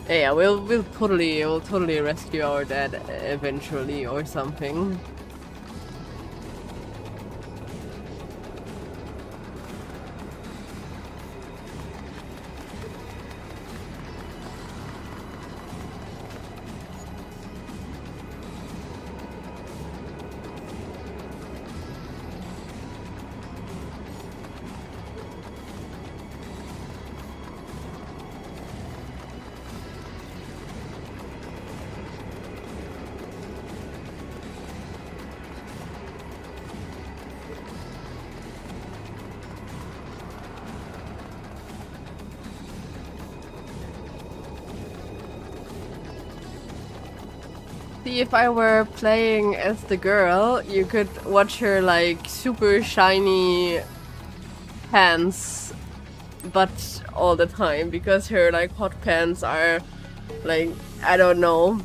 Yeah, we'll totally rescue our dad eventually or something. See, if I were playing as the girl, you could watch her like super shiny pants butt all the time, because her like hot pants are like, I don't know,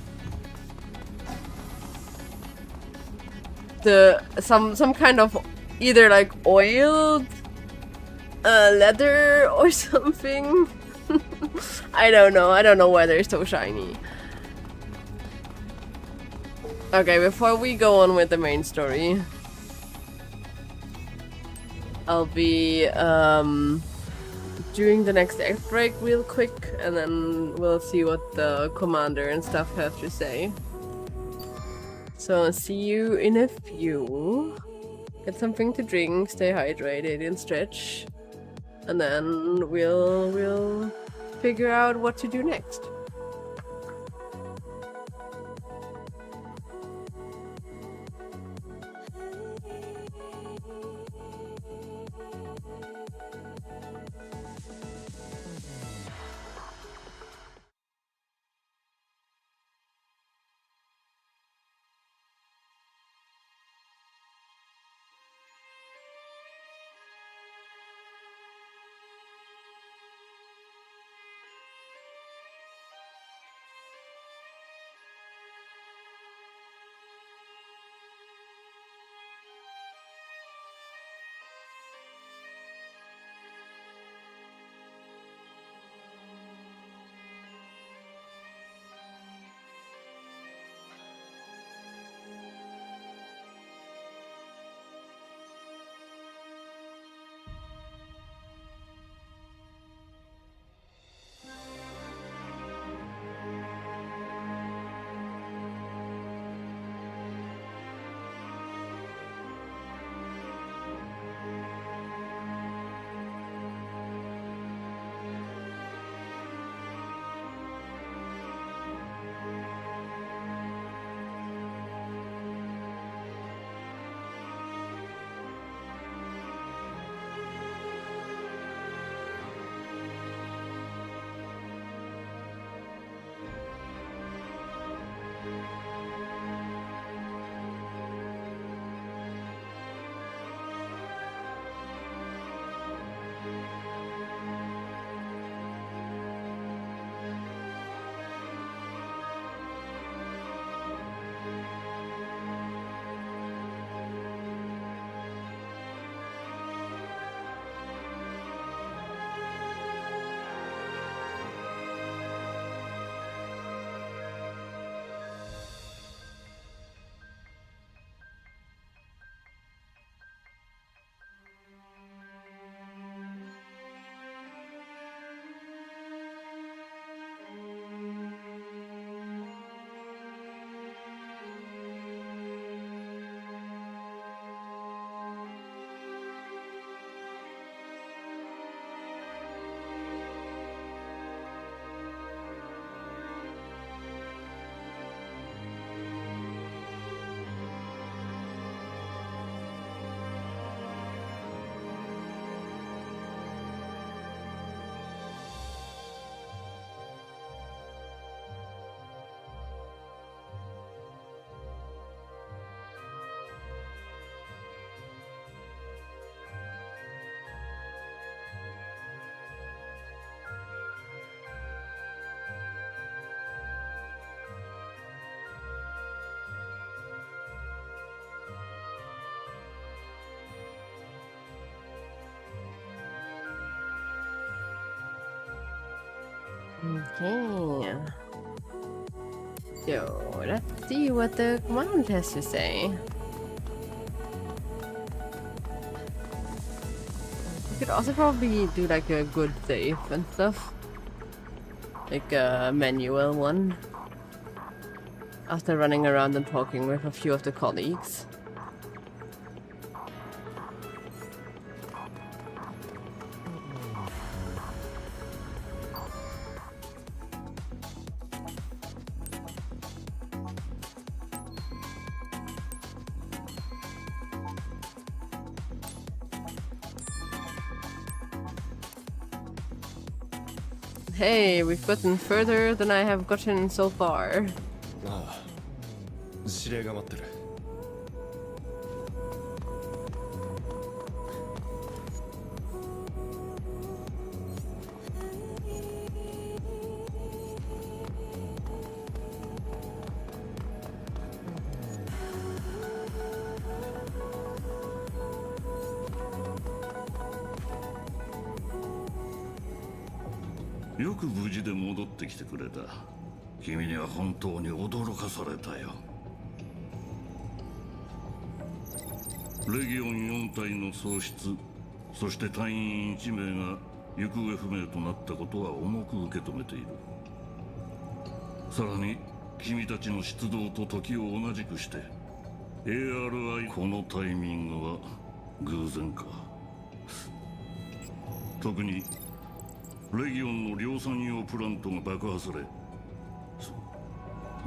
some kind of either like oiled leather or something. I don't know why they're so shiny. Okay, before we go on with the main story, I'll be doing the next act break real quick, and then we'll see what the commander and stuff have to say. So I'll see you in a few. Get something to drink, stay hydrated and stretch, and then we'll figure out what to do next. Okay. So, let's see what the command has to say. You could also probably do like a good save and stuff. Like a manual one. After running around and talking with a few of the colleagues. Hey, we've gotten further than I have gotten so far. ああ、指令が待ってる。よく無事で戻ってきてくれた。君には本当に驚かされたよ。レギオン4体の喪失、そして隊員1名が行方不明となったことは重く受け止めている。さらに君たちの出動と時を同じくして ARI このタイミングは偶然か。特にレギオンの量産用プラントが爆破され、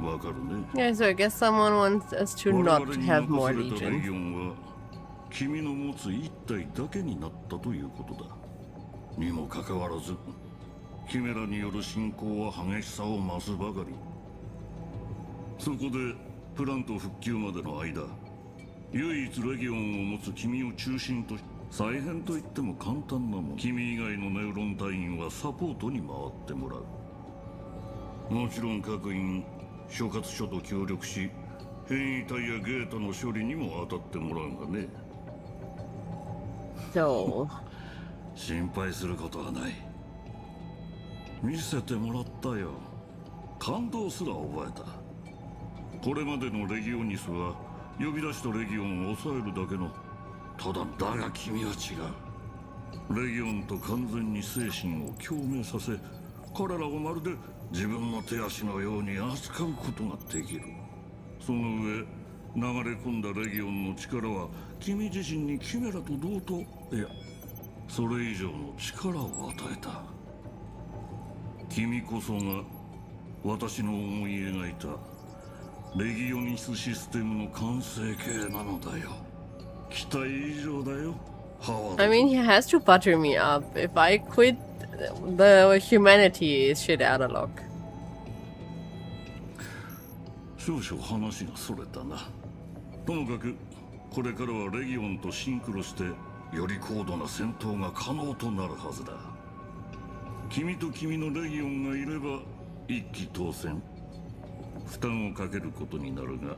わかるね。Yeah, so I guess someone wants us to not have more レギ legions. オンは君の持つ一体だけになったということだ。にもかかわらずキメラによる侵攻は激しさを増すばかり。そこでプラント復旧までの間、唯一レギオンを持つ君を中心とし、再編といっても簡単なもん。君以外のネウロン隊員はサポートに回ってもらう。もちろん各員所轄署と協力し、変異体やゲータの処理にも当たってもらうがね。So, 心配することはない。見せてもらったよ。感動すら覚えた。これまでのレギオニスは呼び出したレギオンを抑えるだけの、ただが君は違う。レギオンと完全に精神を共鳴させ、彼らをまるで自分の手足のように扱うことができる。その上、流れ込んだレギオンの力は君自身にキメラと同等、いやそれ以上の力を与えた。君こそが私の思い描いたレギオニスシステムの完成形なのだよ。期待以上だよ。I mean, he has to butter me up. If I quit, the humanity is shit out of luck. 少々話がそれたな。ともかくこれからはレギオンとシンクロしてより高度な戦闘が可能となるはずだ。君と君のレギオンがいれば一騎当選。負担をかけることになるが、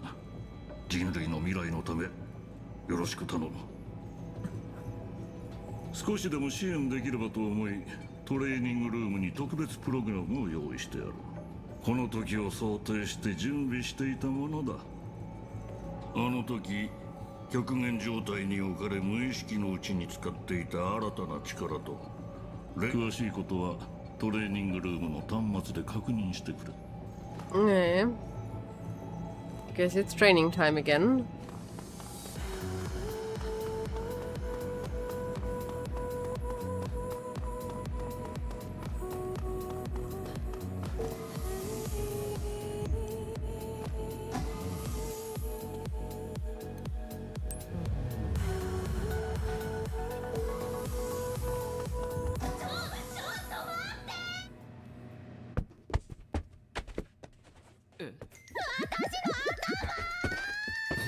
人類の未来のためよろしく頼む。少しでも支援できればと思い、トレーニングルームに特別プログラムを用意してある。この時を想定して準備していたものだ。あの時極限状態に置かれ無意識のうちに使っていた新たな力と、詳しいことはトレーニングルームの端末で確認してくれ。Okay. Guess it's training time again.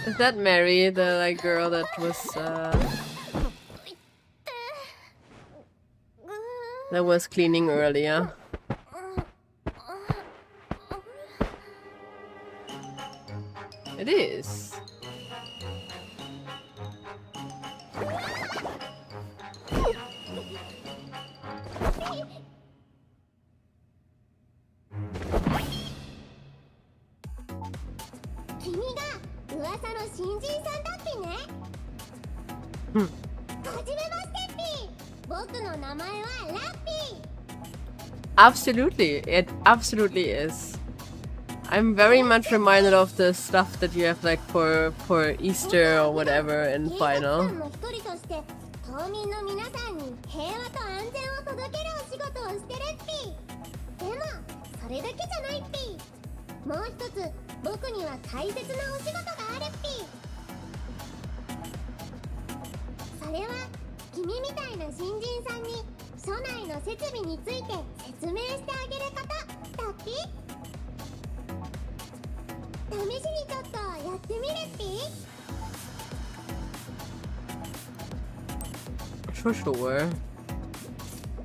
Is that Mary, the like girl that was cleaning earlier? It is. 君が噂の新人さんだっぴね。Hmm. はじめましてっぴ。僕の名前はラッピー。 Absolutely, it absolutely is. I'm very much reminded of the stuff that you have like for Easter or whatever in 警察 final. 官の一人として島民の皆さんに平和と安全を届けるお仕事をしてるっぴ。でもそれだけじゃないっぴ。もう一つ僕には大切なお仕事があるっぴ。それは君みたいな新人さんに署内の設備について説明してあげることだっぴ。試しにちょっとやってみるっぴ。 For sure.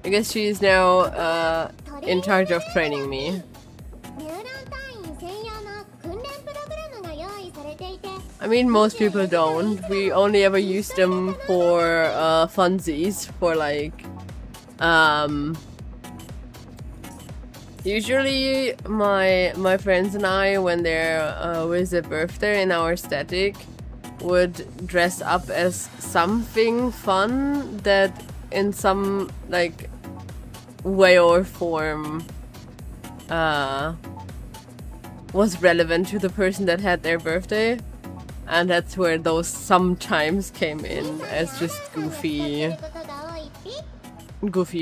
I guess she is now in charge of training me. ニューラン隊員専用の訓練プログラムが用意されていて、 I mean, most people don't. We only ever use them for funsies, for like usually my friends and I, when there was a birthday in our static, would dress up as something fun that in some like way or form was relevant to the person that had their birthday. And that's where those sometimes came in as just goofy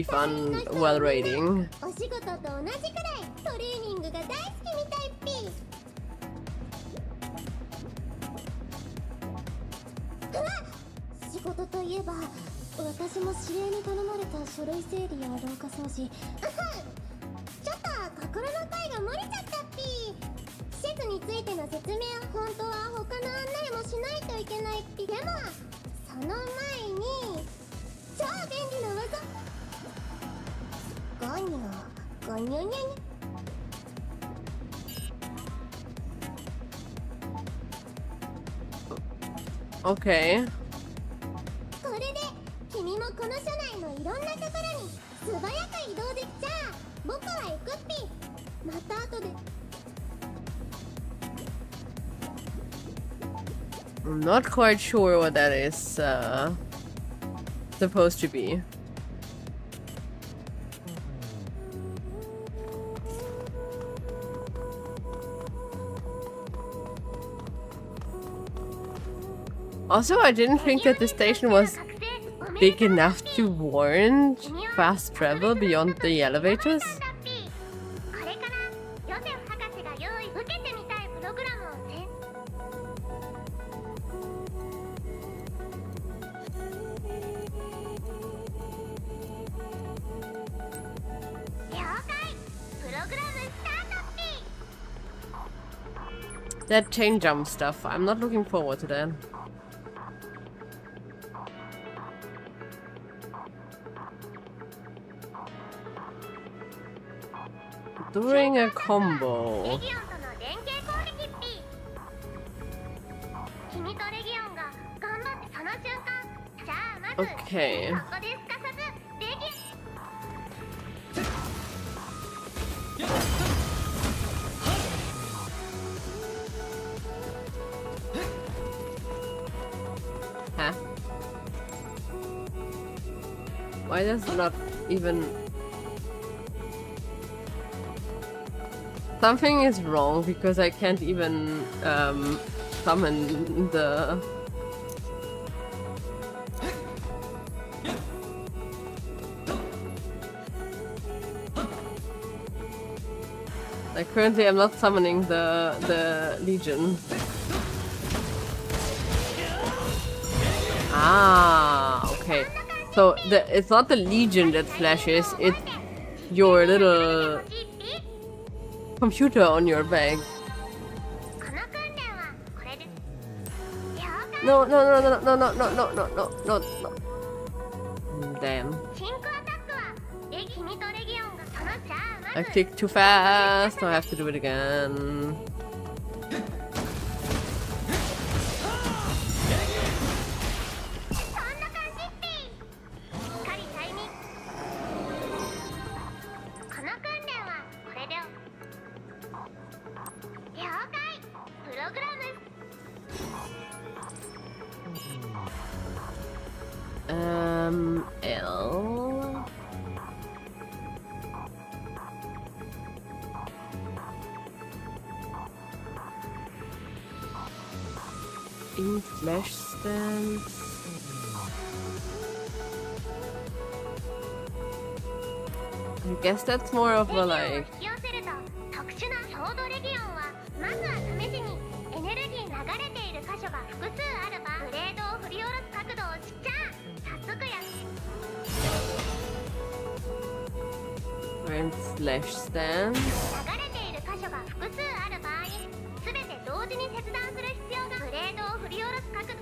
fun while raiding. お仕事と同じくらいトレーニングが大好きみたいっぴ。うわっ、仕事といえば私も指令に頼まれた書類整理や廊下掃除。ちょっと心の声が漏れちゃったっぴ。施設についての説明は本当は他の案内もしないといけないっぴ。でもその前に超便利な技。ゴニョゴニョニョニョ。 Okay. これで君もこの署内のいろんなところに素早く移動できちゃう。僕は行くっぴ。また後で。 I'm not quite sure what that is supposed to be. Also, I didn't think that the station was big enough to warrant fast travel beyond the elevators. これからヨセフ博士が用意受けてみたいプログラムを了解。プログラムスタートっぴ。 That chain jump stuff, I'm not looking forward to that. During a combo. レギオンとの連携攻撃っぴ。君とレギオンが頑張ってその瞬間。じゃあまず Okay. ここですかさずレギHuh? Why does it not even... Something is wrong because I can't even summon the... Like currently I'm not summoning the Legion. Ah, okay. So it's not the Legion that flashes, it's your little computer on your back. No, no, no, no, no, no, no, no, no, no, no, no. Damn. I clicked too fast, I have to do it again. L. In flash stance. I guess that's more of a like. 特殊なソードレギオンはまずは試しにエネルギー流れている箇所が複数ある場ブレードを振り下ろす角度を知っちゃ早速や And slash stance. 流れている箇所が複数ある場合すべて同時に切断する必要がブレードを振り下ろす角度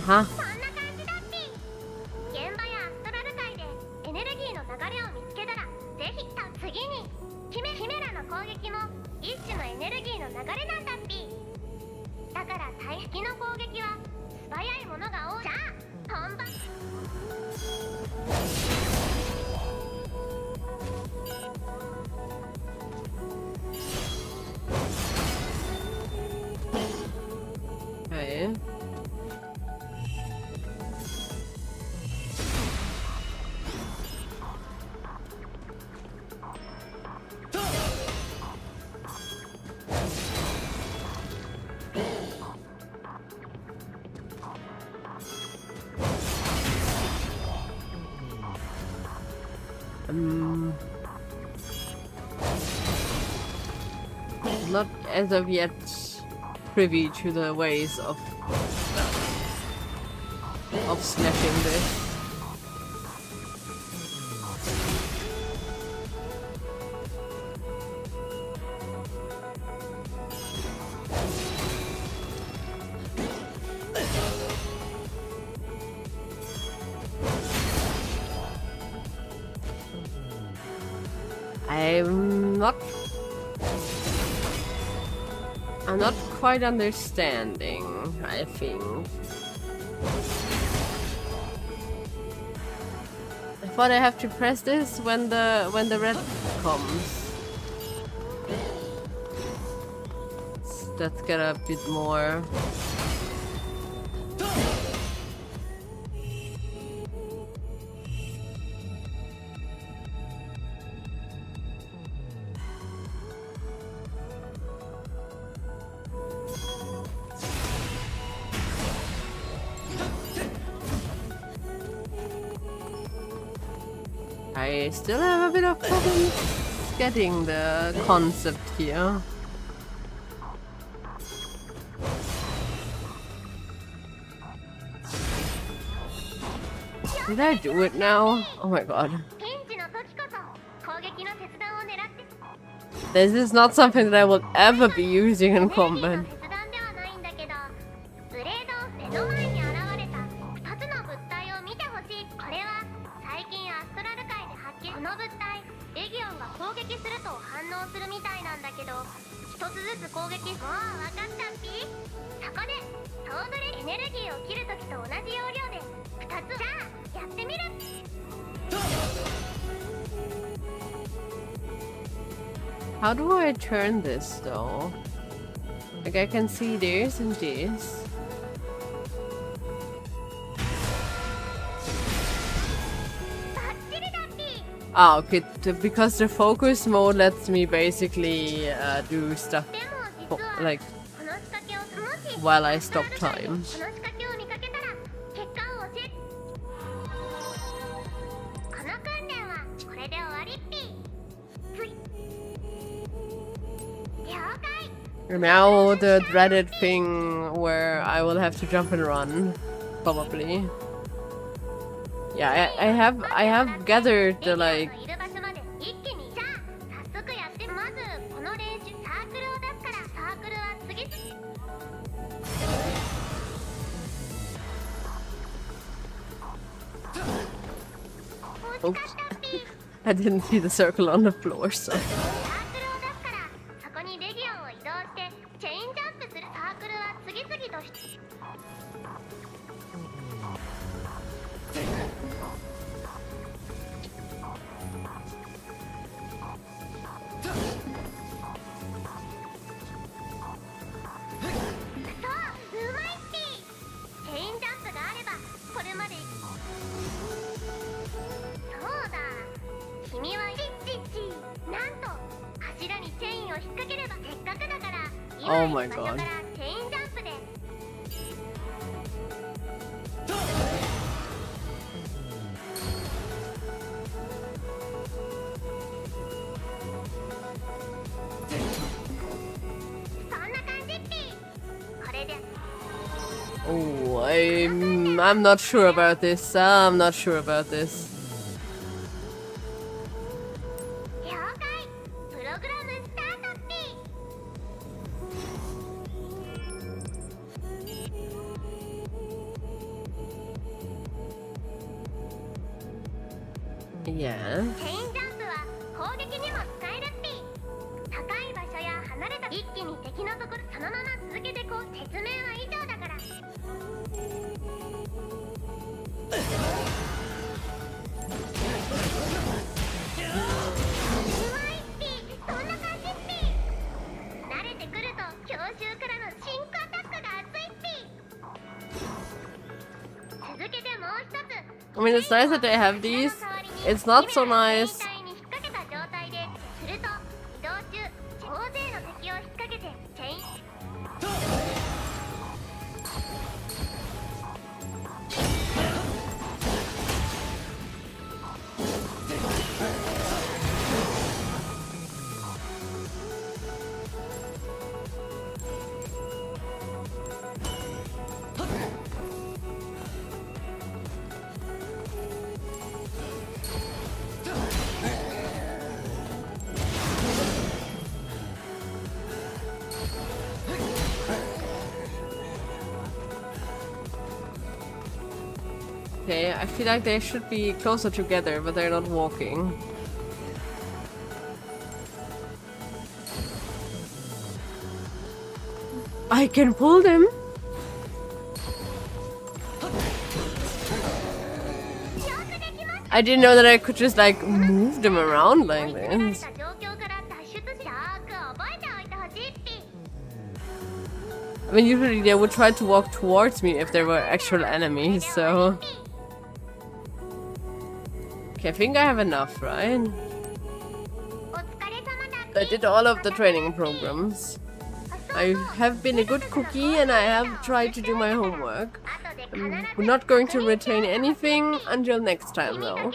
Uh-huh. そんな感じだっぴ現場やアストラル界でエネルギーの流れを見つけたらぜひ次にキメラの攻撃も一種のエネルギーの流れなんだっぴだから対敵の攻撃は素早いものが多いじゃあ本番 Okay. Not as of yet privy to the ways of smashing this. I'm not quite understanding, I think. I thought I have to press this when the red comes. Let's get a bit more. I still have a bit of problems getting the concept here. Did I do it now? Oh my god. This is not something that I will ever be using in combat. How do I turn this though? Like I can see this and this. Ah, okay, because the focus mode lets me basically do stuff like while I stop time. And now the dreaded thing where I will have to jump and run, probably. Yeah, I have gathered the like. Oops. I didn't see the circle on the floor, so. Oh my god. Oh, I'm not sure about this. I'm not sure about this. Yeah. チェインジャンプは攻撃にも使えるっぴ。高い場所や離れた一気に敵のところそのまま続けてこう。説明は以上だから。I mean, it's nice that they have these. It's not so nice. Okay, I feel like they should be closer together, but they're not walking. I can pull them! I didn't know that I could just like move them around like this. I mean, usually they would try to walk towards me if there were actual enemies, so... Okay, I think I have enough, right? I did all of the training programs. I have been a good cookie and I have tried to do my homework. We're not going to retain anything until next time, though.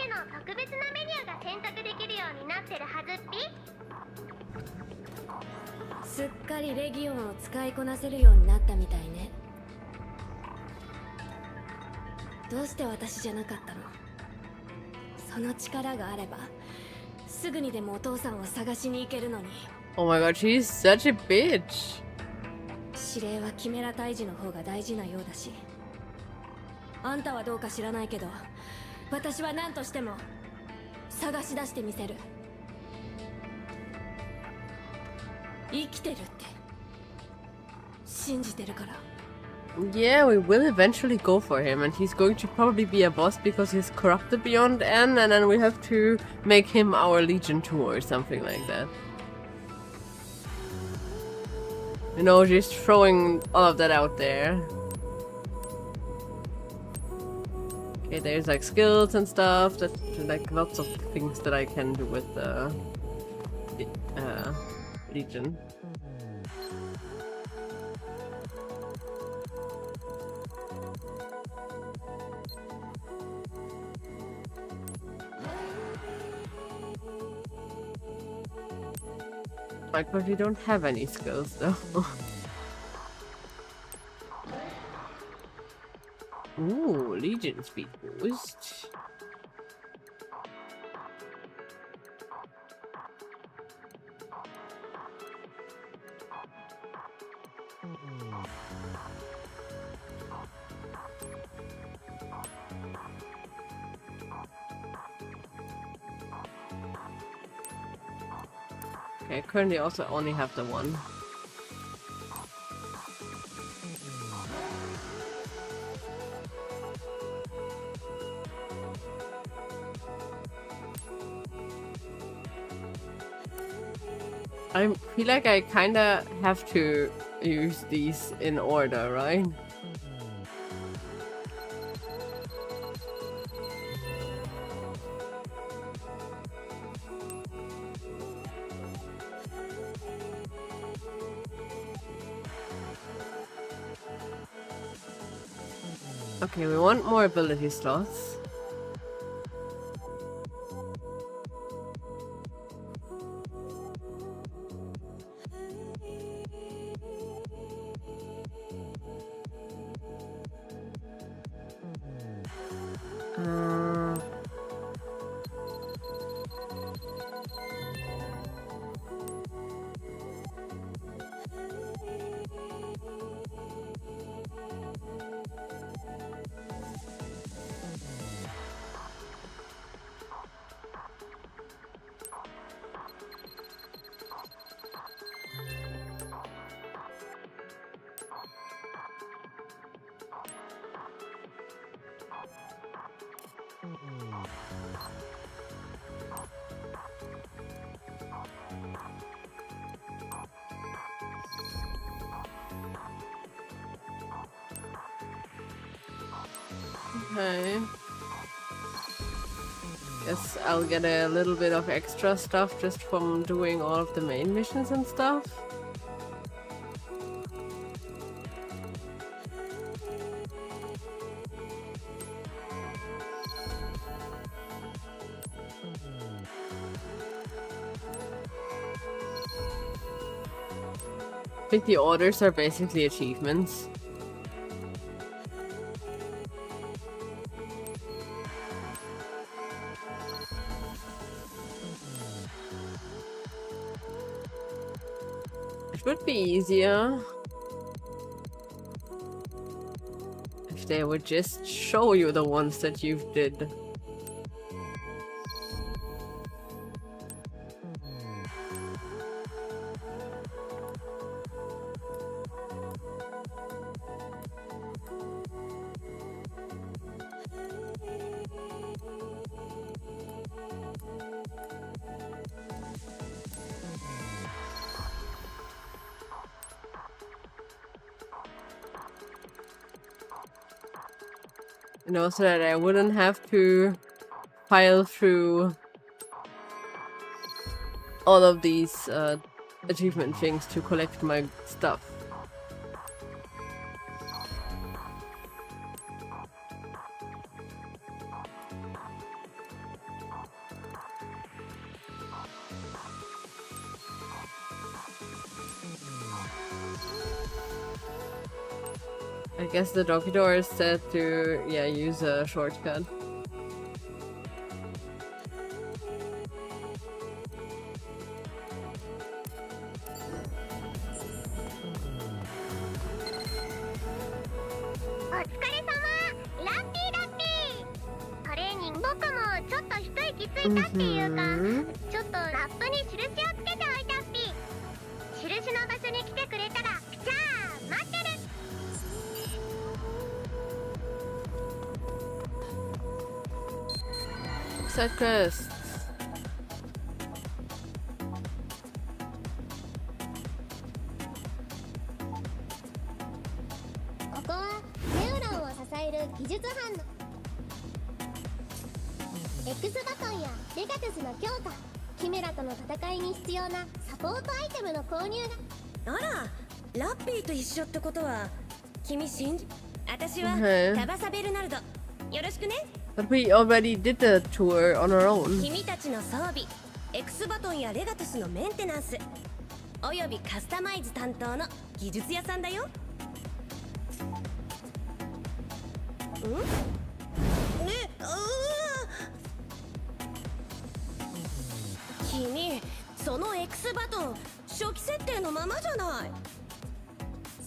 すっかりレギオンを使いこなせるようになったみたいね。どうして私じゃなかったの？その力があればすぐにでもお父さんを探しに行けるのに。Oh my god, she's such a bitch. 指令はキメラ退治の方が大事なようだし、あんたはどうか知らないけど、私は何としても探し出してみせる。生きてるって信じてるから。Yeah, we will eventually go for him, and he's going to probably be a boss because he's corrupted beyond N, and then we have to make him our Legion 2 or something like that. You know, just throwing all of that out there. Okay, there's like skills and stuff, that like lots of things that I can do with the Legion. Like, but we don't have any skills though. Ooh, Legion speed boost. Okay, I currently also only have the one. I feel like I kinda have to use these in order, right? Okay, we want more ability slots. Okay. Guess I'll get a little bit of extra stuff just from doing all of the main missions and stuff. I think the orders are basically achievements. It would be easier if they would just show you the ones that you've did. You know, so that I wouldn't have to pile through all of these achievement things to collect my stuff. I guess the Dokidor is set to, yeah, use a shortcut. Side quests. ここはネオランを支える技術班の X バトンやレガトゥスの強化、キメラとの戦いに必要なサポートアイテムの購入が。あら、ラッピーと一緒ってことは君信じ、私は Okay. タバサベルナルド、よろしくね。 But we already did the tour on our own. 君たちの装備、X バトンやレガトゥスのメンテナンス、およびカスタマイズ担当の技術屋さんだよ。ん？ね、君、その X バトン初期設定のままじゃない。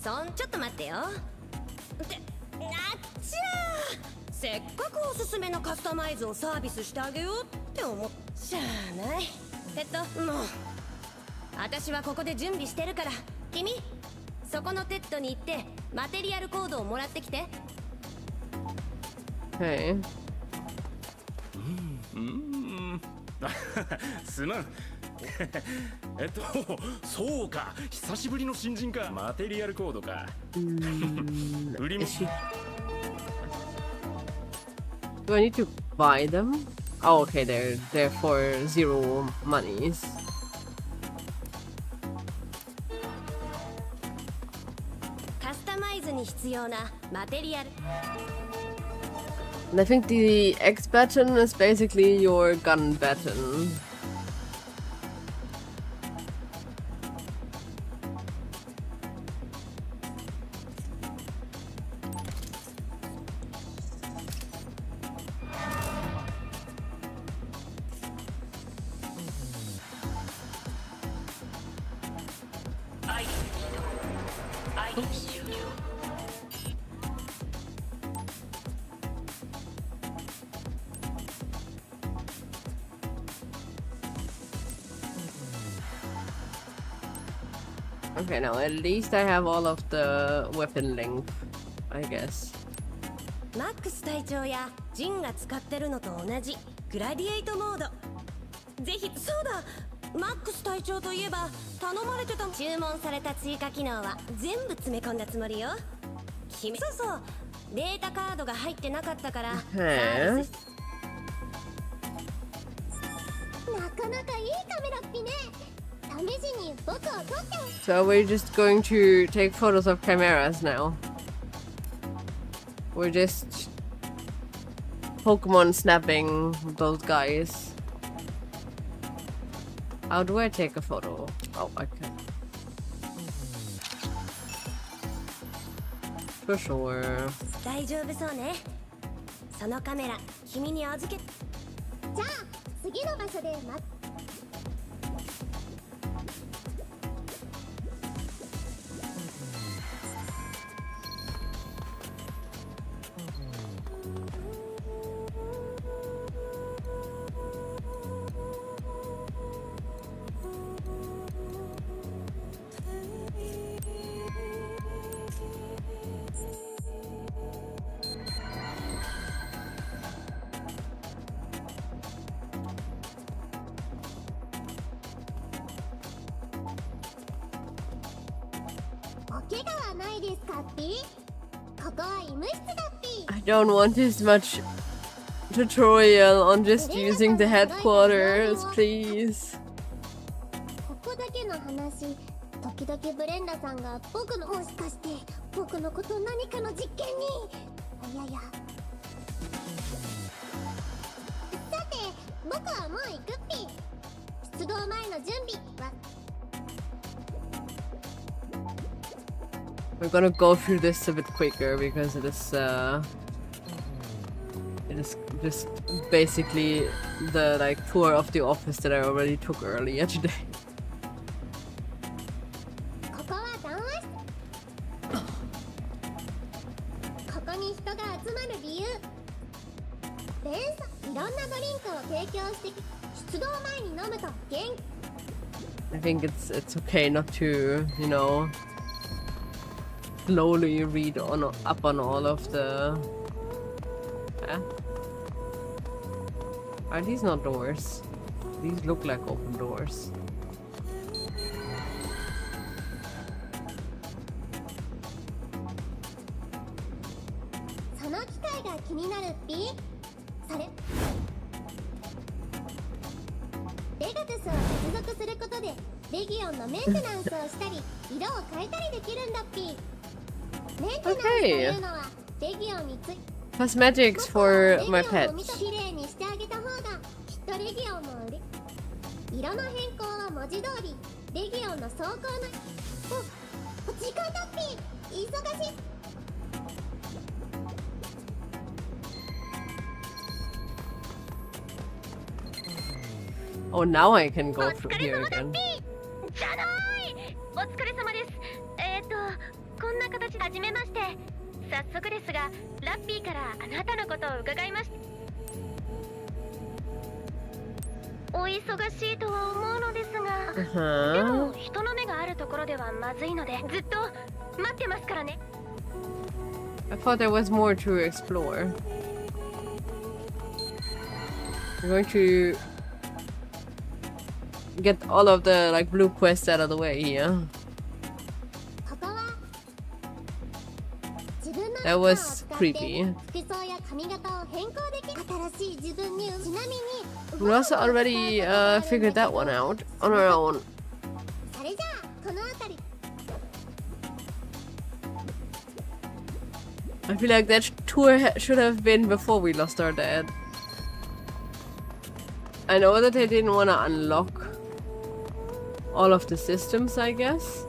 ちょっと待ってよ。ってなっちゃー、せっかくおすすめのカスタマイズをサービスしてあげようって思っちゃあない。もう私はここで準備してるから、君そこのテッドに行ってマテリアルコードをもらってきて。Okay. すまん。そうか、久しぶりの新人か。マテリアルコードか。売り物。 Do I need to buy them? Oh, okay, they're for 0 monies. カスタマイズにに必要なマテリアル。 And I think the X button is basically your gun button. Okay, now at least I have all of the weapon length, I guess. マックス隊長やジンが使ってるのと同じグラディエイトモード。ぜひ。そうだ、マックス隊長といえば頼まれてた。注文された追加機能は全部詰め込んだつもりよ。そうそう、データカードが入ってなかったから。Okay. なかなかいいカメラっぴね。試しに僕を撮って。 So we're just going to take photos of chimeras now. We're just Pokemon snapping those guys. How do I take a photo? Oh, I can. For sure. 大丈夫そうね。そのカメラ君に預け。じゃあ次の場所で待っ。 I don't want as much tutorial on just using the headquarters, please. ここだけの話、時々ブレンダさんが僕のもしかして僕のこと何かの実験に。いやいや。さて、僕はもう行くっぴ。出動前の準備は。 We're gonna go through this a bit quicker because it is just basically the like tour of the office that I already took earlier today. ここは談話室。ここに人が集まる理由。連鎖、いろんなドリンクを提供して出動前に飲むと元気。 I think it's okay not to, you know, slowly read up on all of the. Are these not doors? These look like open doors. その機械が気になるっぴ。それ。レガトゥスを接続することでレギオンのメンテナンスをしたり色を変えたりできるんだっぴ。メンテナンスというのはレギオンについて。 Cosmetics for my pets. きれいにしてあげた方がきっとレギオンも売れ。色の変更は文字通りレギオンの走行の。お、時間だっぴ。忙しい。 Oh, now I can go through here again. じゃないお疲れ様です。こんな形で始めまして。早速ですが、ラッピーからあなたのことを伺いました。お忙しいとは思うのですが、でも人の目があるところではまずいので、ずっと待ってますからね。I thought there was more to explore. We're going to get all of the like blue quests out of the way here. That was creepy. We also already figured that one out on our own. I feel like that tour should have been before we lost our dad. I know that they didn't want to unlock all of the systems, I guess.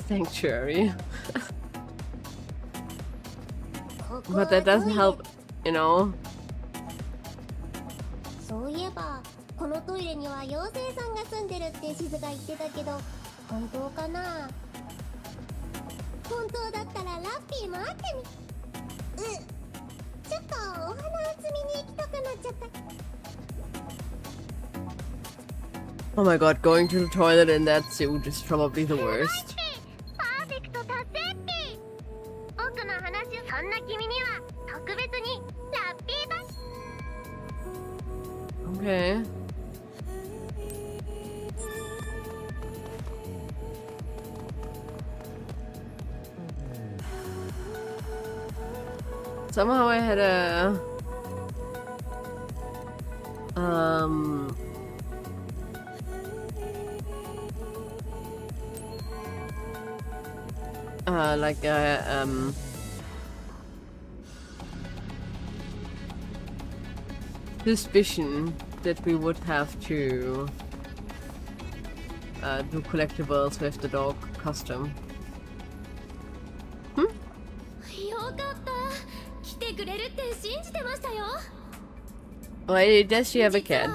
Sanctuary. But that doesn't help, you know. そういえばこのトイレには妖精さんが住んでるってシズが言ってたけど本当かな。本当だったらラッピーも会ってみ。ちょっとお花を摘みに行きたくなっちゃった。 Oh my god, going to the toilet in that suit is probably the worst. パーフェクト達成っぴ。僕の話そんな君には特別にラッピーバス。 Okay. Somehow I had a like a suspicion that we would have to do collectibles with the dog custom. よかった。来てくれるって信じてましたよ。 Why does she have a cat?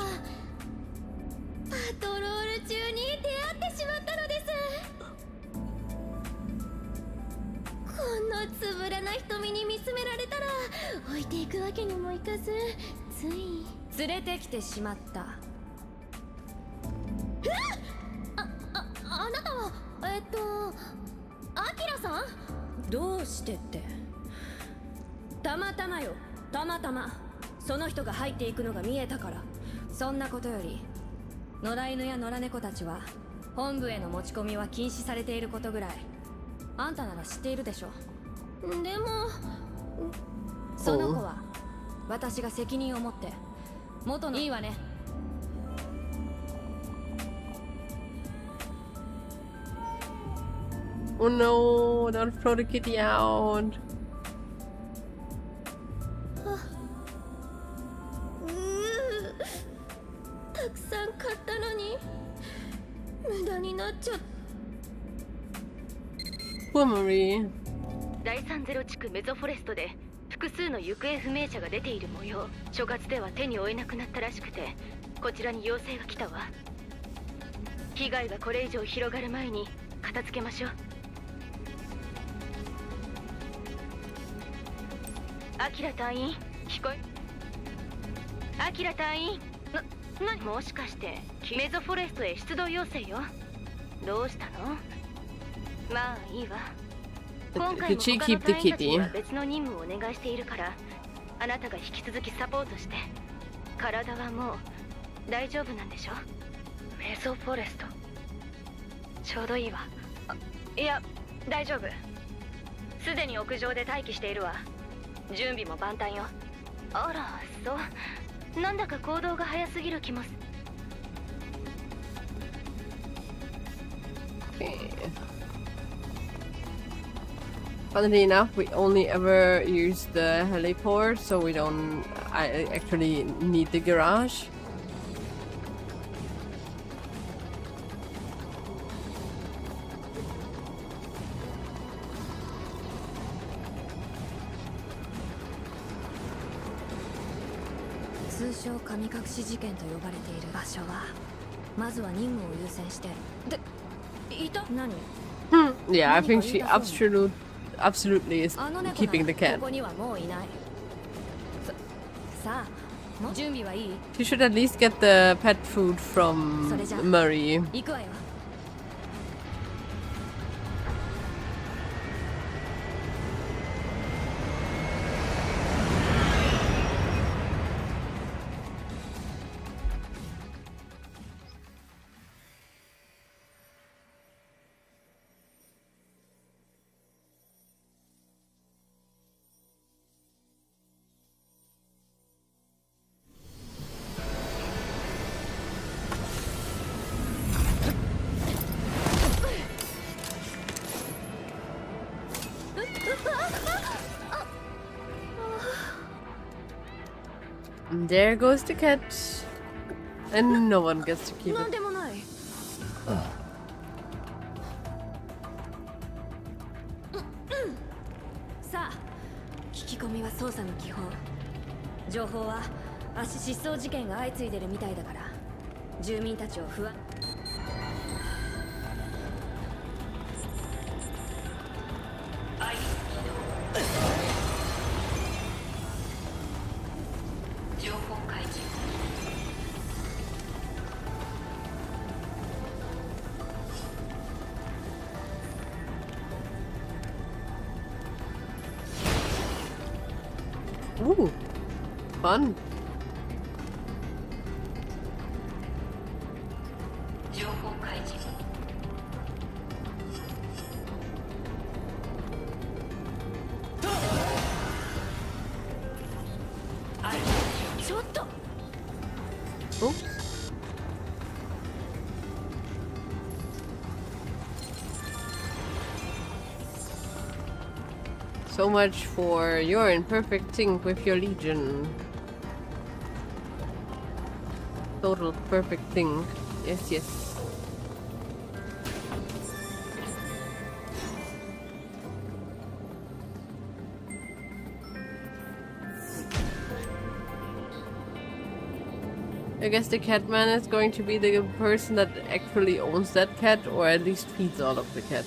パトロール中に出会ってしまったのです。こんなつぶらな瞳に見つめられたら置いていくわけにもいかず、つい連れてきてしまった。あなたはアキラさん？どうしてって。たまたまよ、たまたま。その人が入っていくのが見えたから。そんなことより野良犬や野良猫たちは本部への持ち込みは禁止されていることぐらいあんたなら知っているでしょ。でもその子は私が責任を持って元のいいわね。Oh no, don't throw the kitty out. たくさん買ったのに無駄になっちゃった。 Poor Marie. 第30地区メゾフォレストで複数の行方不明者が出ている模様。所轄では手に負えなくなったらしくて、こちらに要請が来たわ。被害がこれ以上広がる前に片付けましょう。アキラ隊員、聞こえ？アキラ隊員、もしかしてメゾフォレストへ出動要請よ。どうしたの？まあいいわ。今回も他の隊員たちには別の任務をお願いしているから、あなたが引き続きサポートして。体はもう大丈夫なんでしょ？メゾフォレストちょうどいいわ。いや大丈夫。すでに屋上で待機しているわ。準備も万端よ。あらそう、なんだか行動が早すぎる気もす。Funnily enough, we only ever use the heliport, so we don't actually need the garage.通称神隠し事件と呼ばれている場所は、まずは任務を優先して。で、いた？何？ Yeah, I think she absolutely is keeping the cat. ここにはもういない。さあ、準備はいい？ She should at least get the pet food from Murray. 行くわよ。And there goes the cat. And no one gets to keep なん it. でもない。さあ、聞き込みは捜査の基本。情報は足失踪事件が相次いでるみたいだから、住民たちを不安。情報開示。 Ooh, fun. 情報開示。 ちょっと。 Oops. So much for you're in perfect sync with your legion. Total perfect sync. Yes, yes. I guess the catman is going to be the person that actually owns that cat, or at least feeds all of the cat.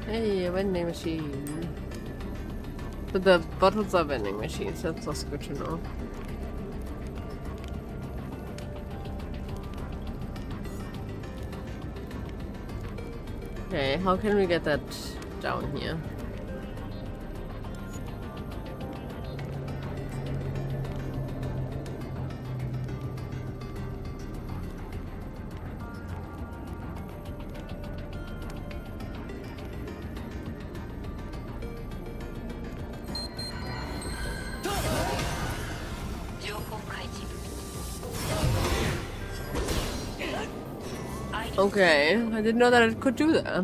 Hey, a vending machine. But the bottles are vending machines, that's also good to know. Okay, how can we get that down here? Okay, I didn't know that it could do that.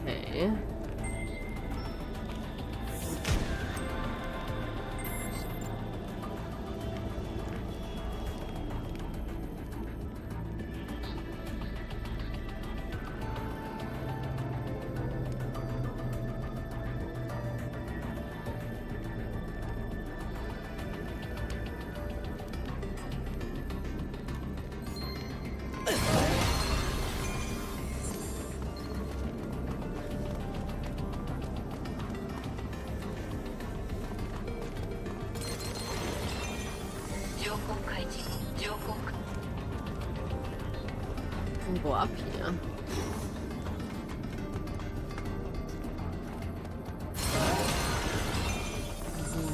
Okay. Go up here.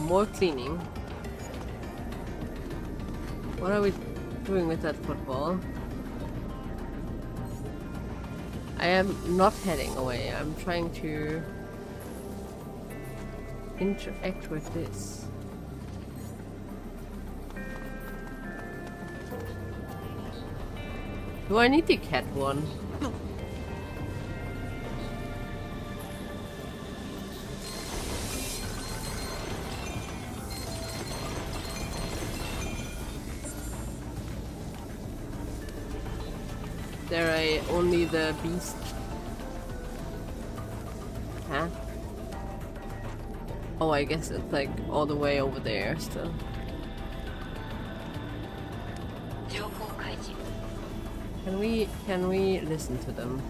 More cleaning. What are we doing with that football? I am not heading away. I'm trying to interact with this. Do I need the cat one? There only the beast. Huh? Oh, I guess it's like all the way over there still. Can we listen to them?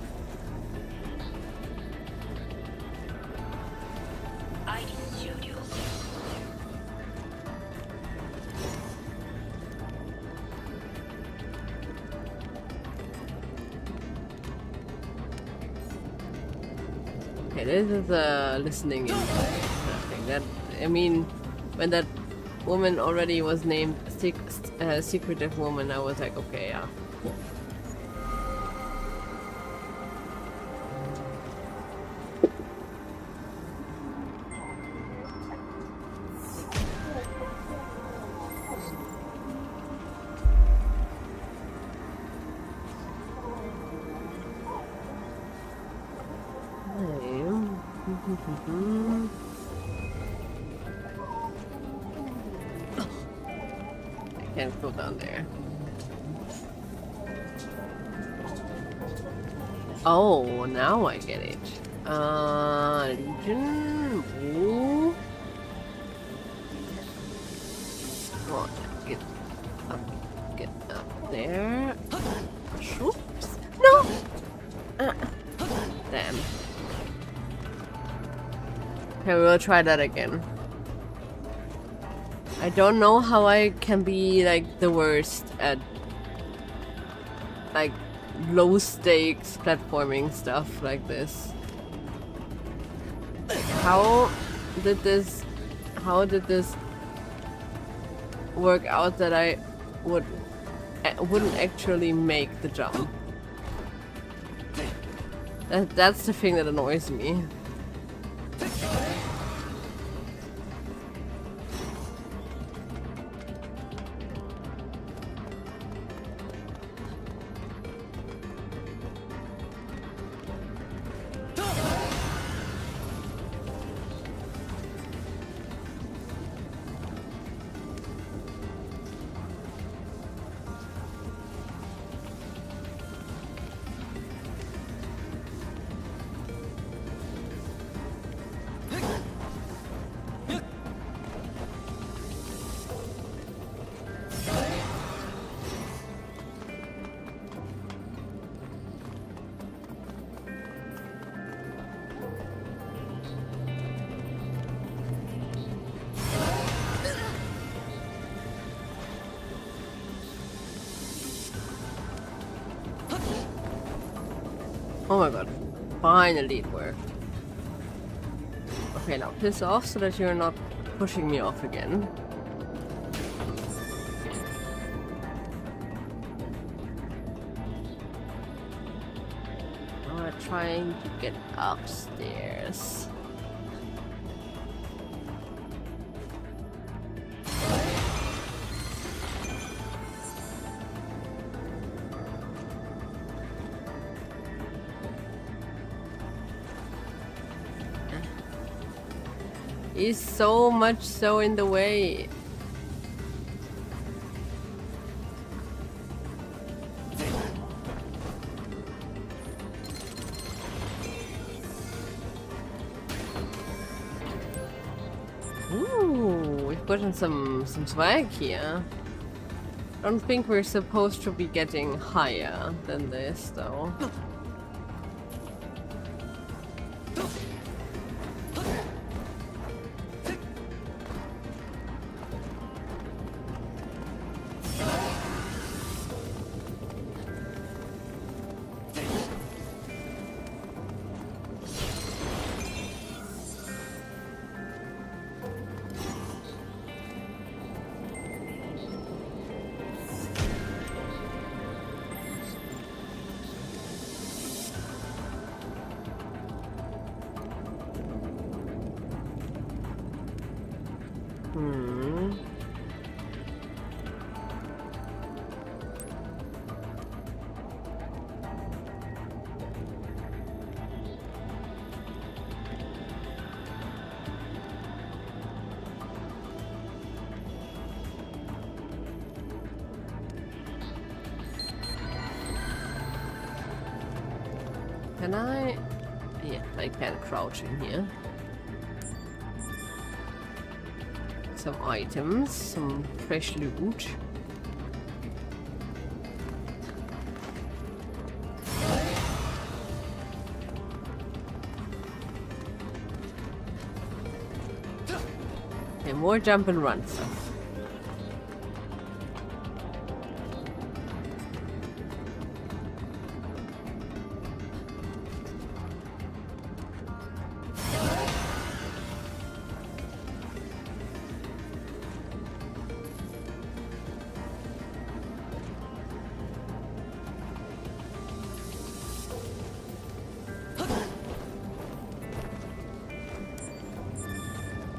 Okay, this is a listening in thing. That, I mean, when that woman already was named Secretive Woman, I was like, okay, yeah. I can't go down there. Oh, now I get it. Legion. Ooh. Come on, get up there. Oops. No. Damn. Okay, we'll try that again. I don't know how I can be like the worst at like low stakes platforming stuff like this. How did this work out that I wouldn't actually make the jump? That's the thing that annoys me. Oh my god, finally it worked. Okay, now piss off so that you're not pushing me off again. Now we're trying to get upstairs. He's so much so in the way. Ooh, we've gotten some swag here. I don't think we're supposed to be getting higher than this though. Can I? Yeah, I can crouch in here. some items, some fresh loot. Okay, more jump and run stuff.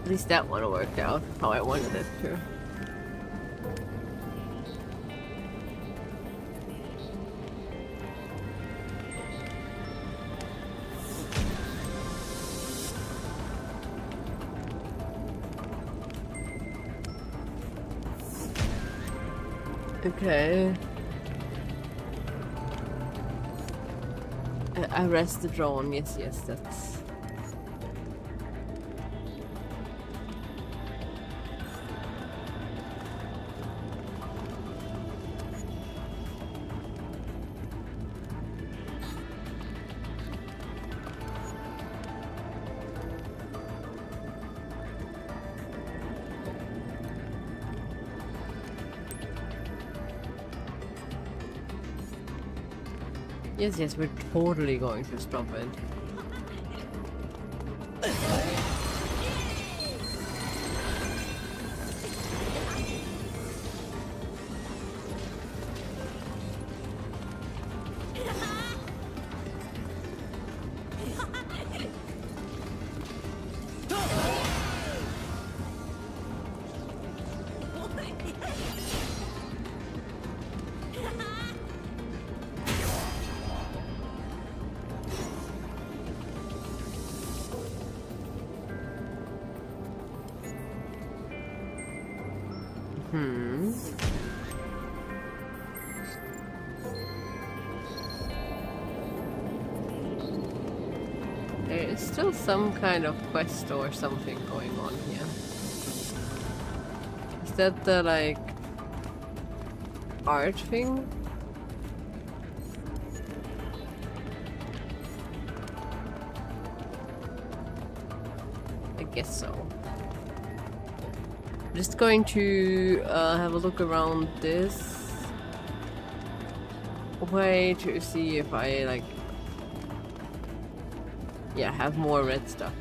At least that one worked out how I wanted it to. Okay. Arrest the drone. Yes, that's... Yes, we're totally going to stop it. There is still some kind of quest or something going on here. Is that the, like, art thing? I guess so. I'm just going to have a look around this way to see if I, like, yeah, have more red stuff.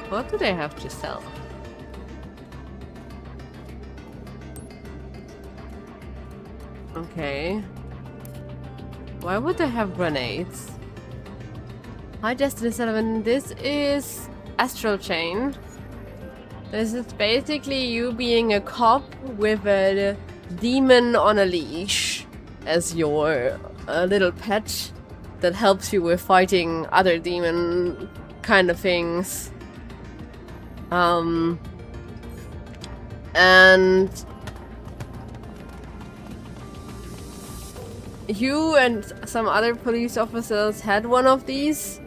What do they have to sell? Okay. Why would they have grenades? Hi, Destiny 7. This is Astral Chain. This is basically you being a cop with a demon on a leash as your little pet that helps you with fighting other demon kind of things. And you and some other police officers had one of these,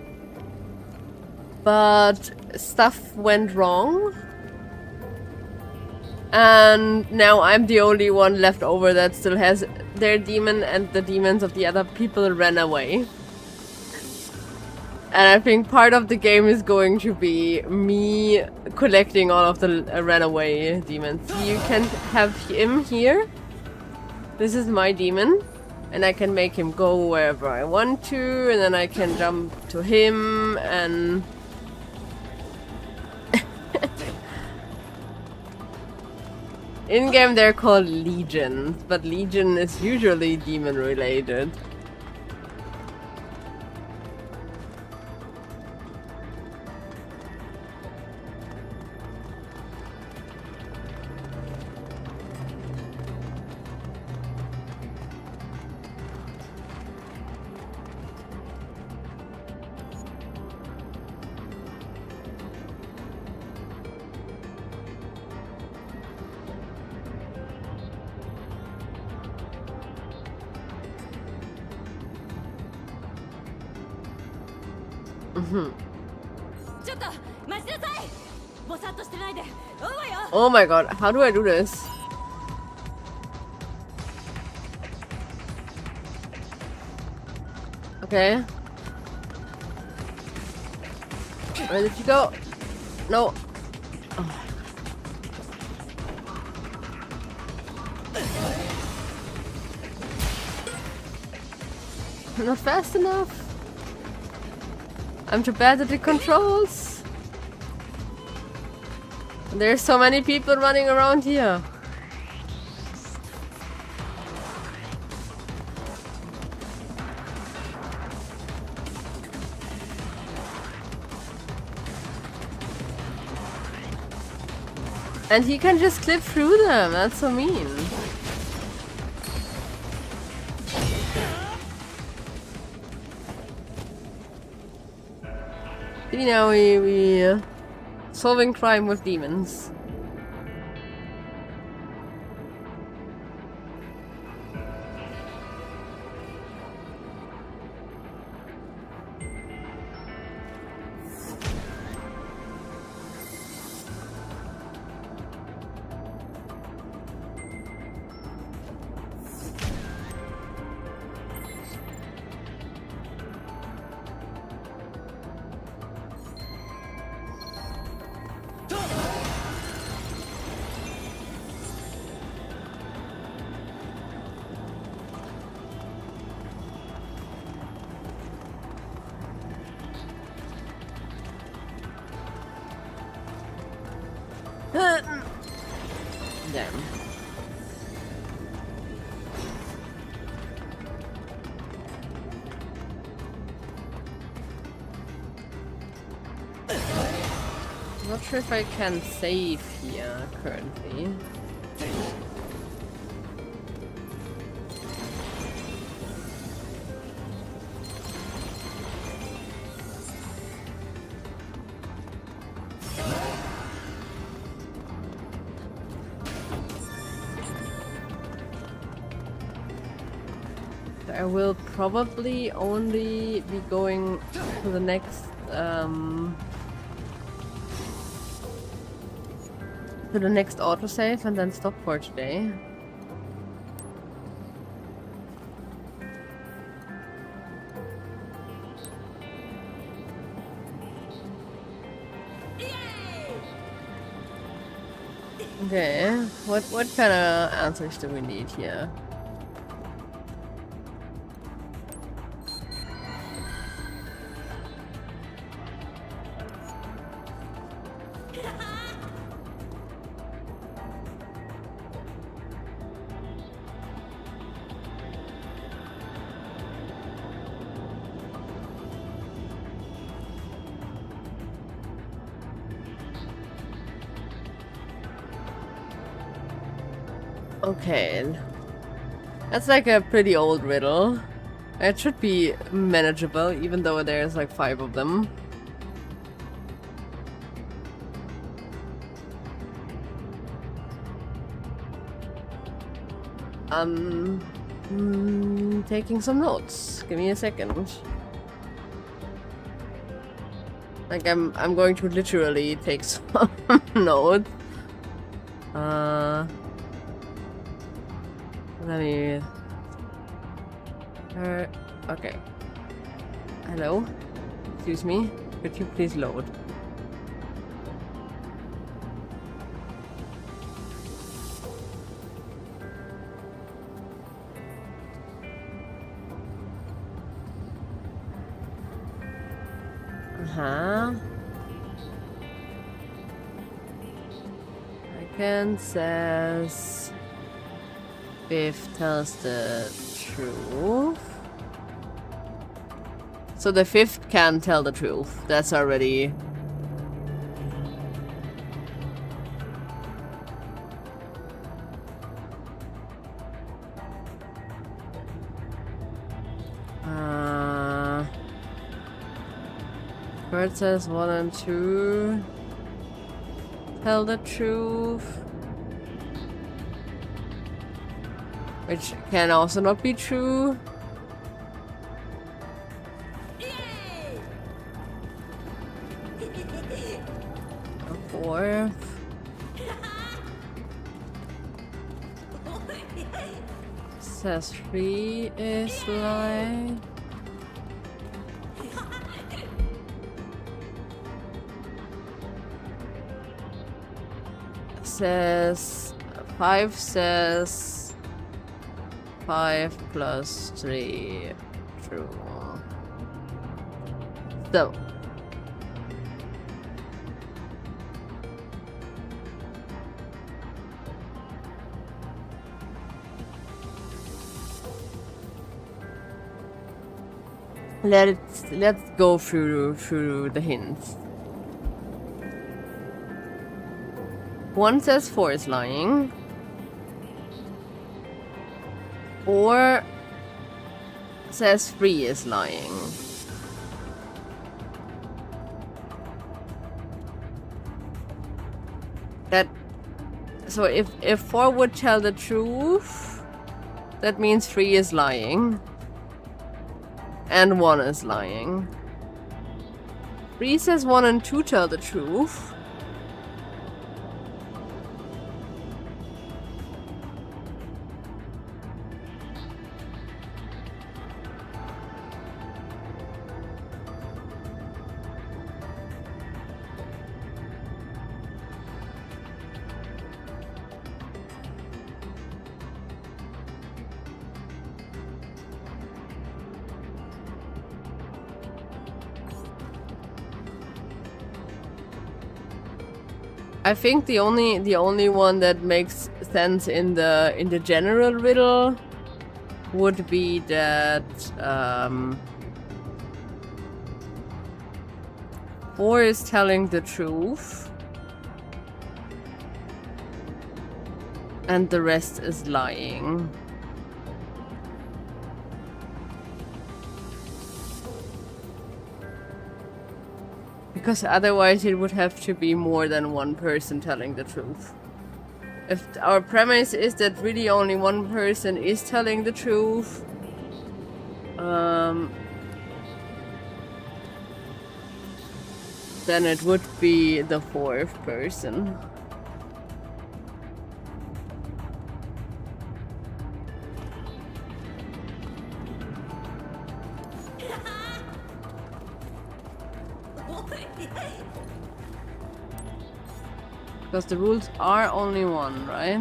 but stuff went wrong. And now I'm the only one left over that still has their demon, and the demons of the other people ran away. And I think part of the game is going to be me collecting all of the runaway demons. You can have him here. This is my demon. And I can make him go wherever I want to, and then I can jump to him, and... In-game they're called legions, but legion is usually demon related. ちょっと待ちなさい。ぼさっとしてないで。追うわよ。 Oh my god, how do I do this? Okay. Where did you go? No. Oh. Not fast enough. I'm too bad at the controls. There's so many people running around here. And he can just clip through them. That's so mean. You know, we solving crime with demons. Damn. Not sure if I can save here currently. I will probably only be going to the next autosave and then stop for today. Okay, what kind of answers do we need here? Okay, that's like a pretty old riddle. It should be manageable, even though there's like 5 of them. Taking some notes. Give me a second. Like I'm going to literally take some notes. Let me... okay. Hello? Excuse me? Could you please load? Icon says... Biff tells the truth. So the 5th can tell the truth. That's already... Bird says 1 and 2 tell the truth. Which can also not be true. Says 3 is lying. Says 5 says 5 plus 3 true. So let's go through the hints. 1 says 4 is lying. 4 says 3 is lying. So if 4 would tell the truth, that means 3 is lying. And 1 is lying. 3 says 1 and 2 tell the truth. I think the only one that makes sense in the general riddle would be that 4 is telling the truth and the rest is lying. Because otherwise it would have to be more than one person telling the truth. If our premise is that really only one person is telling the truth, then it would be the 4th person. Because the rules are only one, right?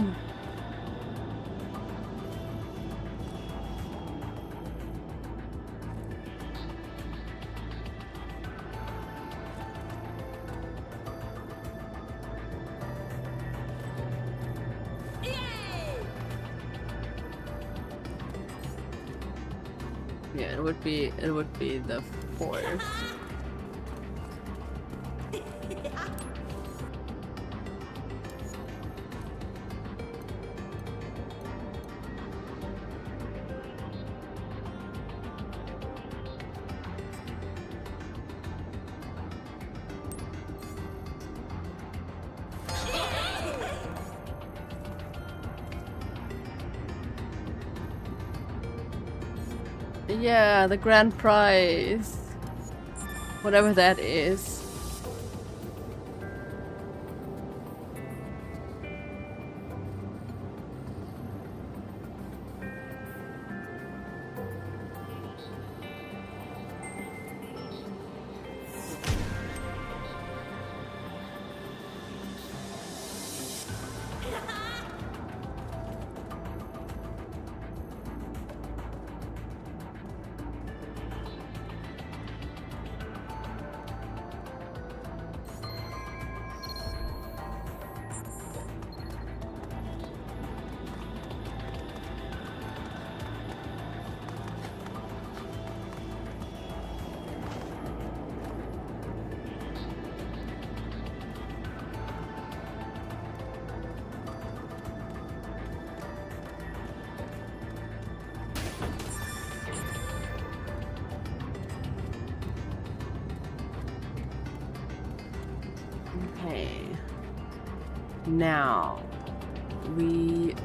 Yeah, it would be the 4th. Yeah, the grand prize. Whatever that is. Okay. Now we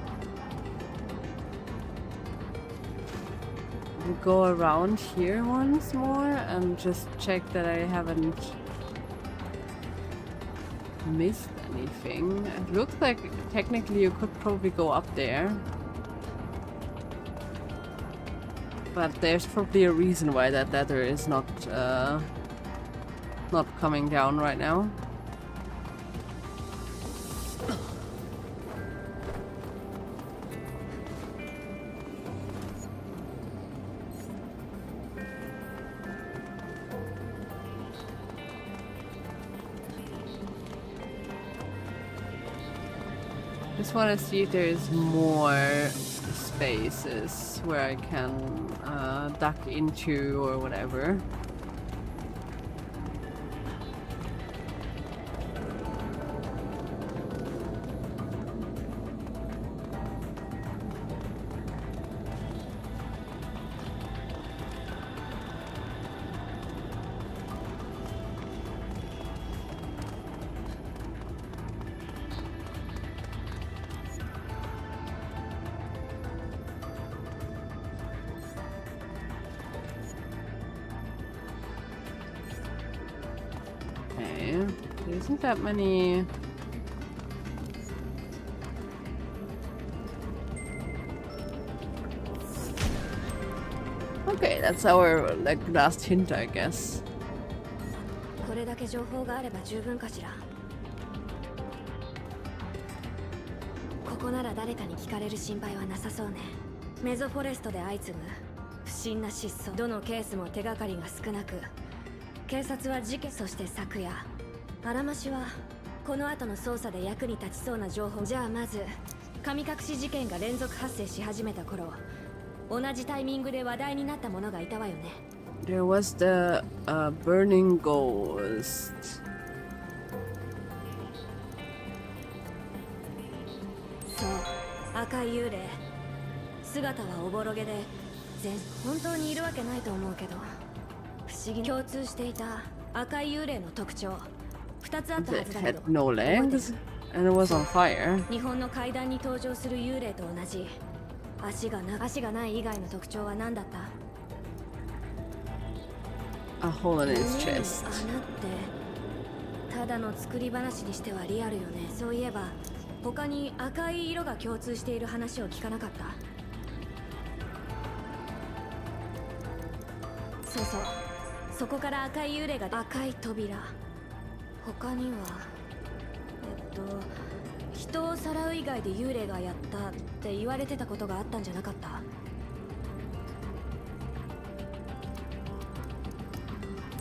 go around here once more and just check that I haven't missed anything. It looks like technically you could probably go up there. But there's probably a reason why that letter is not coming down right now. Just want to see if there's more spaces where I can duck into or whatever. There isn't that many. Okay, that's our like last hint, I guess. これだけ情報があれば十分かしら。ここなら誰かに聞かれる心配はなさそうね。メゾフォレストで相次ぐ不審な失踪。どのケースも手がかりが少なく、警察は事件。そして昨夜アラマシはこの後の捜査で役に立ちそうな情報。じゃあまず神隠し事件が連続発生し始めた頃、同じタイミングで話題になったものがいたわよね。There was the burning ghost. そう、赤い幽霊。姿はおぼろげで本当にいるわけないと思うけど、不思議。共通していた赤い幽霊の特徴2つあったはずだけど。 It had no legs and it was on fire. 日本の階段に登場する幽霊と同じ足がない以外の特徴は何だった？ A hole in his chest. 穴ってただの作り話にしてはリアルよね。そういえば他に赤い色が共通している話を聞かなかった？そうそう、そこから赤い幽霊が。赤い扉。他には人をさらう以外で幽霊がやったって言われてたことがあったんじゃなかった？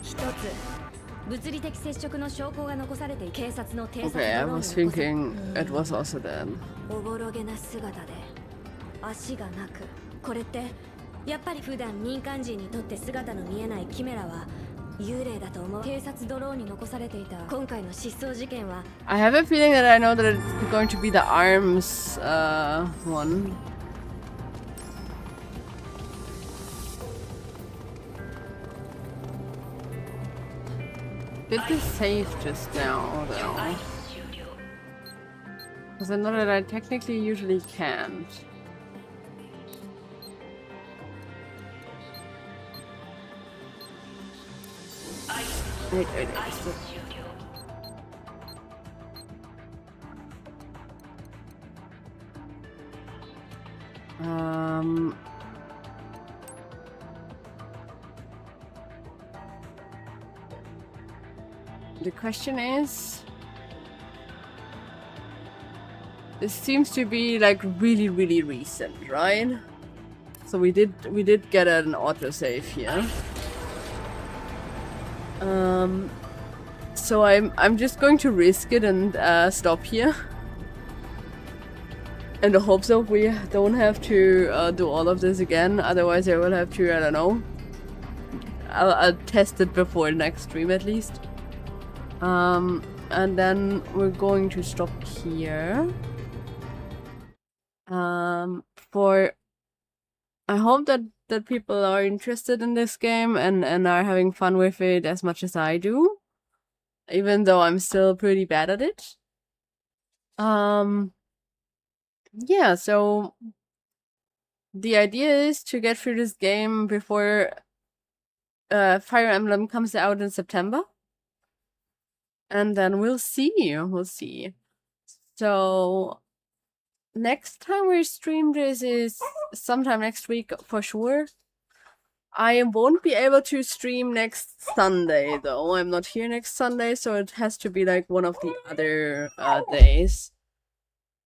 一つ物理的接触の証拠が残されている。警察の偵察。 Okay, I was thinking it was also them. おぼろげな姿で足がなく、これってやっぱり普段民間人にとって姿の見えないキメラは幽霊だと思う。偵察ドローンに残されていた今回の失踪事件は。 I have a feeling that I know that it's going to be the arms one. Bit safe just now though. Because I know that I technically usually can't. Wait. The question is, this seems to be like really recent, right? So we did get an autosave here. So I'm just going to risk it and stop here. In the hopes of we don't have to do all of this again. Otherwise I will have to, I don't know. I'll test it before next stream at least. And then we're going to stop here. I hope that people are interested in this game and are having fun with it as much as I do. Even though I'm still pretty bad at it. Yeah, so the idea is to get through this game before Fire Emblem comes out in September. And then we'll see. So next time we stream this is sometime next week for sure. I won't be able to stream next Sunday though. I'm not here next Sunday, so it has to be like one of the other days.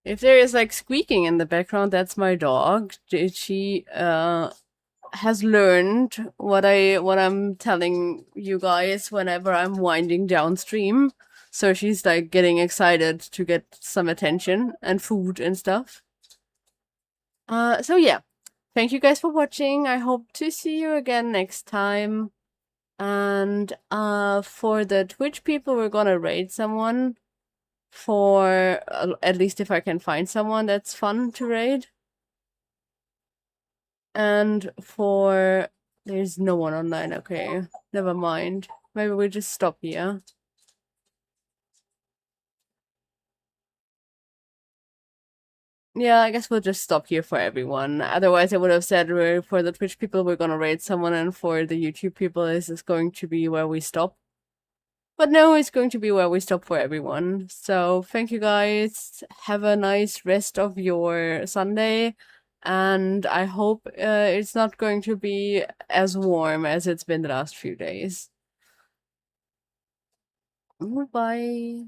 If there is like squeaking in the background, that's my dog. She has learned what I'm telling you guys whenever I'm winding downstream. So she's like getting excited to get some attention and food and stuff. So yeah. Thank you guys for watching. I hope to see you again next time. And for the Twitch people, we're gonna raid someone for at least if I can find someone that's fun to raid. And for there's no one online, okay. Never mind. Maybe we just stop here. Yeah, I guess we'll just stop here for everyone. Otherwise, I would have said for the Twitch people, we're gonna raid someone, and for the YouTube people, this is going to be where we stop. But no, it's going to be where we stop for everyone. So thank you guys. Have a nice rest of your Sunday. And I hope it's not going to be as warm as it's been the last few days. Bye.